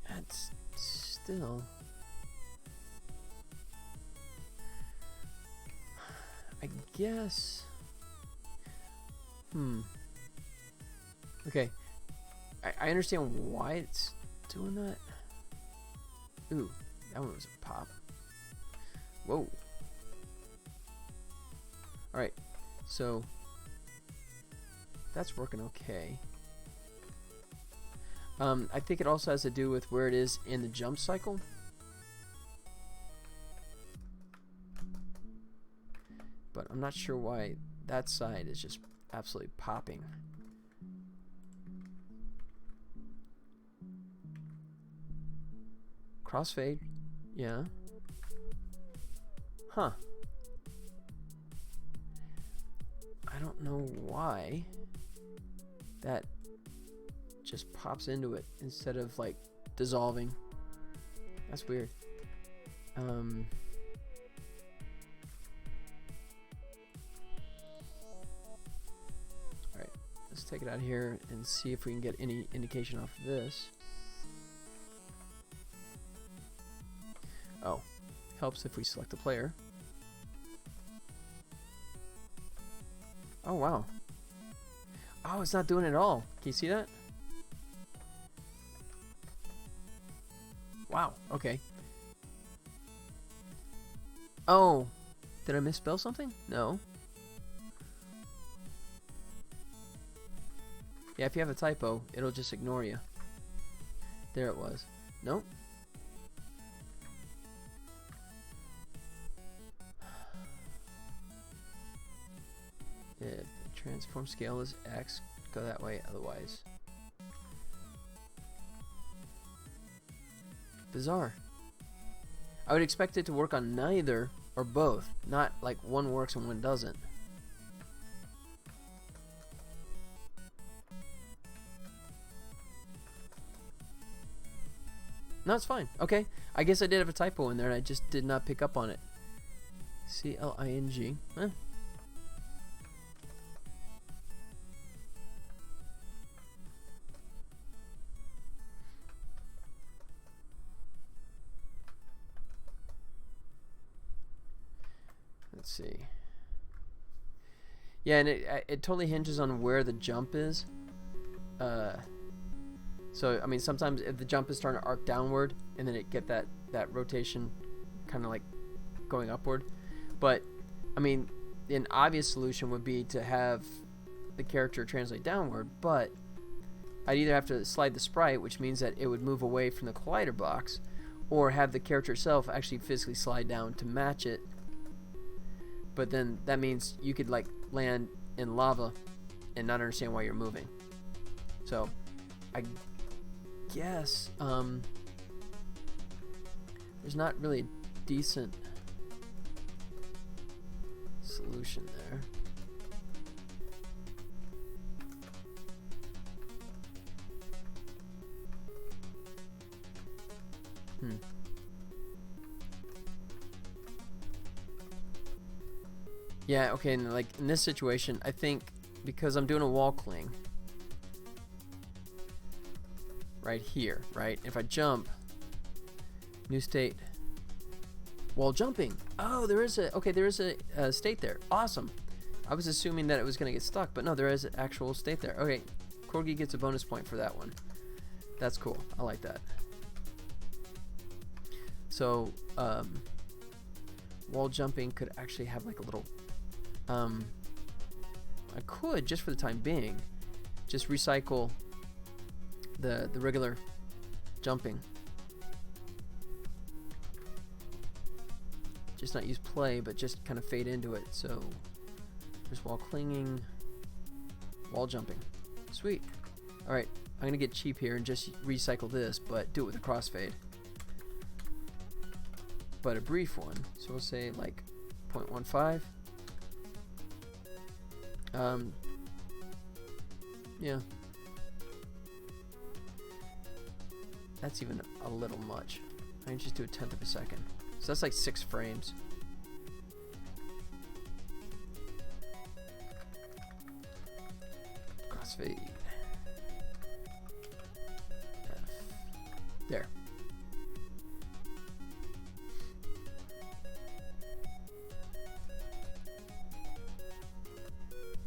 S1: That's still... I guess... Okay. I understand why it's doing that. Ooh, that one was a pop. Whoa. Alright, so that's working okay. I think it also has to do with where it is in the jump cycle. I'm not sure why that side is just absolutely popping. Crossfade, yeah. Huh. I don't know why that just pops into it instead of like dissolving. That's weird. Alright, let's take it out of here and see if we can get any indication off of this. Oh, helps if we select a player. Oh, wow. Oh, it's not doing it at all. Can you see that? Wow, okay. Oh, did I misspell something? No. Yeah, if you have a typo, it'll just ignore you. There it was. Nope. If the transform scale is X, go that way, otherwise. Bizarre. I would expect it to work on neither or both, not like one works and one doesn't. No, it's fine. Okay. I guess I did have a typo in there and I just did not pick up on it. C-L-I-N-G. Huh? Let's see. Yeah, and it totally hinges on where the jump is. So, I mean, sometimes if the jump is starting to arc downward, and then it get that rotation kind of like going upward. But, I mean, an obvious solution would be to have the character translate downward, but I'd either have to slide the sprite, which means that it would move away from the collider box, or have the character itself actually physically slide down to match it. But then that means you could like land in lava and not understand why you're moving. So I guess there's not really a decent solution there. Yeah, okay, and like in this situation, I think because I'm doing a wall cling right here, right? If I jump, new state, wall jumping. Oh, there is a state there. Awesome. I was assuming that it was gonna get stuck, but no, there is an actual state there. Okay, Corgi gets a bonus point for that one. That's cool. I like that. So, wall jumping could actually have like a little. I could, just for the time being, just recycle the regular jumping. Just not use play, but just kind of fade into it. So there's wall clinging, wall jumping. Sweet. All right, I'm gonna get cheap here and just recycle this, but do it with a crossfade. But a brief one. So we'll say like 0.15. Yeah. That's even a little much. I can just do 1/10 of a second. So that's like 6 frames. Crossfade. F. There.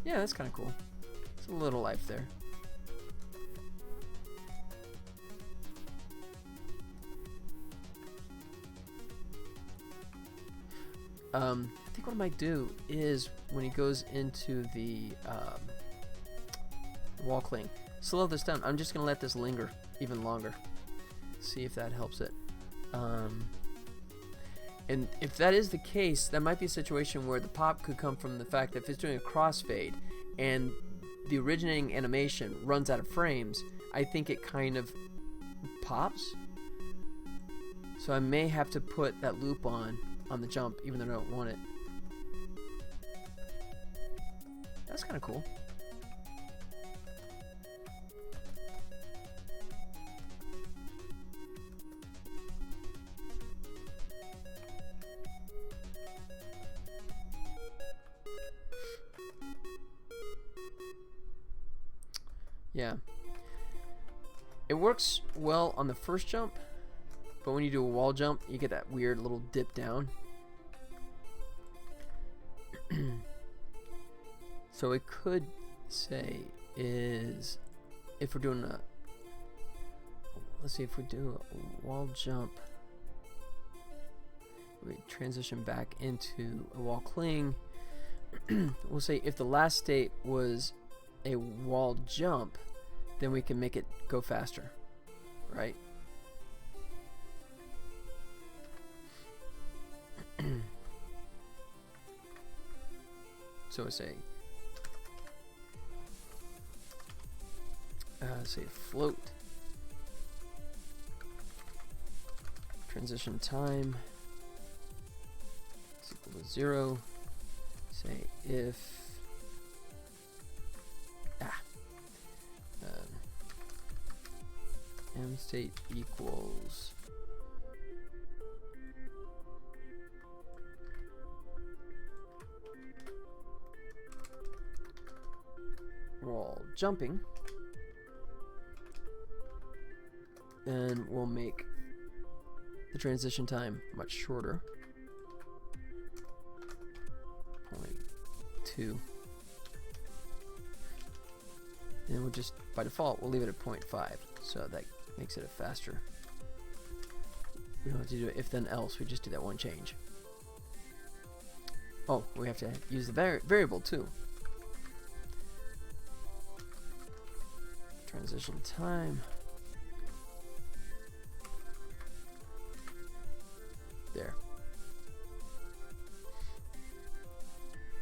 S1: Yeah, that's kind of cool. It's a little life there. I think what I might do is when he goes into the wall cling, slow this down. I'm just gonna let this linger even longer. See if that helps it. And if that is the case, that might be a situation where the pop could come from the fact that if it's doing a crossfade and the originating animation runs out of frames, I think it kind of pops. So I may have to put that loop on the jump, even though I don't want it. That's kind of cool. Yeah. It works well on the first jump, but when you do a wall jump, you get that weird little dip down. So it could say is, if we're doing a, let's see, if we do a wall jump, we transition back into a wall cling. We'll say if the last state was a wall jump, then we can make it go faster, right? So I say, say float, transition time is equal to 0. Say if m state equals wall jumping, then we'll make the transition time much shorter, 0.2. And we'll just, by default, we'll leave it at 0.5, so that makes it a faster. We don't have to do it if then else, we just do that one change. Oh, we have to use the variable too. Transition time. There.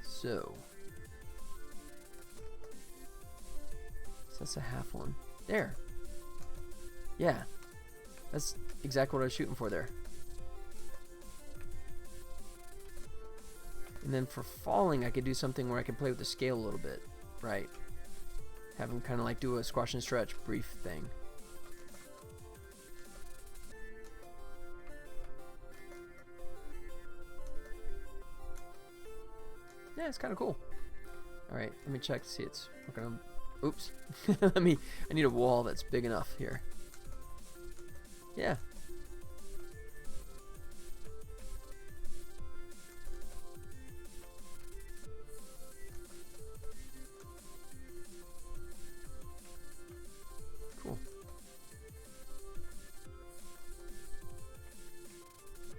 S1: So that's a half one. There. Yeah. That's exactly what I was shooting for there. And then for falling, I could do something where I can play with the scale a little bit, right? Have them kind of like do a squash and stretch brief thing. Yeah, it's kind of cool. All right, let me check to see it's working on. Oops. I need a wall that's big enough here. Yeah. Cool.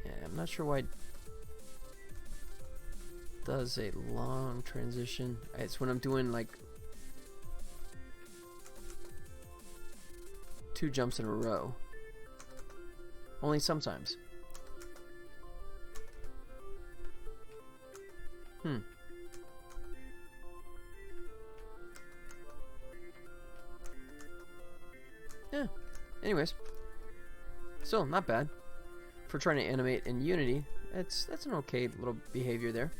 S1: Yeah, I'm not sure why it does a long transition. It's when I'm doing like 2 jumps in a row. Only sometimes. Yeah. Anyways. Still not bad. For trying to animate in Unity, that's an okay little behavior there.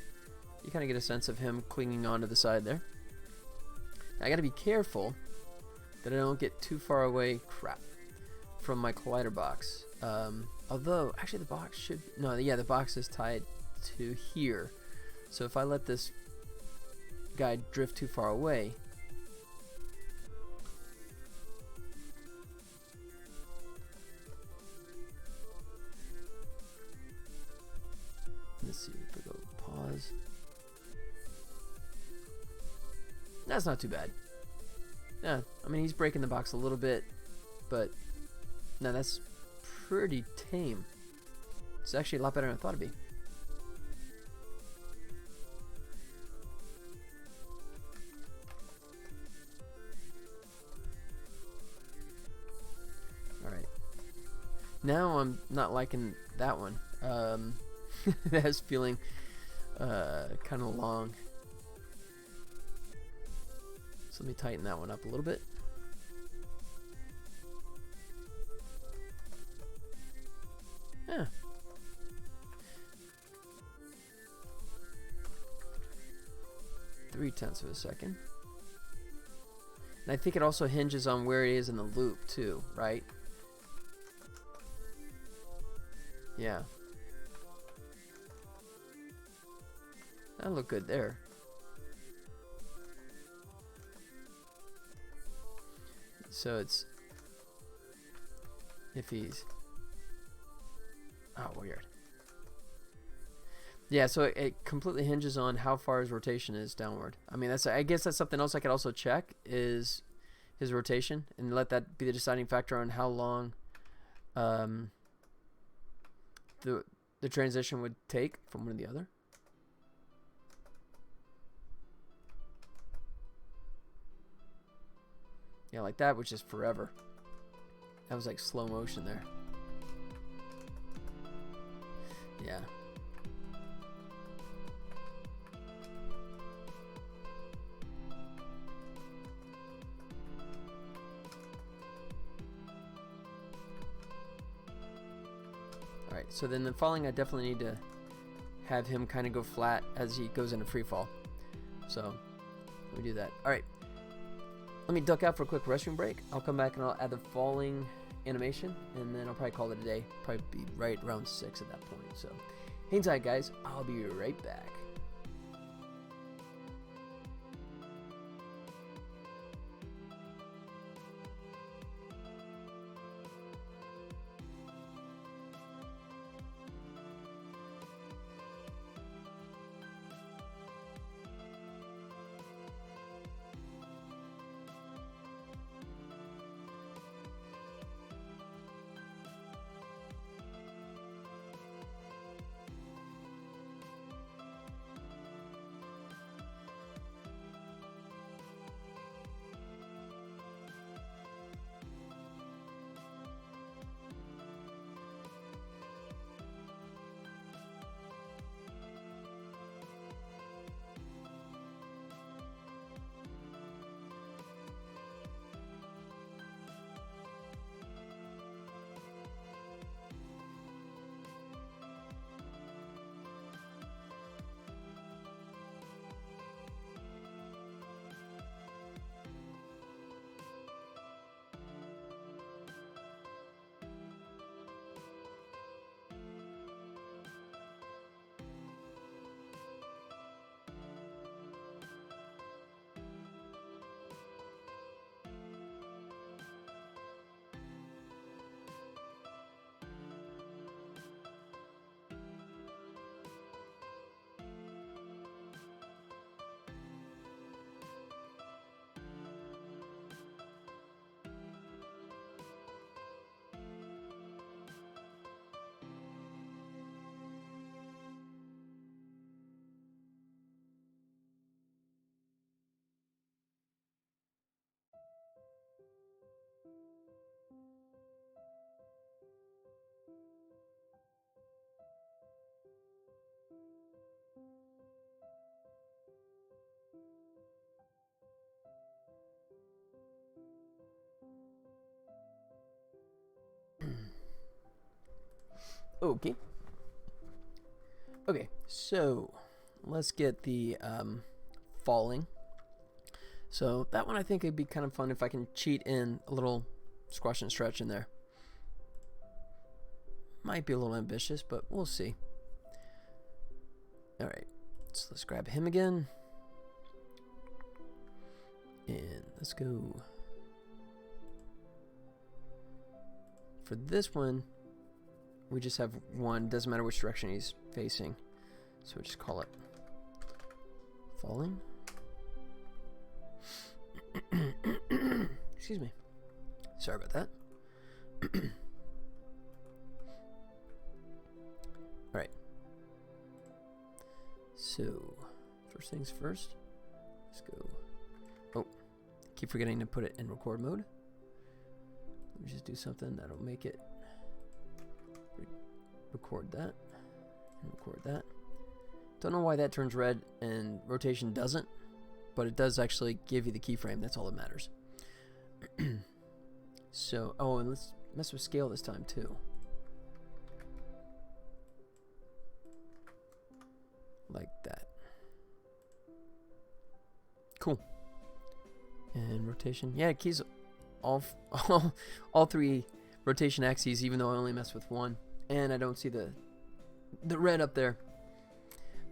S1: You kind of get a sense of him clinging onto the side there. Now, I gotta be careful that I don't get too far away, from my collider box. Although, actually the box should, no, yeah, the box is tied to here. So if I let this guy drift too far away, let's see, if I go pause. That's not too bad. Yeah, I mean, he's breaking the box a little bit, but no, that's pretty tame. It's actually a lot better than I thought it'd be. Alright. Now I'm not liking that one. That's feeling kind of long. So let me tighten that one up a little bit. Yeah. 0.3 of a second. And I think it also hinges on where it is in the loop too, right? Yeah. That looked good there. So it's if he's weird. Yeah, so it completely hinges on how far his rotation is downward. I mean, I guess that's something else I could also check is his rotation and let that be the deciding factor on how long the transition would take from one to the other. Yeah, like that was just forever. That was like slow motion there. Yeah. Alright, so then the falling, I definitely need to have him kind of go flat as he goes into free fall. So, let me do that. Alright, let me duck out for a quick restroom break. I'll come back and I'll add the falling animation, and then I'll probably call it a day. Probably be right around 6 at that point. So, hang tight, guys. I'll be right back. Okay. Okay, so let's get the falling. So that one I think it'd be kind of fun if I can cheat in a little squash and stretch in there. Might be a little ambitious, but we'll see. Alright, so let's grab him again. And let's go. For this one, we just have one. Doesn't matter which direction he's facing. So we just call it falling. Excuse me. Sorry about that. Alright. So, first things first. Let's go. Oh, keep forgetting to put it in record mode. Let me just do something that'll make it record that. Record that. Don't know why that turns red and rotation doesn't, but it does actually give you the keyframe. That's all that matters. So, oh, and let's mess with scale this time too. Like that. Cool. And rotation. Yeah, it keys all three rotation axes, even though I only mess with one. And I don't see the red up there.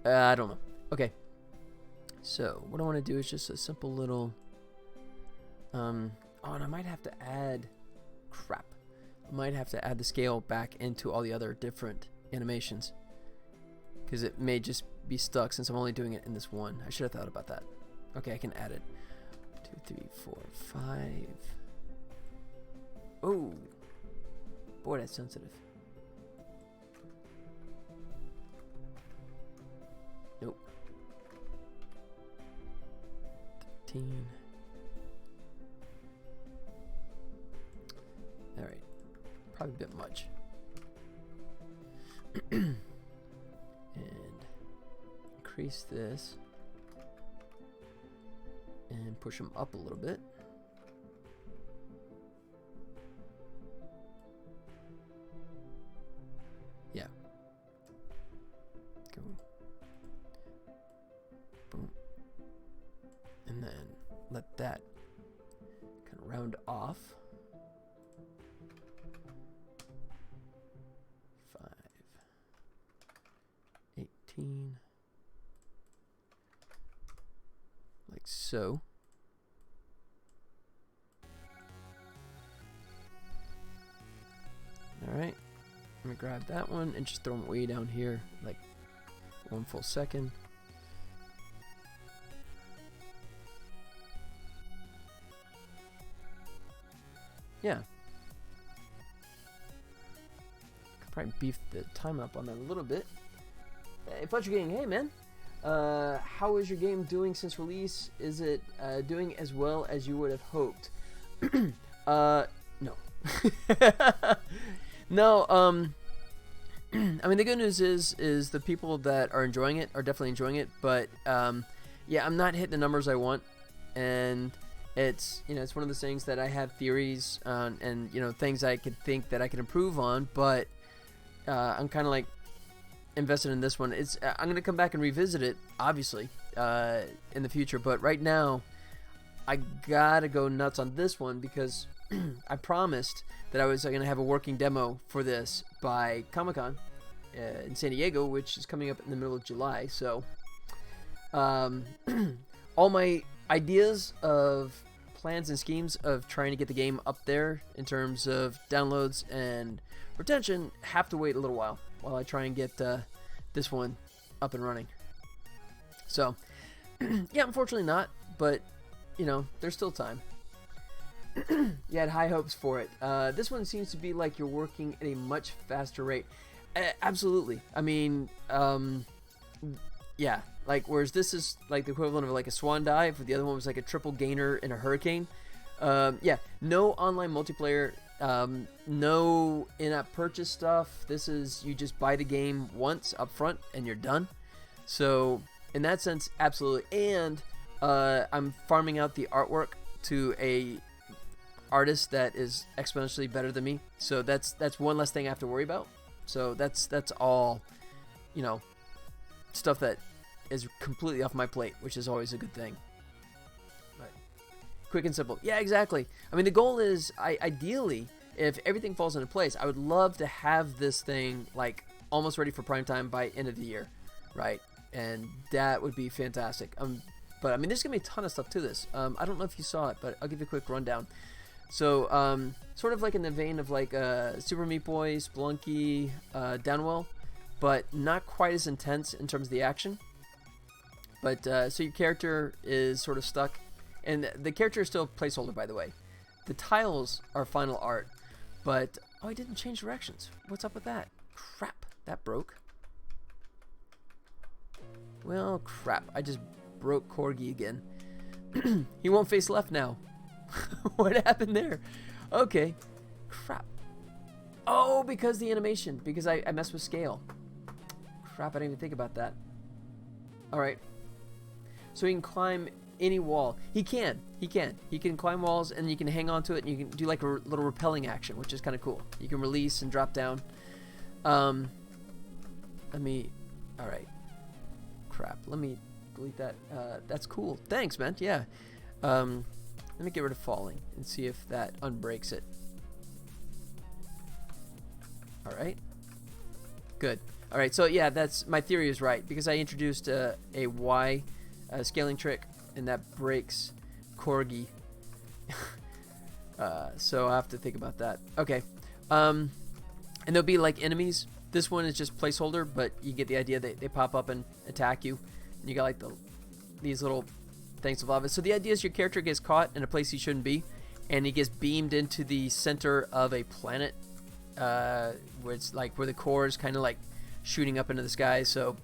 S1: I don't know. Okay. So what I want to do is just a simple little. Oh, and I might have to add. Crap. I might have to add the scale back into all the other different animations, because it may just be stuck since I'm only doing it in this one. I should have thought about that. Okay, I can add it. 2, 3, 4, 5. Oh, boy, that's sensitive. Nope. 13. All right, probably a bit much. And increase this and push them up a little bit. Yeah. Go. Boom. And then let that kind of round off. 5, 18. Like so. Alright, let me grab that one and just throw them way down here, like 1 full second. Yeah. Could probably beef the time up on that a little bit. Hey, Fletcher Gang, hey man. How is your game doing since release? Is it doing as well as you would have hoped? No. No, I mean, the good news is the people that are enjoying it are definitely enjoying it, but yeah, I'm not hitting the numbers I want, and it's, you know, it's one of those things that I have theories on, and, you know, things I could think that I could improve on, but I'm kind of like invested in this one. It's I'm gonna come back and revisit it, obviously, in the future, but right now I gotta go nuts on this one because I promised that I was going to have a working demo for this by Comic-Con in San Diego, which is coming up in the middle of July. So all my ideas of plans and schemes of trying to get the game up there in terms of downloads and retention have to wait a little while I try and get this one up and running. So yeah, unfortunately not, but you know, there's still time. You had high hopes for it. This one seems to be like you're working at a much faster rate. Absolutely. I mean, yeah. Like, whereas this is like the equivalent of like a swan dive, the other one was like a triple gainer in a hurricane. Yeah. No online multiplayer. No in-app purchase stuff. This is, you just buy the game once up front and you're done. So in that sense, absolutely. And I'm farming out the artwork to a artist that is exponentially better than me, so that's one less thing I have to worry about. So that's all, you know, stuff that is completely off my plate, which is always a good thing. But quick and simple. Yeah, exactly. I mean, the goal is, ideally, if everything falls into place, I would love to have this thing like almost ready for prime time by end of the year, right? And that would be fantastic. But I mean, there's gonna be a ton of stuff to this. I don't know if you saw it, but I'll give you a quick rundown. So, sort of like in the vein of like Super Meat Boy, Spelunky, Downwell, but not quite as intense in terms of the action. But so your character is sort of stuck, and the character is still a placeholder, by the way. The tiles are final art, but oh, I didn't change directions. What's up with that? Crap, that broke. Well, crap, I just broke Corgi again. He won't face left now. What happened there? Okay. Crap. Oh, because the animation. Because I messed with scale. Crap, I didn't even think about that. Alright. So he can climb any wall. He can climb walls, and you can hang on to it, and you can do like a little rappelling action, which is kind of cool. You can release and drop down. Alright. Crap, let me delete that. That's cool. Thanks, man. Yeah. Let me get rid of falling and see if that unbreaks it. Alright. Good. Alright, so yeah, that's my theory is right, because I introduced a Y scaling trick, and that breaks Corgi. So I have to think about that. Okay. And there'll be like enemies. This one is just placeholder, but you get the idea. They pop up and attack you. And you got like these little things of lava. So the idea is your character gets caught in a place he shouldn't be, and he gets beamed into the center of a planet, where it's like where the core is kind of like shooting up into the sky. So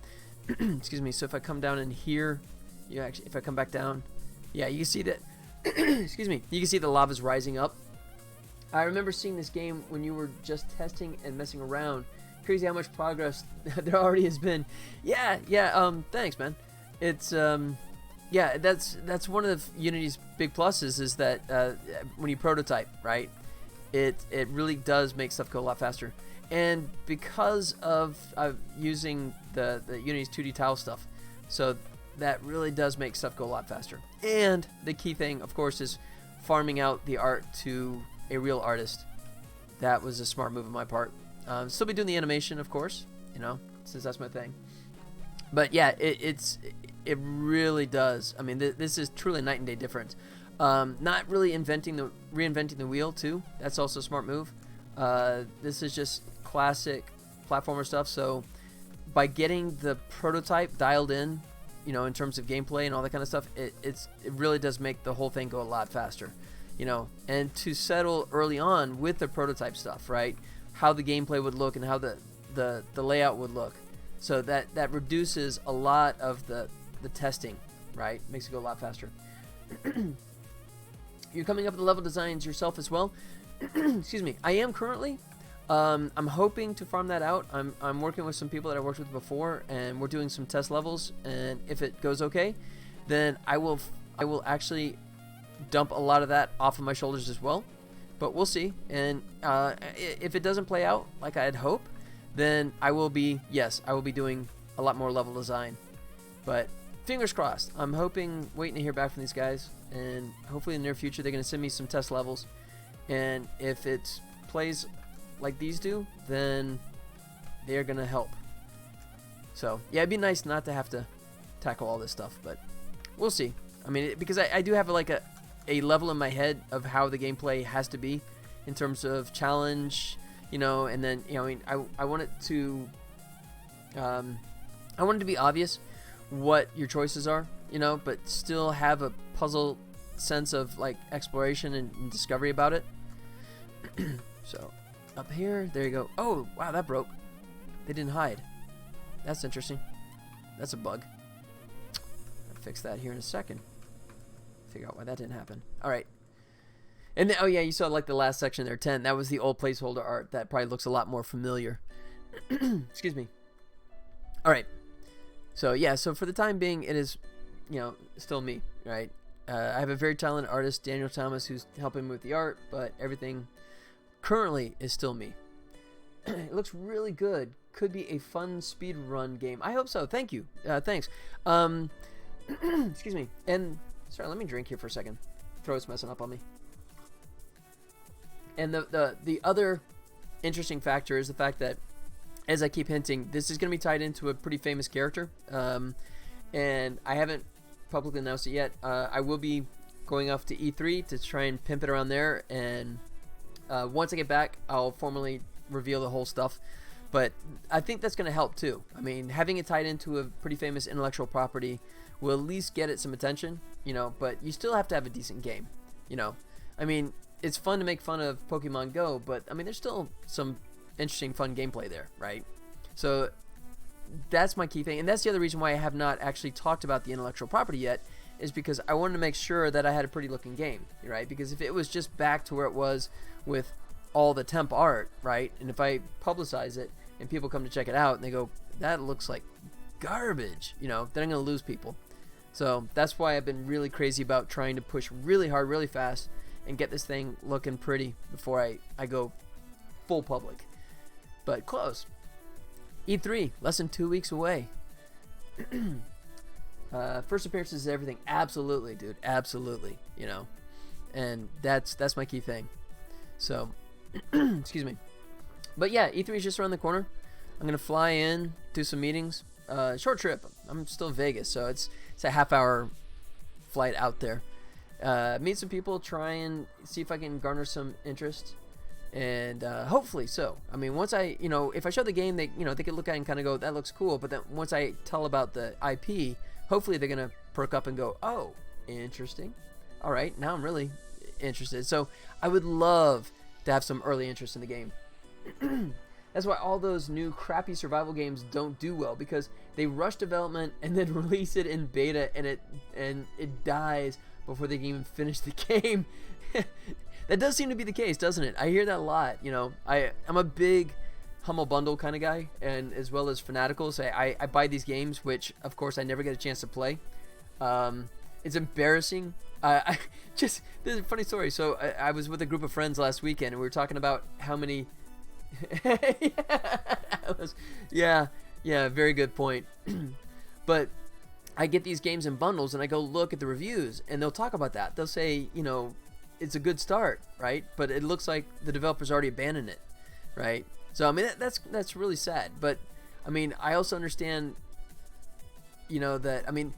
S1: excuse me. So if I come down in here, if I come back down, yeah, you can see that. Excuse me. You can see the lava's rising up. I remember seeing this game when you were just testing and messing around. Crazy how much progress there already has been. Yeah. Thanks, man. It's yeah. That's one of the Unity's big pluses is that when you prototype, right, it really does make stuff go a lot faster. And because of using the Unity's 2D tile stuff, so that really does make stuff go a lot faster. And the key thing, of course, is farming out the art to a real artist. That was a smart move on my part. Still be doing the animation, of course, you know, since that's my thing. But yeah, it really does. I mean, this is truly night and day difference. Not really reinventing the wheel too. That's also a smart move. This is just classic platformer stuff. So by getting the prototype dialed in, you know, in terms of gameplay and all that kind of stuff, it really does make the whole thing go a lot faster, you know. And to settle early on with the prototype stuff, right, how the gameplay would look and how the layout would look, so that reduces a lot of the testing, right, makes it go a lot faster. You're coming up with the level designs yourself as well. Excuse me. I am currently. I'm hoping to farm that out. I'm working with some people that I worked with before, and we're doing some test levels. And if it goes okay, then I will actually dump a lot of that off of my shoulders as well. But we'll see. And if it doesn't play out like I'd hope, then I will be doing a lot more level design. But fingers crossed. I'm waiting to hear back from these guys, and hopefully in the near future they're going to send me some test levels. And if it plays like these do, then they're gonna help. So yeah, it'd be nice not to have to tackle all this stuff, but we'll see. I mean, because I do have like a level in my head of how the gameplay has to be in terms of challenge, you know, and then, you know, I mean, I want it to be obvious what your choices are, you know, but still have a puzzle sense of like exploration and discovery about it. So up here, there you go. Oh wow, that broke. They didn't hide. That's interesting. That's a bug. I'll fix that here in a second. Figure out why that didn't happen. All right. And then, oh yeah, you saw like the last section there, 10. That was the old placeholder art. That probably looks a lot more familiar. Excuse me. All right. So yeah, so for the time being, it is, you know, still me, right? I have a very talented artist, Daniel Thomas, who's helping me with the art, but everything currently is still me. It looks really good. Could be a fun speed run game. I hope so. Thank you. Thanks. Excuse me. And sorry, let me drink here for a second. Throat's messing up on me. And the other interesting factor is the fact that, as I keep hinting, this is going to be tied into a pretty famous character. And I haven't publicly announced it yet. I will be going off to E3 to try and pimp it around there, and once I get back, I'll formally reveal the whole stuff. But I think that's going to help too. I mean, having it tied into a pretty famous intellectual property will at least get it some attention, you know, but you still have to have a decent game, you know. I mean, it's fun to make fun of Pokemon Go, but I mean, there's still some interesting, fun gameplay there, right? So that's my key thing, and that's the other reason why I have not actually talked about the intellectual property yet, is because I wanted to make sure that I had a pretty looking game, right? Because if it was just back to where it was with all the temp art, right, and if I publicize it and people come to check it out and they go, that looks like garbage, you know, then I'm going to lose people. So that's why I've been really crazy about trying to push really hard, really fast, and get this thing looking pretty before I go full public. But close. E3, less than 2 weeks away. First appearances is everything. Absolutely, dude. Absolutely. You know, and that's my key thing. So, excuse me. But yeah, E3 is just around the corner. I'm gonna fly in, do some meetings. Short trip. I'm still in Vegas, so it's a half-hour flight out there. Meet some people, try and see if I can garner some interest, and hopefully so. I mean, once I, you know, if I show the game, they could look at it and kind of go, that looks cool. But then once I tell about the IP, hopefully they're gonna perk up and go, oh, interesting. All right, now I'm really interested. So I would love to have some early interest in the game. That's why all those new crappy survival games don't do well, because they rush development and then release it in beta, and it dies before they can even finish the game. That does seem to be the case, doesn't it? I hear that a lot. You know, I'm a big Humble Bundle kind of guy, and as well as Fanatical. So I buy these games, which of course I never get a chance to play. It's embarrassing. This is a funny story. So I was with a group of friends last weekend, and we were talking about how many. Yeah, very good point. But I get these games in bundles, and I go look at the reviews, and they'll talk about that. They'll say, you know, it's a good start, right? But it looks like the developers already abandoned it, right? So I mean, that's really sad. But I mean, I also understand, you know, that, I mean,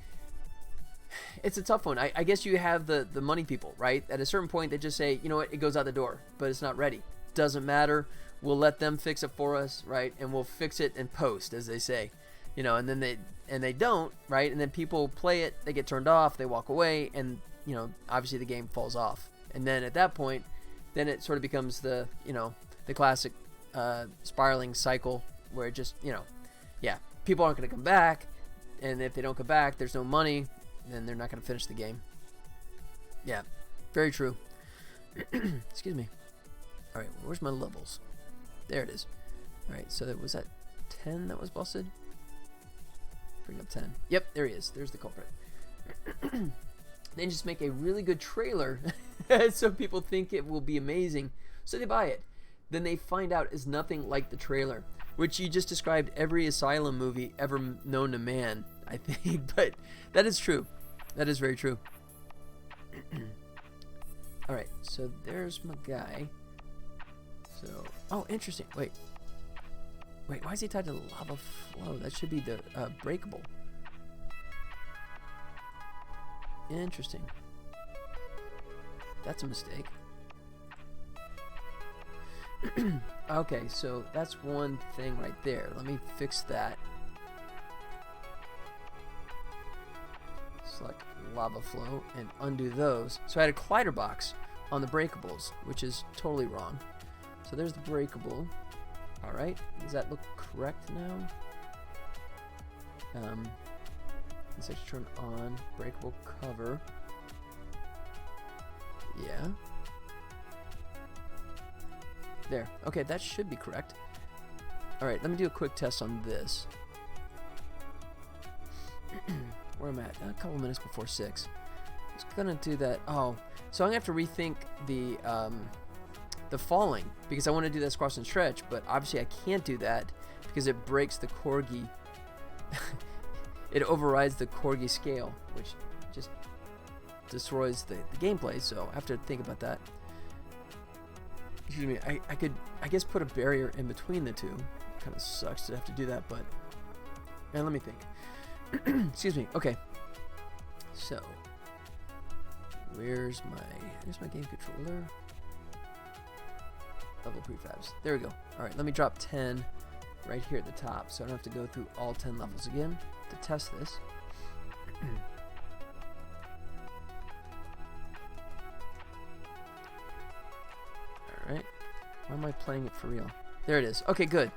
S1: it's a tough one. I guess you have the money people, right? At a certain point, they just say, you know what, it goes out the door, but it's not ready. Doesn't matter. We'll let them fix it for us, right? And we'll fix it in post, as they say, you know. And then they don't, right? And then people play it, they get turned off, they walk away, and you know, obviously the game falls off. And then at that point, then it sort of becomes the, you know, the classic spiraling cycle where it just, you know, yeah, people aren't going to come back, and if they don't come back, there's no money, then they're not going to finish the game. Yeah, very true. Excuse me. All right, where's my levels? There it is. All right, so that was that 10 that was busted? Bring up 10. Yep, there he is. There's the culprit. Then just make a really good trailer so people think it will be amazing, so they buy it. Then they find out it's nothing like the trailer, which you just described every Asylum movie ever known to man, I think. But that is true. That is very true. All right, so there's my guy. So, oh, interesting. Wait, why is he tied to the lava flow? That should be the breakable. Interesting. That's a mistake. Okay, so that's one thing right there. Let me fix that. Select lava flow and undo those. So I had a collider box on the breakables, which is totally wrong. So there's the breakable. Alright, does that look correct now? Let's actually turn on breakable cover. Yeah. There. Okay, that should be correct. Alright, let me do a quick test on this. Where am I at? A couple minutes before 6. I was gonna do that. Oh, so I'm gonna have to rethink the falling, because I want to do that squash and stretch, but obviously I can't do that because it breaks the Corgi. It overrides the Corgi scale, which just destroys the gameplay, so I have to think about that. Excuse me, I could, I guess, put a barrier in between the two. Kind of sucks to have to do that, but let me think. Excuse me. Okay, so where's my game controller? Level prefabs. There we go. All right, let me drop 10 right here at the top, so I don't have to go through all 10 levels again to test this. All right. Why am I playing it for real? There it is. Okay, good.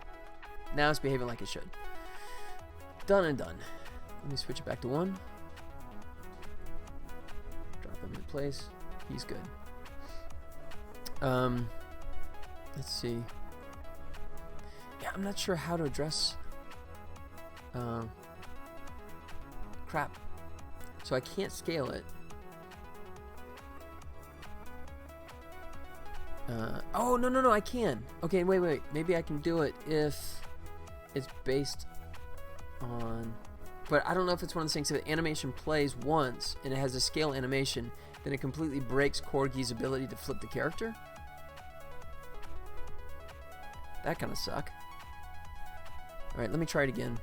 S1: Now it's behaving like it should. Done and done. Let me switch it back to 1. Drop him in place. He's good. Let's see. Yeah, I'm not sure how to address Crap. So I can't scale it. Oh, no, I can. Okay, wait. Maybe I can do it if it's based on... But I don't know if it's one of the things. If the animation plays once and it has a scale animation, then it completely breaks Corgi's ability to flip the character. That kind of suck. Alright, let me try it again.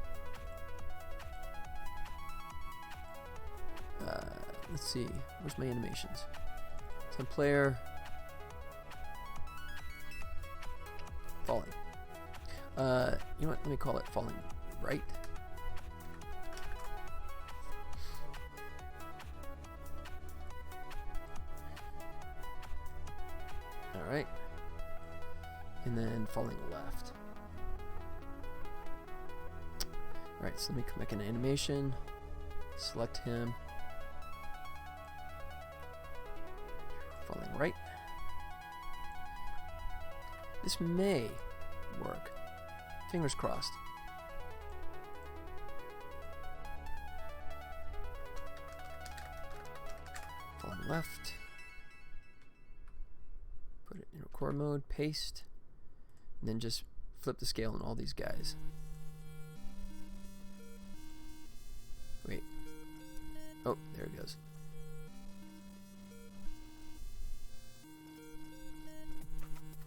S1: Let's see. Where's my animations? So player... Falling. You know what? Let me call it falling right. Alright. And then falling left. Alright, so let me make an animation. Select him. Falling right. This may work. Fingers crossed. Falling left. Put it in record mode, paste, and then just flip the scale on all these guys. Wait. Oh, there it goes.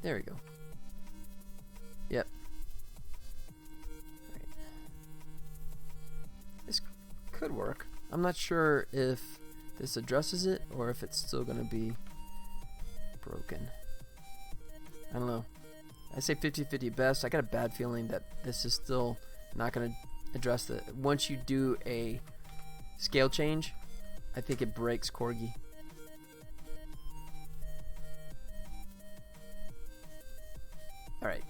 S1: There we go. Yep. Right. This could work. I'm not sure if this addresses it or if it's still going to be broken. I don't know. I say 50-50 best. I got a bad feeling that this is still not going to address the... Once you do a scale change, I think it breaks Corgi. Alright.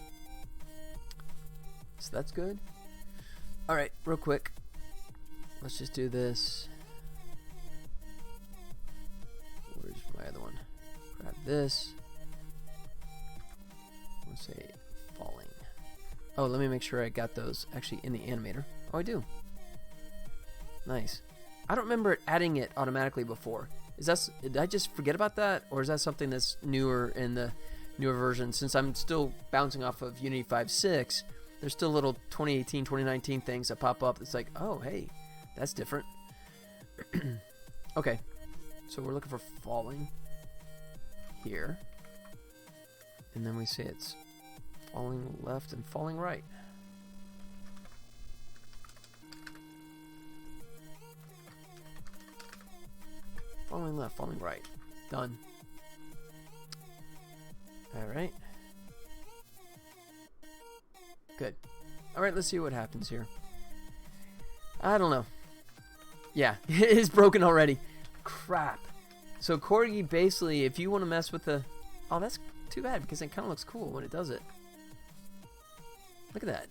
S1: So that's good. Alright, real quick. Let's just do this. Where's my other one? Grab this. Let's say falling. Oh, let me make sure I got those actually in the animator. Oh, I do. Nice. I don't remember it adding it automatically before. Did I just forget about that? Or is that something that's newer in the newer version? Since I'm still bouncing off of Unity 5.6, there's still little 2018, 2019 things that pop up. It's like, oh, hey, that's different. Okay, so we're looking for falling here. And then we say it's falling left and falling right. Falling left, falling right. Done. Alright. Good. Alright, let's see what happens here. I don't know. Yeah, it is broken already. Crap. So Corgi, basically, if you want to mess with the... Oh, that's too bad, because it kind of looks cool when it does it. Look at that.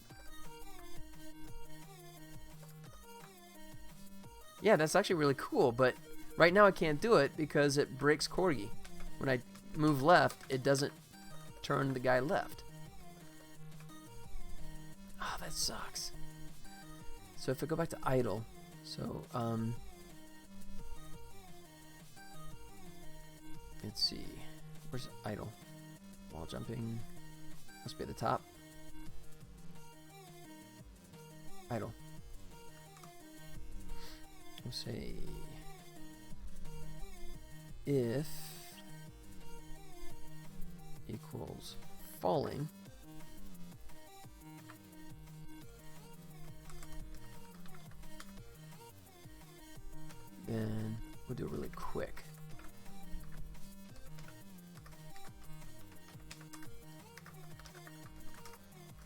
S1: Yeah, that's actually really cool, but right now I can't do it because it breaks Corgi. When I move left, it doesn't turn the guy left. Oh, that sucks. So if I go back to idle, so let's see, where's idle? Wall jumping must be at the top. Idle. We'll say if equals falling, then we'll do it really quick.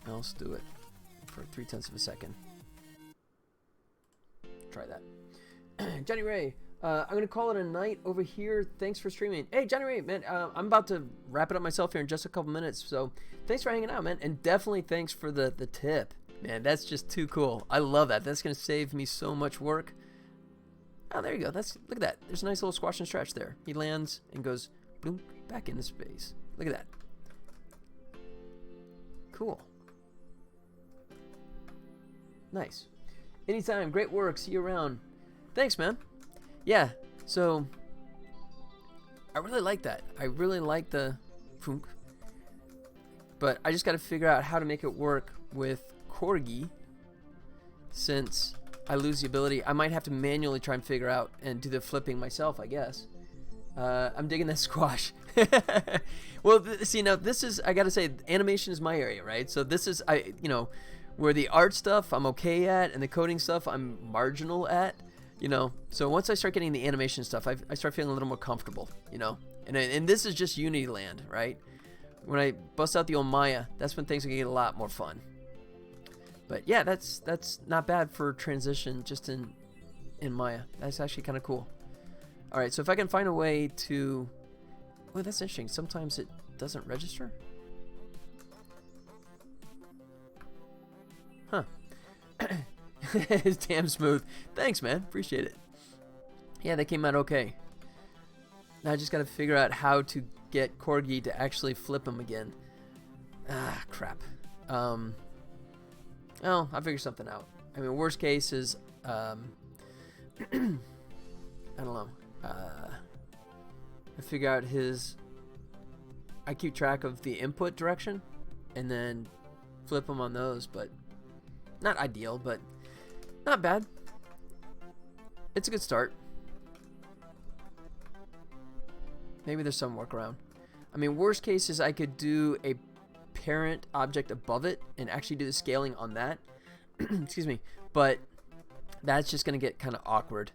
S1: Now let's do it for 0.3 of a second. Try that. Johnny Ray, I'm going to call it a night over here. Thanks for streaming. Hey, Johnny Ray, man, I'm about to wrap it up myself here in just a couple minutes. So thanks for hanging out, man. And definitely thanks for the tip. Man, that's just too cool. I love that. That's going to save me so much work. Oh, there you go. Look at that. There's a nice little squash and stretch there. He lands and goes boom, back into space. Look at that. Cool. Nice. Anytime. Great work. See you around. Thanks, man. Yeah, so I really like that. I really like the Funk. But I just got to figure out how to make it work with Corgi, since I lose the ability. I might have to manually try and figure out and do the flipping myself, I guess. I'm digging that squash. Well, see, now this is, I gotta say, animation is my area, right? So this is, where the art stuff I'm okay at, and the coding stuff I'm marginal at, So once I start getting the animation stuff, I start feeling a little more comfortable, And this is just Unity land, right? When I bust out the old Maya, that's when things are gonna get a lot more fun. But yeah, that's not bad for transition just in Maya. That's actually kind of cool. All right, so if I can find a way to... Well, that's interesting. Sometimes it doesn't register. Huh. It's damn smooth. Thanks, man. Appreciate it. Yeah, they came out okay. Now I just got to figure out how to get Corgi to actually flip him again. Ah, crap. Oh, I'll figure something out. I mean, worst case is... I don't know. I figure out I keep track of the input direction and then flip them on those, but not ideal, but not bad. It's a good start. Maybe there's some workaround. I mean, worst case is I could do a parent object above it and actually do the scaling on that. Excuse me. But that's just going to get kind of awkward.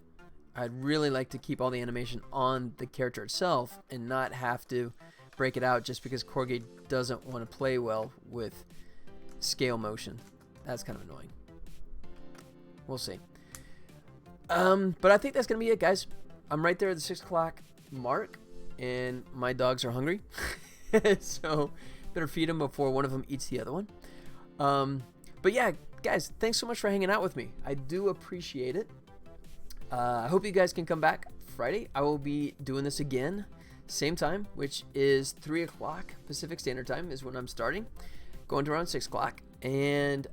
S1: I'd really like to keep all the animation on the character itself and not have to break it out just because Corgi doesn't want to play well with scale motion. That's kind of annoying. We'll see. But I think that's going to be it, guys. I'm right there at the 6 o'clock mark, and my dogs are hungry. So better feed them before one of them eats the other one. But yeah, guys, thanks so much for hanging out with me. I do appreciate it. I hope you guys can come back Friday. I will be doing this again, same time, which is 3 o'clock Pacific Standard Time is when I'm starting, going to around 6 o'clock. And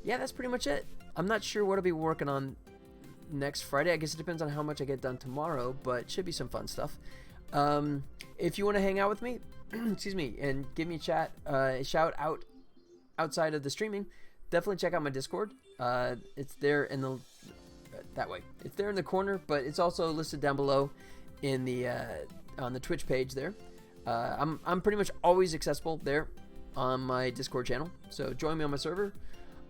S1: yeah, that's pretty much it. I'm not sure what I'll be working on next Friday. I guess it depends on how much I get done tomorrow, but should be some fun stuff. If you want to hang out with me, excuse me, and give me a shout out outside of the streaming, definitely check out my Discord. It's there in the that way. It's there in the corner, but it's also listed down below in the on the Twitch page there. I'm pretty much always accessible there on my Discord channel, so join me on my server.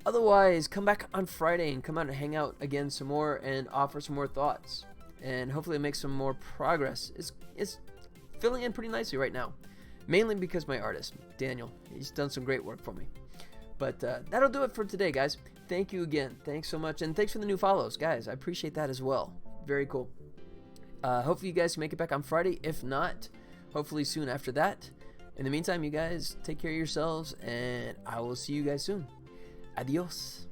S1: Otherwise, come back on Friday and come out and hang out again some more and offer some more thoughts, and hopefully make some more progress. It's filling in pretty nicely right now, mainly because my artist Daniel, he's done some great work for me. But that'll do it for today, guys. Thank you again. Thanks so much, and thanks for the new follows, guys. I appreciate that as well. Very cool. Hopefully you guys can make it back on Friday. If not, hopefully soon after that. In the meantime, you guys take care of yourselves, and I will see you guys soon. Adios.